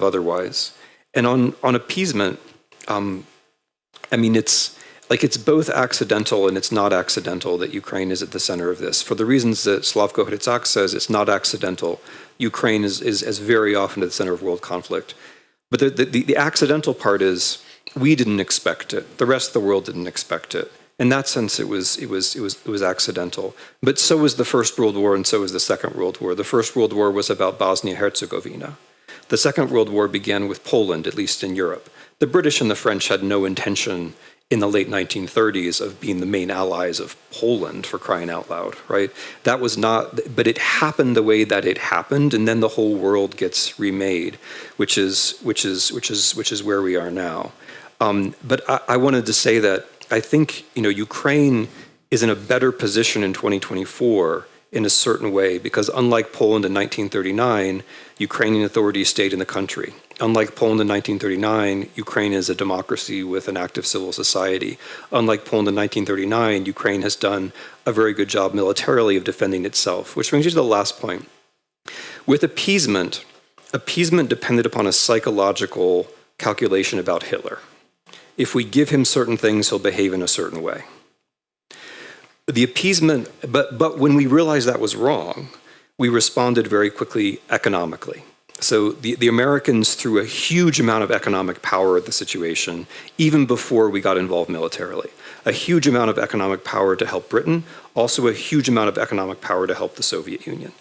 otherwise. And on appeasement, I mean, it's both accidental and it's not accidental that Ukraine is at the center of this. For the reasons that Slavko Hrycak says, it's not accidental. Ukraine is very often at the center of world conflict. But the accidental part is we didn't expect it. The rest of the world didn't expect it. In that sense, it was accidental. But so was the First World War and so was the Second World War. The First World War was about Bosnia-Herzegovina. The Second World War began with Poland, at least in Europe. The British and the French had no intention in the late 1930s of being the main allies of Poland, for crying out loud, right? That was not, but it happened the way that it happened, and then the whole world gets remade, which is where we are now. But I wanted to say that I think Ukraine is in a better position in 2024 in a certain way, because unlike Poland in 1939, Ukrainian authorities stayed in the country. Unlike Poland in 1939, Ukraine is a democracy with an active civil society. Unlike Poland in 1939, Ukraine has done a very good job militarily of defending itself, which brings you to the last point. With appeasement depended upon a psychological calculation about Hitler. If we give him certain things, he'll behave in a certain way. The appeasement, but when we realized that was wrong, we responded very quickly economically. So the Americans threw a huge amount of economic power at the situation, even before we got involved militarily. A huge amount of economic power to help Britain, also a huge amount of economic power to help the Soviet Union.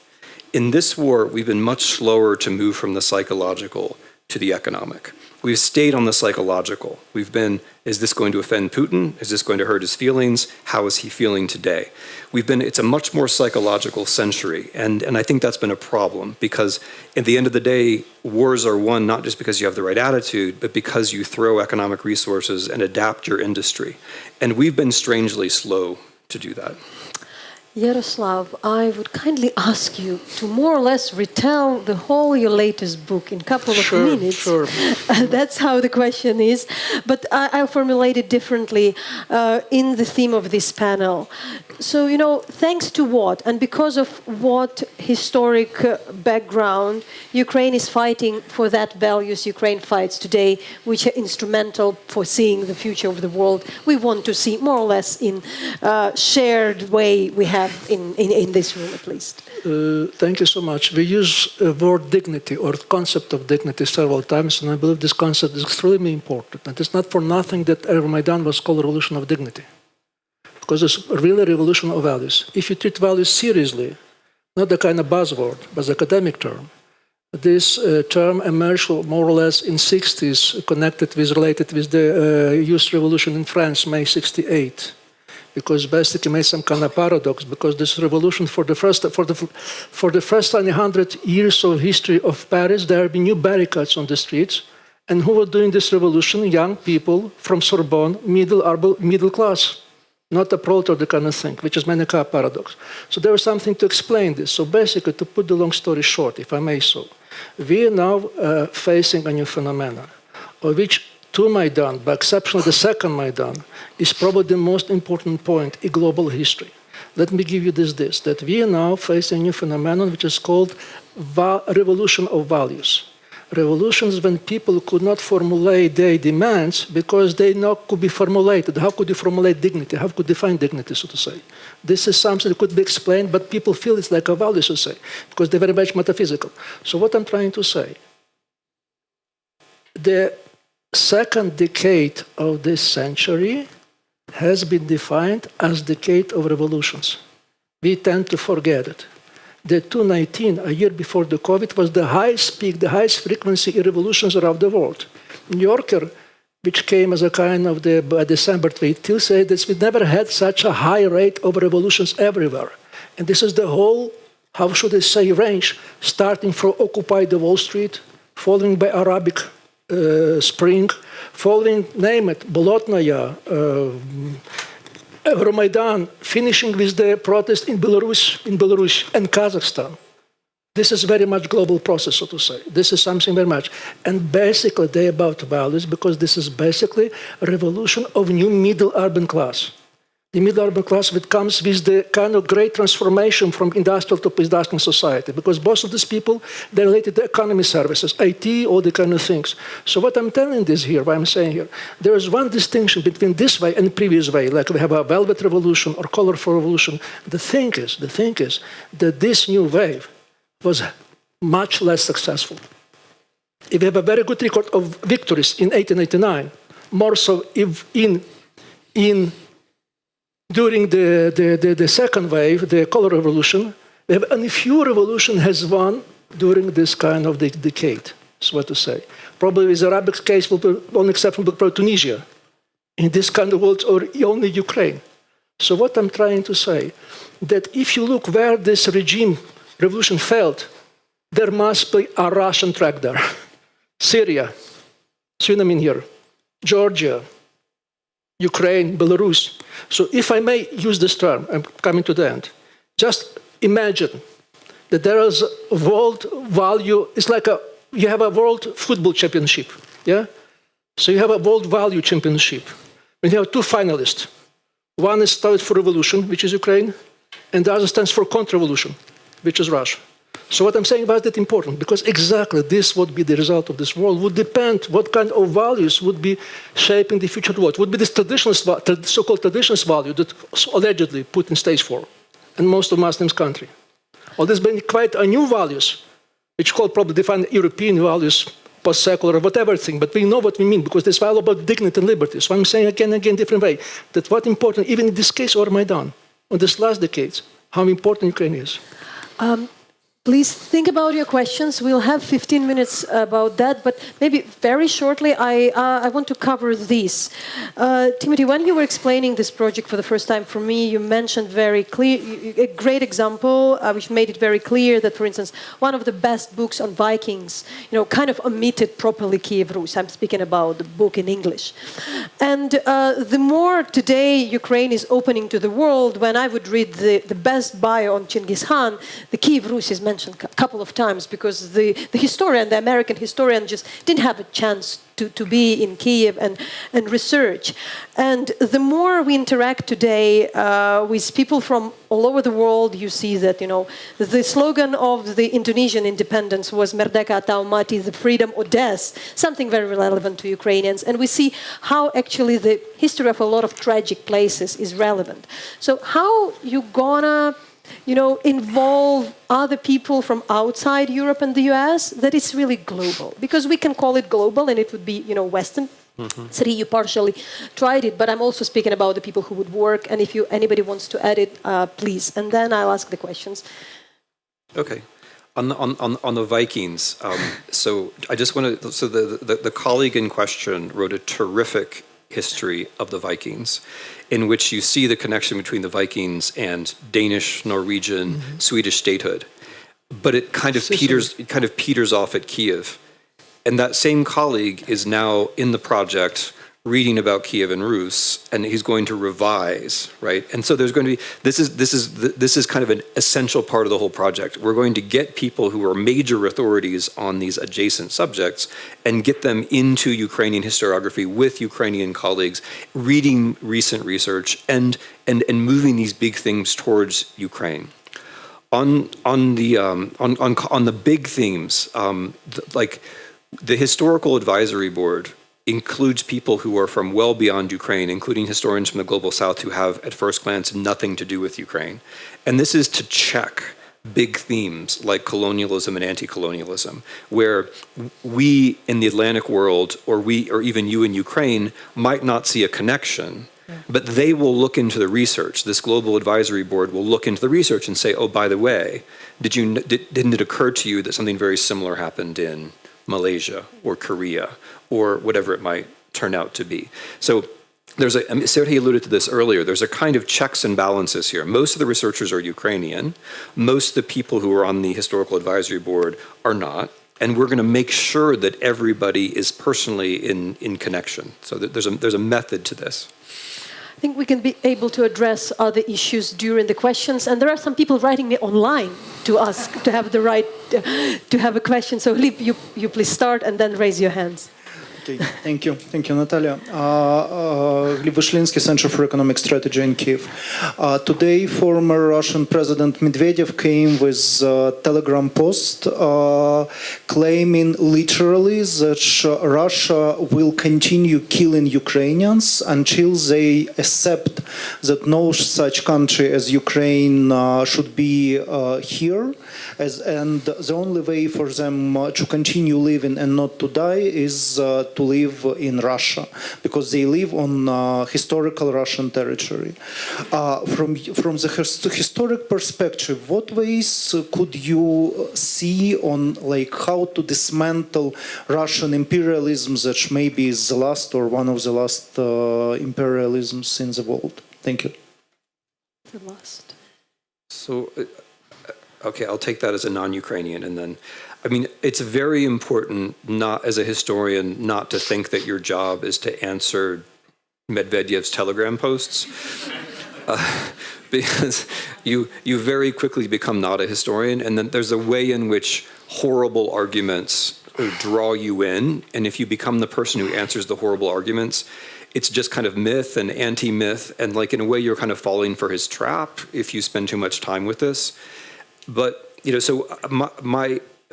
In this war, we've been much slower to move from the psychological to the economic. We've stayed on the psychological. We've been, is this going to offend Putin? Is this going to hurt his feelings? How is he feeling today? It's a much more psychological century. And I think that's been a problem because at the end of the day, wars are won not just because you have the right attitude, but because you throw economic resources and adapt your industry. And we've been strangely slow to do that. Yaroslav, I would kindly ask you to more or less retell the whole your latest book in a couple of minutes. Sure. That's how the question is. But I'll formulate it differently in the theme of this panel. So, thanks to what and because of what historic background Ukraine is fighting for that values Ukraine fights today, which are instrumental for seeing the future of the world, we want to see more or less in shared way we have in this room at least. Thank you so much. We use the word dignity or concept of dignity several times, and I believe this concept is extremely important. And it's not for nothing that Euromaidan was called a revolution of dignity, because it's really a revolution of values. If you treat values seriously, not the kind of buzzword, but the academic term, this term emerged more or less in 60s, related with the youth revolution in France, May 68. Because basically made some kind of paradox, because this revolution for the first 100 years of history of Paris, there have been new barricades on the streets, and who were doing this revolution? Young people from Sorbonne, middle class, not a proletariat kind of thing, which is many kind of paradox. So there was something to explain this. So basically, to put the long story short, if I may so, we are now facing a new phenomena, of which two Maidan, by exception of the second Maidan, is probably the most important point in global history. Let me give you this, that we are now facing a new phenomenon which is called revolution of values. Revolutions when people could not formulate their demands because they not could be formulated. How could you formulate dignity? How could you define dignity, so to say? This is something that could be explained, but people feel it's like a value, so to say, because they're very much metaphysical. So what I'm trying to say, the second decade of this century has been defined as decade of revolutions. We tend to forget it. The 2019, a year before the COVID, was the highest peak, the highest frequency in revolutions around the world. New Yorker, which came as a kind of the by December 22, said that we never had such a high rate of revolutions everywhere. And this is the whole, how should I say, range, starting from Occupy the Wall Street, following by Arabic Spring, following, name it, Bolotnaya, Euromaidan, finishing with the protest in Belarus and Kazakhstan. This is very much global process, so to say. This is something very much. And basically, they're about values because this is basically a revolution of new middle urban class. The middle urban class that comes with the kind of great transformation from industrial to post-industrial society, because most of these people, they're related to economy services, IT, all the kind of things. So what I'm telling this here, what I'm saying here, there is one distinction between this way and the previous way, like we have a velvet revolution or colorful revolution. The thing is that this new wave was much less successful. If we have a very good record of victories in 1889, more so if during the second wave, the color revolution, we have only few revolution has won during this kind of decade, so what to say. Probably with the Arabic case, will be one exception will be Tunisia. In this kind of world, or only Ukraine. So what I'm trying to say, that if you look where this regime revolution failed, there must be a Russian track there. Syria, Suriname here, Georgia, Ukraine, Belarus. So if I may use this term, I'm coming to the end. Just imagine that there is a world value, it's like you have a world football championship, yeah? So you have a world value championship. When you have two finalists, one is started for revolution, which is Ukraine, and the other stands for counter-revolution, which is Russia. So what I'm saying about that important, because exactly this would be the result of this world, would depend what kind of values would be shaping the future world. Would be this traditionalist, so-called traditionalist value that allegedly put in stage 4 in most of Muslims' country. Or there's been quite a new values, which called probably define European values, post-secular, whatever thing, but we know what we mean, because this value about dignity and liberty. So I'm saying again and again, different way, that what important, even in this case or Maidan, on this last decades, how important Ukraine is. Please think about your questions. We'll have 15 minutes about that, but maybe very shortly, I want to cover this. Timothy, when you were explaining this project for the first time for me, you mentioned very clear, a great example, which made it very clear that, for instance, one of the best books on Vikings, kind of omitted properly Kiev Rus. I'm speaking about the book in English. And the more today Ukraine is opening to the world, when I would read the best bio on Genghis Khan, the Kiev Rus is mentioned a couple of times because the historian, the American historian, just didn't have a chance to be in Kiev and research. And the more we interact today with people from all over the world, you see that, the slogan of the Indonesian independence was Merdeka atau Mati, the freedom or death, something very relevant to Ukrainians. And we see how actually the history of a lot of tragic places is relevant. So how you gonna involve other people from outside Europe and the US, that is really global. Because we can call it global and it would be, Western. Sri, you partially tried it, but I'm also speaking about the people who would work. And if anybody wants to add it, please. And then I'll ask the questions. Okay. On the Vikings, so I just want to, so the colleague in question wrote a terrific history of the Vikings, in which you see the connection between the Vikings and Danish, Norwegian, Swedish statehood, but it kind of peters off at Kiev, and that same colleague is now in the project reading about Kiev and Rus, and he's going to revise, right? And so there's going to be this is kind of an essential part of the whole project. We're going to get people who are major authorities on these adjacent subjects and get them into Ukrainian historiography with Ukrainian colleagues, reading recent research and moving these big things towards Ukraine. On the big themes, like the historical advisory board includes people who are from well beyond Ukraine, including historians from the Global South who have, at first glance, nothing to do with Ukraine. And this is to check big themes like colonialism and anti-colonialism, where we in the Atlantic world, or even you in Ukraine, might not see a connection, but they will look into the research. This global advisory board will look into the research and say, oh, by the way, didn't it occur to you that something very similar happened in Malaysia or Korea or whatever it might turn out to be? So Sergei alluded to this earlier, there's a kind of checks and balances here. Most of the researchers are Ukrainian. Most of the people who are on the historical advisory board are not. And we're going to make sure that everybody is personally in connection. So that there's a method to this. I think we can be able to address other issues during the questions. And there are some people writing me online to ask, to have the right to have a question. So Liv, you please start and then raise your hands. Okay, thank you. Thank you, Natalia. Gleb Vyshlinsky, Center for Economic Strategy in Kiev. Today, former Russian President Medvedev came with a telegram post claiming literally that Russia will continue killing Ukrainians until they accept that no such country as Ukraine should be here. And the only way for them to continue living and not to die is to live in Russia, because they live on historical Russian territory. From the historic perspective, what ways could you see on how to dismantle Russian imperialism, that maybe is the last or one of the last imperialisms in the world? Thank you. The last. So, okay, I'll take that as a non-Ukrainian, and then, I mean, it's very important, not as a historian, not to think that your job is to answer Medvedev's telegram posts, because you very quickly become not a historian, and then there's a way in which horrible arguments draw you in, and if you become the person who answers the horrible arguments, it's just kind of myth and anti-myth, and in a way you're kind of falling for his trap if you spend too much time with this. But, so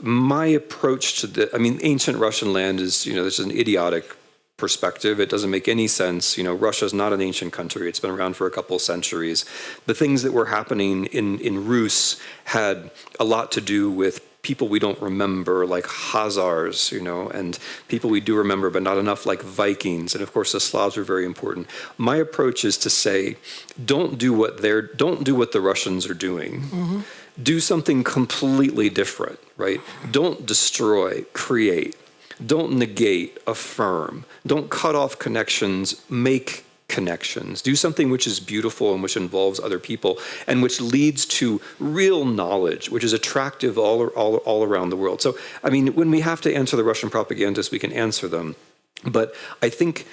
my approach to ancient Russian land is, this is an idiotic perspective. It doesn't make any sense. Russia's not an ancient country. It's been around for a couple of centuries. The things that were happening in Rus had a lot to do with people we don't remember, like Khazars, and people we do remember, but not enough, like Vikings. And of course, the Slavs are very important. My approach is to say, don't do what the Russians are doing. Mm-hmm. Do something completely different, right? Don't destroy, create. Don't negate, affirm. Don't cut off connections, make connections. Do something which is beautiful and which involves other people and which leads to real knowledge, which is attractive all around the world. So, when we have to answer the Russian propagandists, we can answer them. But I think,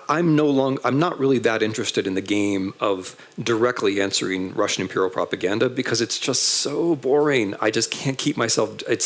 I'm not really that interested in the game of directly answering Russian imperial propaganda, because it's just so boring. I just can't keep myself, I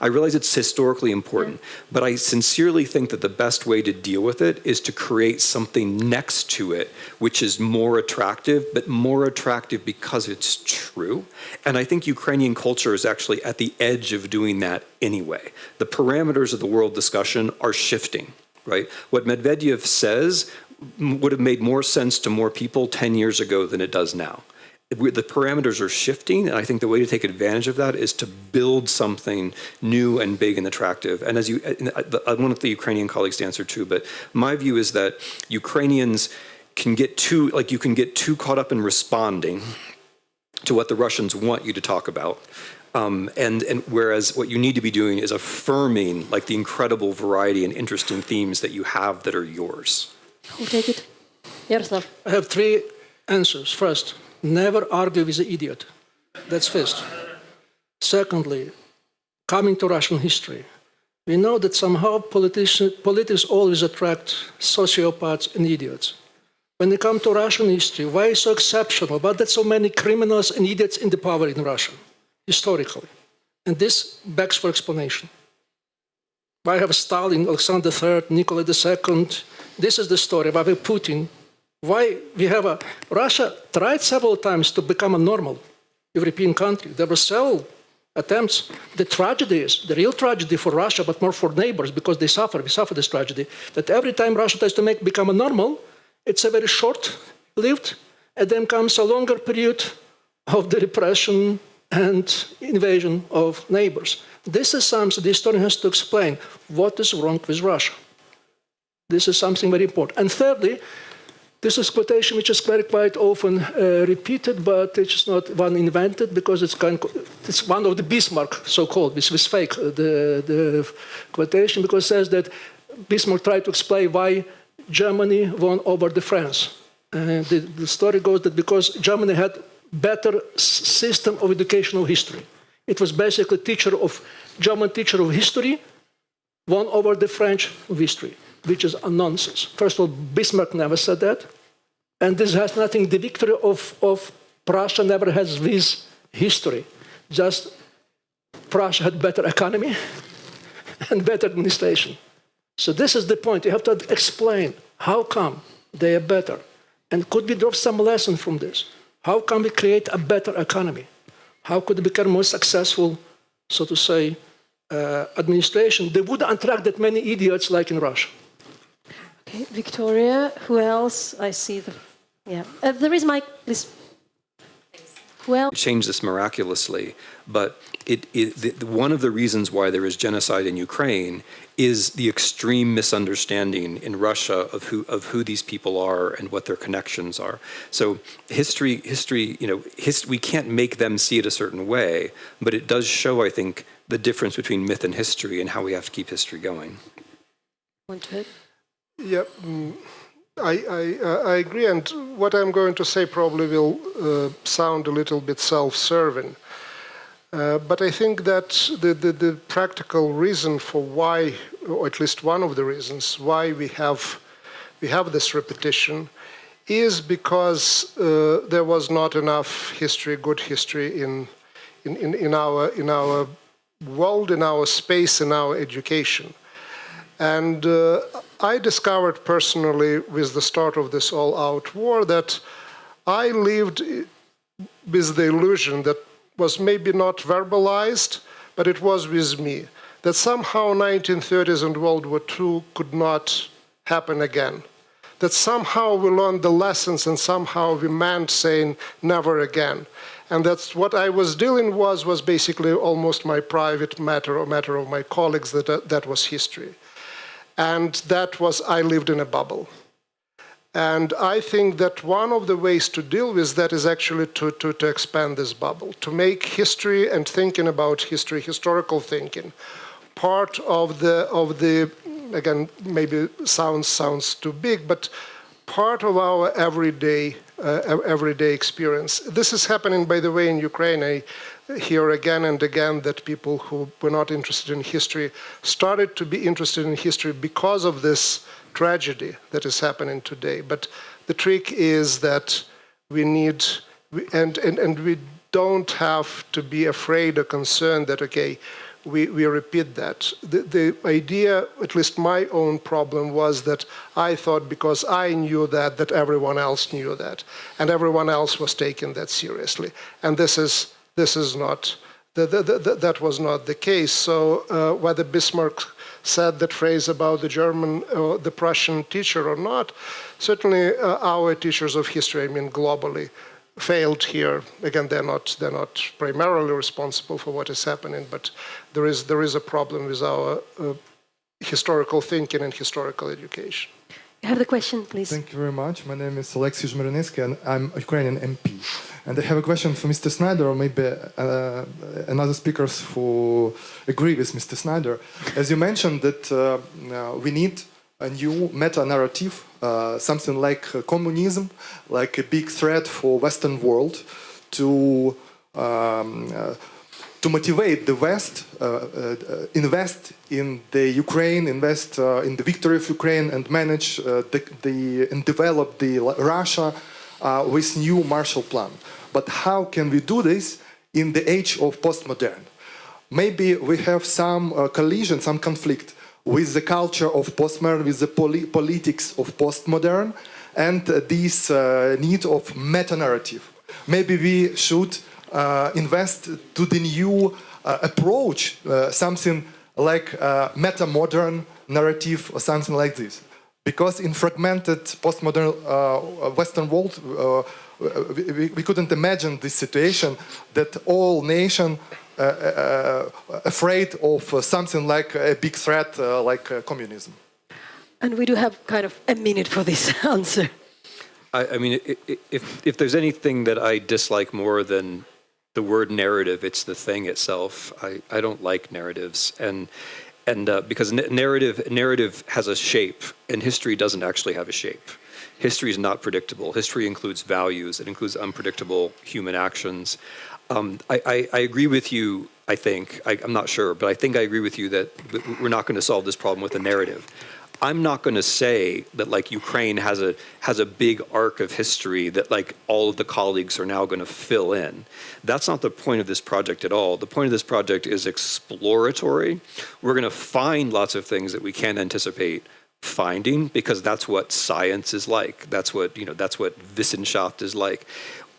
realize it's historically important, but I sincerely think that the best way to deal with it is to create something next to it, which is more attractive, but more attractive because it's true. And I think Ukrainian culture is actually at the edge of doing that anyway. The parameters of the world discussion are shifting, right? What Medvedev says would have made more sense to more people 10 years ago than it does now. The parameters are shifting, and I think the way to take advantage of that is to build something new and big and attractive. And I want the Ukrainian colleagues to answer too, but my view is that Ukrainians can get too caught up in responding to what the Russians want you to talk about. And whereas what you need to be doing is affirming the incredible variety and interesting themes that you have that are yours. Who take it? Yaroslav. I have 3 answers. First, never argue with the idiot. That's first. Secondly, coming to Russian history, we know that somehow politics always attract sociopaths and idiots. When they come to Russian history, why is it so exceptional? Why there so many criminals and idiots in the power in Russia, historically? And this begs for explanation. Why have Stalin, Alexander III, Nikolai II? This is the story. Why we Putin? Why we have Russia tried several times to become a normal European country. There were several attempts. The tragedy is, the real tragedy for Russia, but more for neighbors, because we suffer this tragedy, that every time Russia tries to become a normal, it's a very short-lived, and then comes a longer period of the repression and invasion of neighbors. This is something the historian has to explain. What is wrong with Russia? This is something very important. And thirdly, this is quotation which is quite often repeated, but it's not one invented because it's one of the Bismarck, so-called, which was fake, the quotation, because it says that Bismarck tried to explain why Germany won over the France. And the story goes that because Germany had better system of educational history. It was basically German teacher of history won over the French of history, which is a nonsense. First of all, Bismarck never said that. And this has nothing, the victory of Prussia never has this history. Just Prussia had better economy and better administration. So this is the point. You have to explain how come they are better. And could we draw some lesson from this? How can we create a better economy? How could we become more successful, so to say, administration? They would attract that many idiots like in Russia. Okay, Victoria, who else? I see the... Yeah, there is Mike, please. Who else? Change this miraculously, but one of the reasons why there is genocide in Ukraine is the extreme misunderstanding in Russia of who these people are and what their connections are. So history, we can't make them see it a certain way, but it does show, I think, the difference between myth and history and how we have to keep history going. Yeah. I agree, and what I'm going to say probably will sound a little bit self-serving. But I think that the practical reason for why, or at least one of the reasons why we have this repetition, is because there was not enough history, good history in our world, in our space, in our education. And I discovered personally with the start of this all-out war that I lived with the illusion that was maybe not verbalized, but it was with me, that somehow 1930s and World War II could not happen again. That somehow we learned the lessons and somehow we meant saying never again. And that's what I was dealing was basically almost my private matter or matter of my colleagues, that was history. And that was, I lived in a bubble. And I think that one of the ways to deal with that is actually to expand this bubble, to make history and thinking about history, historical thinking, part of the again, maybe sounds too big, but part of our everyday experience. This is happening, by the way, in Ukraine. I hear again and again that people who were not interested in history started to be interested in history because of this tragedy that is happening today. But the trick is that we need, and we don't have to be afraid or concerned that, okay, we repeat that. The idea, at least my own problem, was that I thought because I knew that everyone else knew that, and everyone else was taking that seriously. And this is not, that was not the case. So whether Bismarck said that phrase about the German or the Prussian teacher or not, certainly our teachers of history, I mean globally, failed here. Again, they're not primarily responsible for what is happening, but there is a problem with our historical thinking and historical education. You have the question, please. Thank you very much. My name is Alexei Zhmyronitsky, and I'm a Ukrainian MP. And I have a question for Mr. Snyder, or maybe another speakers who agree with Mr. Snyder. As you mentioned that we need a new meta-narrative, something like communism, like a big threat for Western world to motivate the West, invest in the Ukraine, invest in the victory of Ukraine, and manage and develop the Russia with new Marshall Plan. But how can we do this in the age of postmodern? Maybe we have some collision, some conflict with the culture of postmodern, with the politics of postmodern, and this need of meta-narrative. Maybe we should invest to the new approach, something like meta-modern narrative or something like this. Because in fragmented postmodern Western world, we couldn't imagine this situation that all nation afraid of something like a big threat like communism. And we do have kind of a minute for this answer. I mean, if there's anything that I dislike more than the word narrative, it's the thing itself. I don't like narratives, and because narrative has a shape, and history doesn't actually have a shape. History is not predictable. History includes values. It includes unpredictable human actions. I agree with you. I think I'm not sure, but I think I agree with you that we're not going to solve this problem with a narrative. I'm not going to say that like Ukraine has a big arc of history that like all of the colleagues are now going to fill in. That's not the point of this project at all. The point of this project is exploratory. We're going to find lots of things that we can't anticipate finding because that's what science is like. That's what Wissenschaft is like.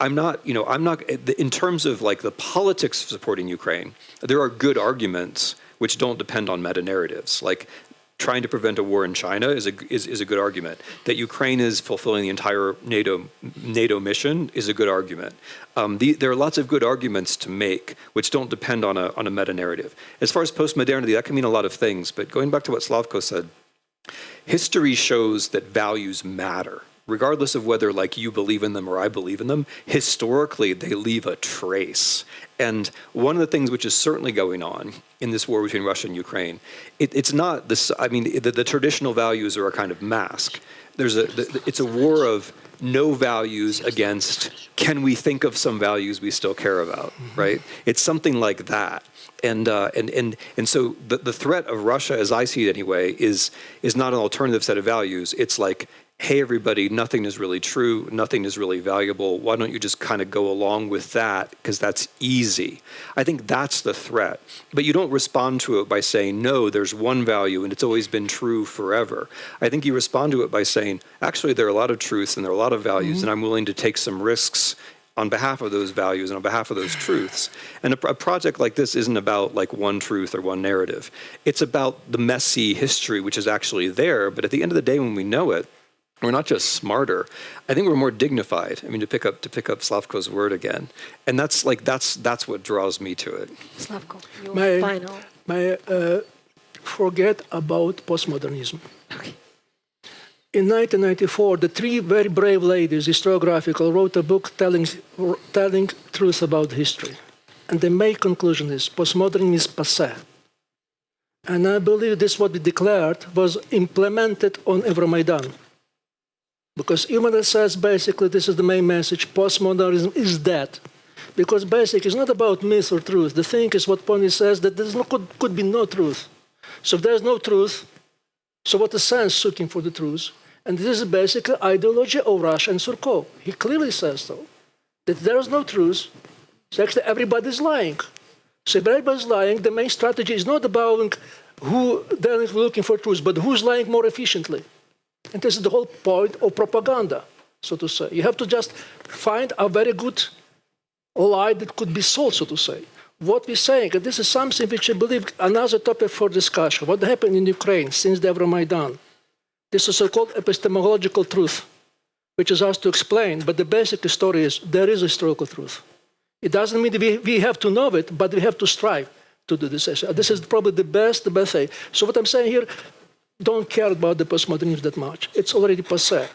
I'm not in terms of like the politics of supporting Ukraine, there are good arguments which don't depend on meta-narratives. Like trying to prevent a war in China is a good argument. That Ukraine is fulfilling the entire NATO mission is a good argument. There are lots of good arguments to make which don't depend on a meta-narrative. As far as post-modernity, that can mean a lot of things. But going back to what Slavko said, history shows that values matter. Regardless of whether like you believe in them or I believe in them, historically they leave a trace. And one of the things which is certainly going on in this war between Russia and Ukraine, it's not this. I mean, the traditional values are a kind of mask. It's a war of no values against can we think of some values we still care about, right? It's something like that. And so the threat of Russia, as I see it anyway, is not an alternative set of values. It's like, hey, everybody, nothing is really true. Nothing is really valuable. Why don't you just kind of go along with that? Because that's easy. I think that's the threat. But you don't respond to it by saying, no, there's one value and it's always been true forever. I think you respond to it by saying, actually, there are a lot of truths and there are a lot of values, and I'm willing to take some risks on behalf of those values and on behalf of those truths. And a project like this isn't about like one truth or one narrative. It's about the messy history, which is actually there. But at the end of the day, when we know it, we're not just smarter. I think we're more dignified. I mean, to pick up Slavko's word again, and that's what draws me to it. Slavko, your final. May forget about postmodernism. Okay. In 1994, the three very brave ladies, historiographical, wrote a book telling truth about history, and the main conclusion is postmodernism is passé. And I believe this what we declared was implemented on Euromaidan. Because Human says basically this is the main message, postmodernism is dead. Because basically it's not about myth or truth. The thing is what Pony says, that there could be no truth. So if there's no truth, so what is sense seeking for the truth? And this is basically ideology of Russia and Surkov. He clearly says so, that there is no truth, so actually everybody's lying. So if everybody's lying, the main strategy is not about who they're looking for truth, but who's lying more efficiently. And this is the whole point of propaganda, so to say. You have to just find a very good lie that could be sold, so to say. What we're saying, and this is something which I believe another topic for discussion, what happened in Ukraine since the Euromaidan. This is so-called epistemological truth, which is asked to explain, but the basic story is there is a historical truth. It doesn't mean that we have to know it, but we have to strive to do this. This is probably the best thing. So what I'm saying here, don't care about the postmodernism that much. It's already passé.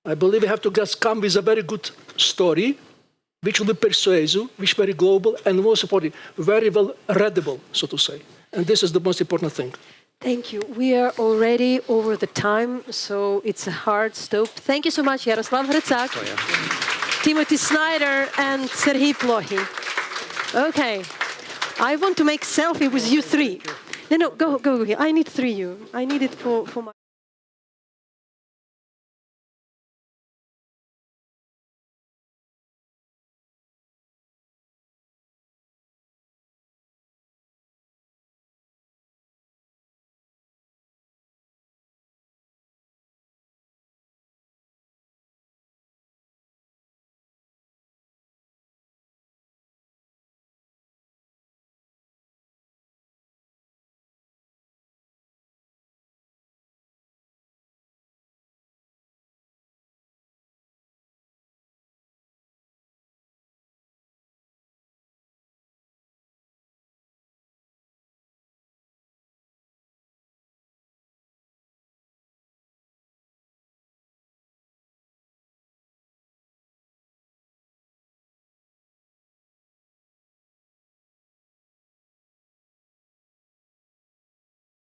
I believe we have to just come with a very good story, which will be persuasive, which is very global, and most importantly, very well readable, so to say. And this is the most important thing. Thank you. We are already over the time, so it's a hard stop. Thank you so much, Yaroslav Hrycak, Timothy Snyder, and Serhiy Plokhy. Okay. I want to make selfie with you three. No, go. I need three you. I need it for my...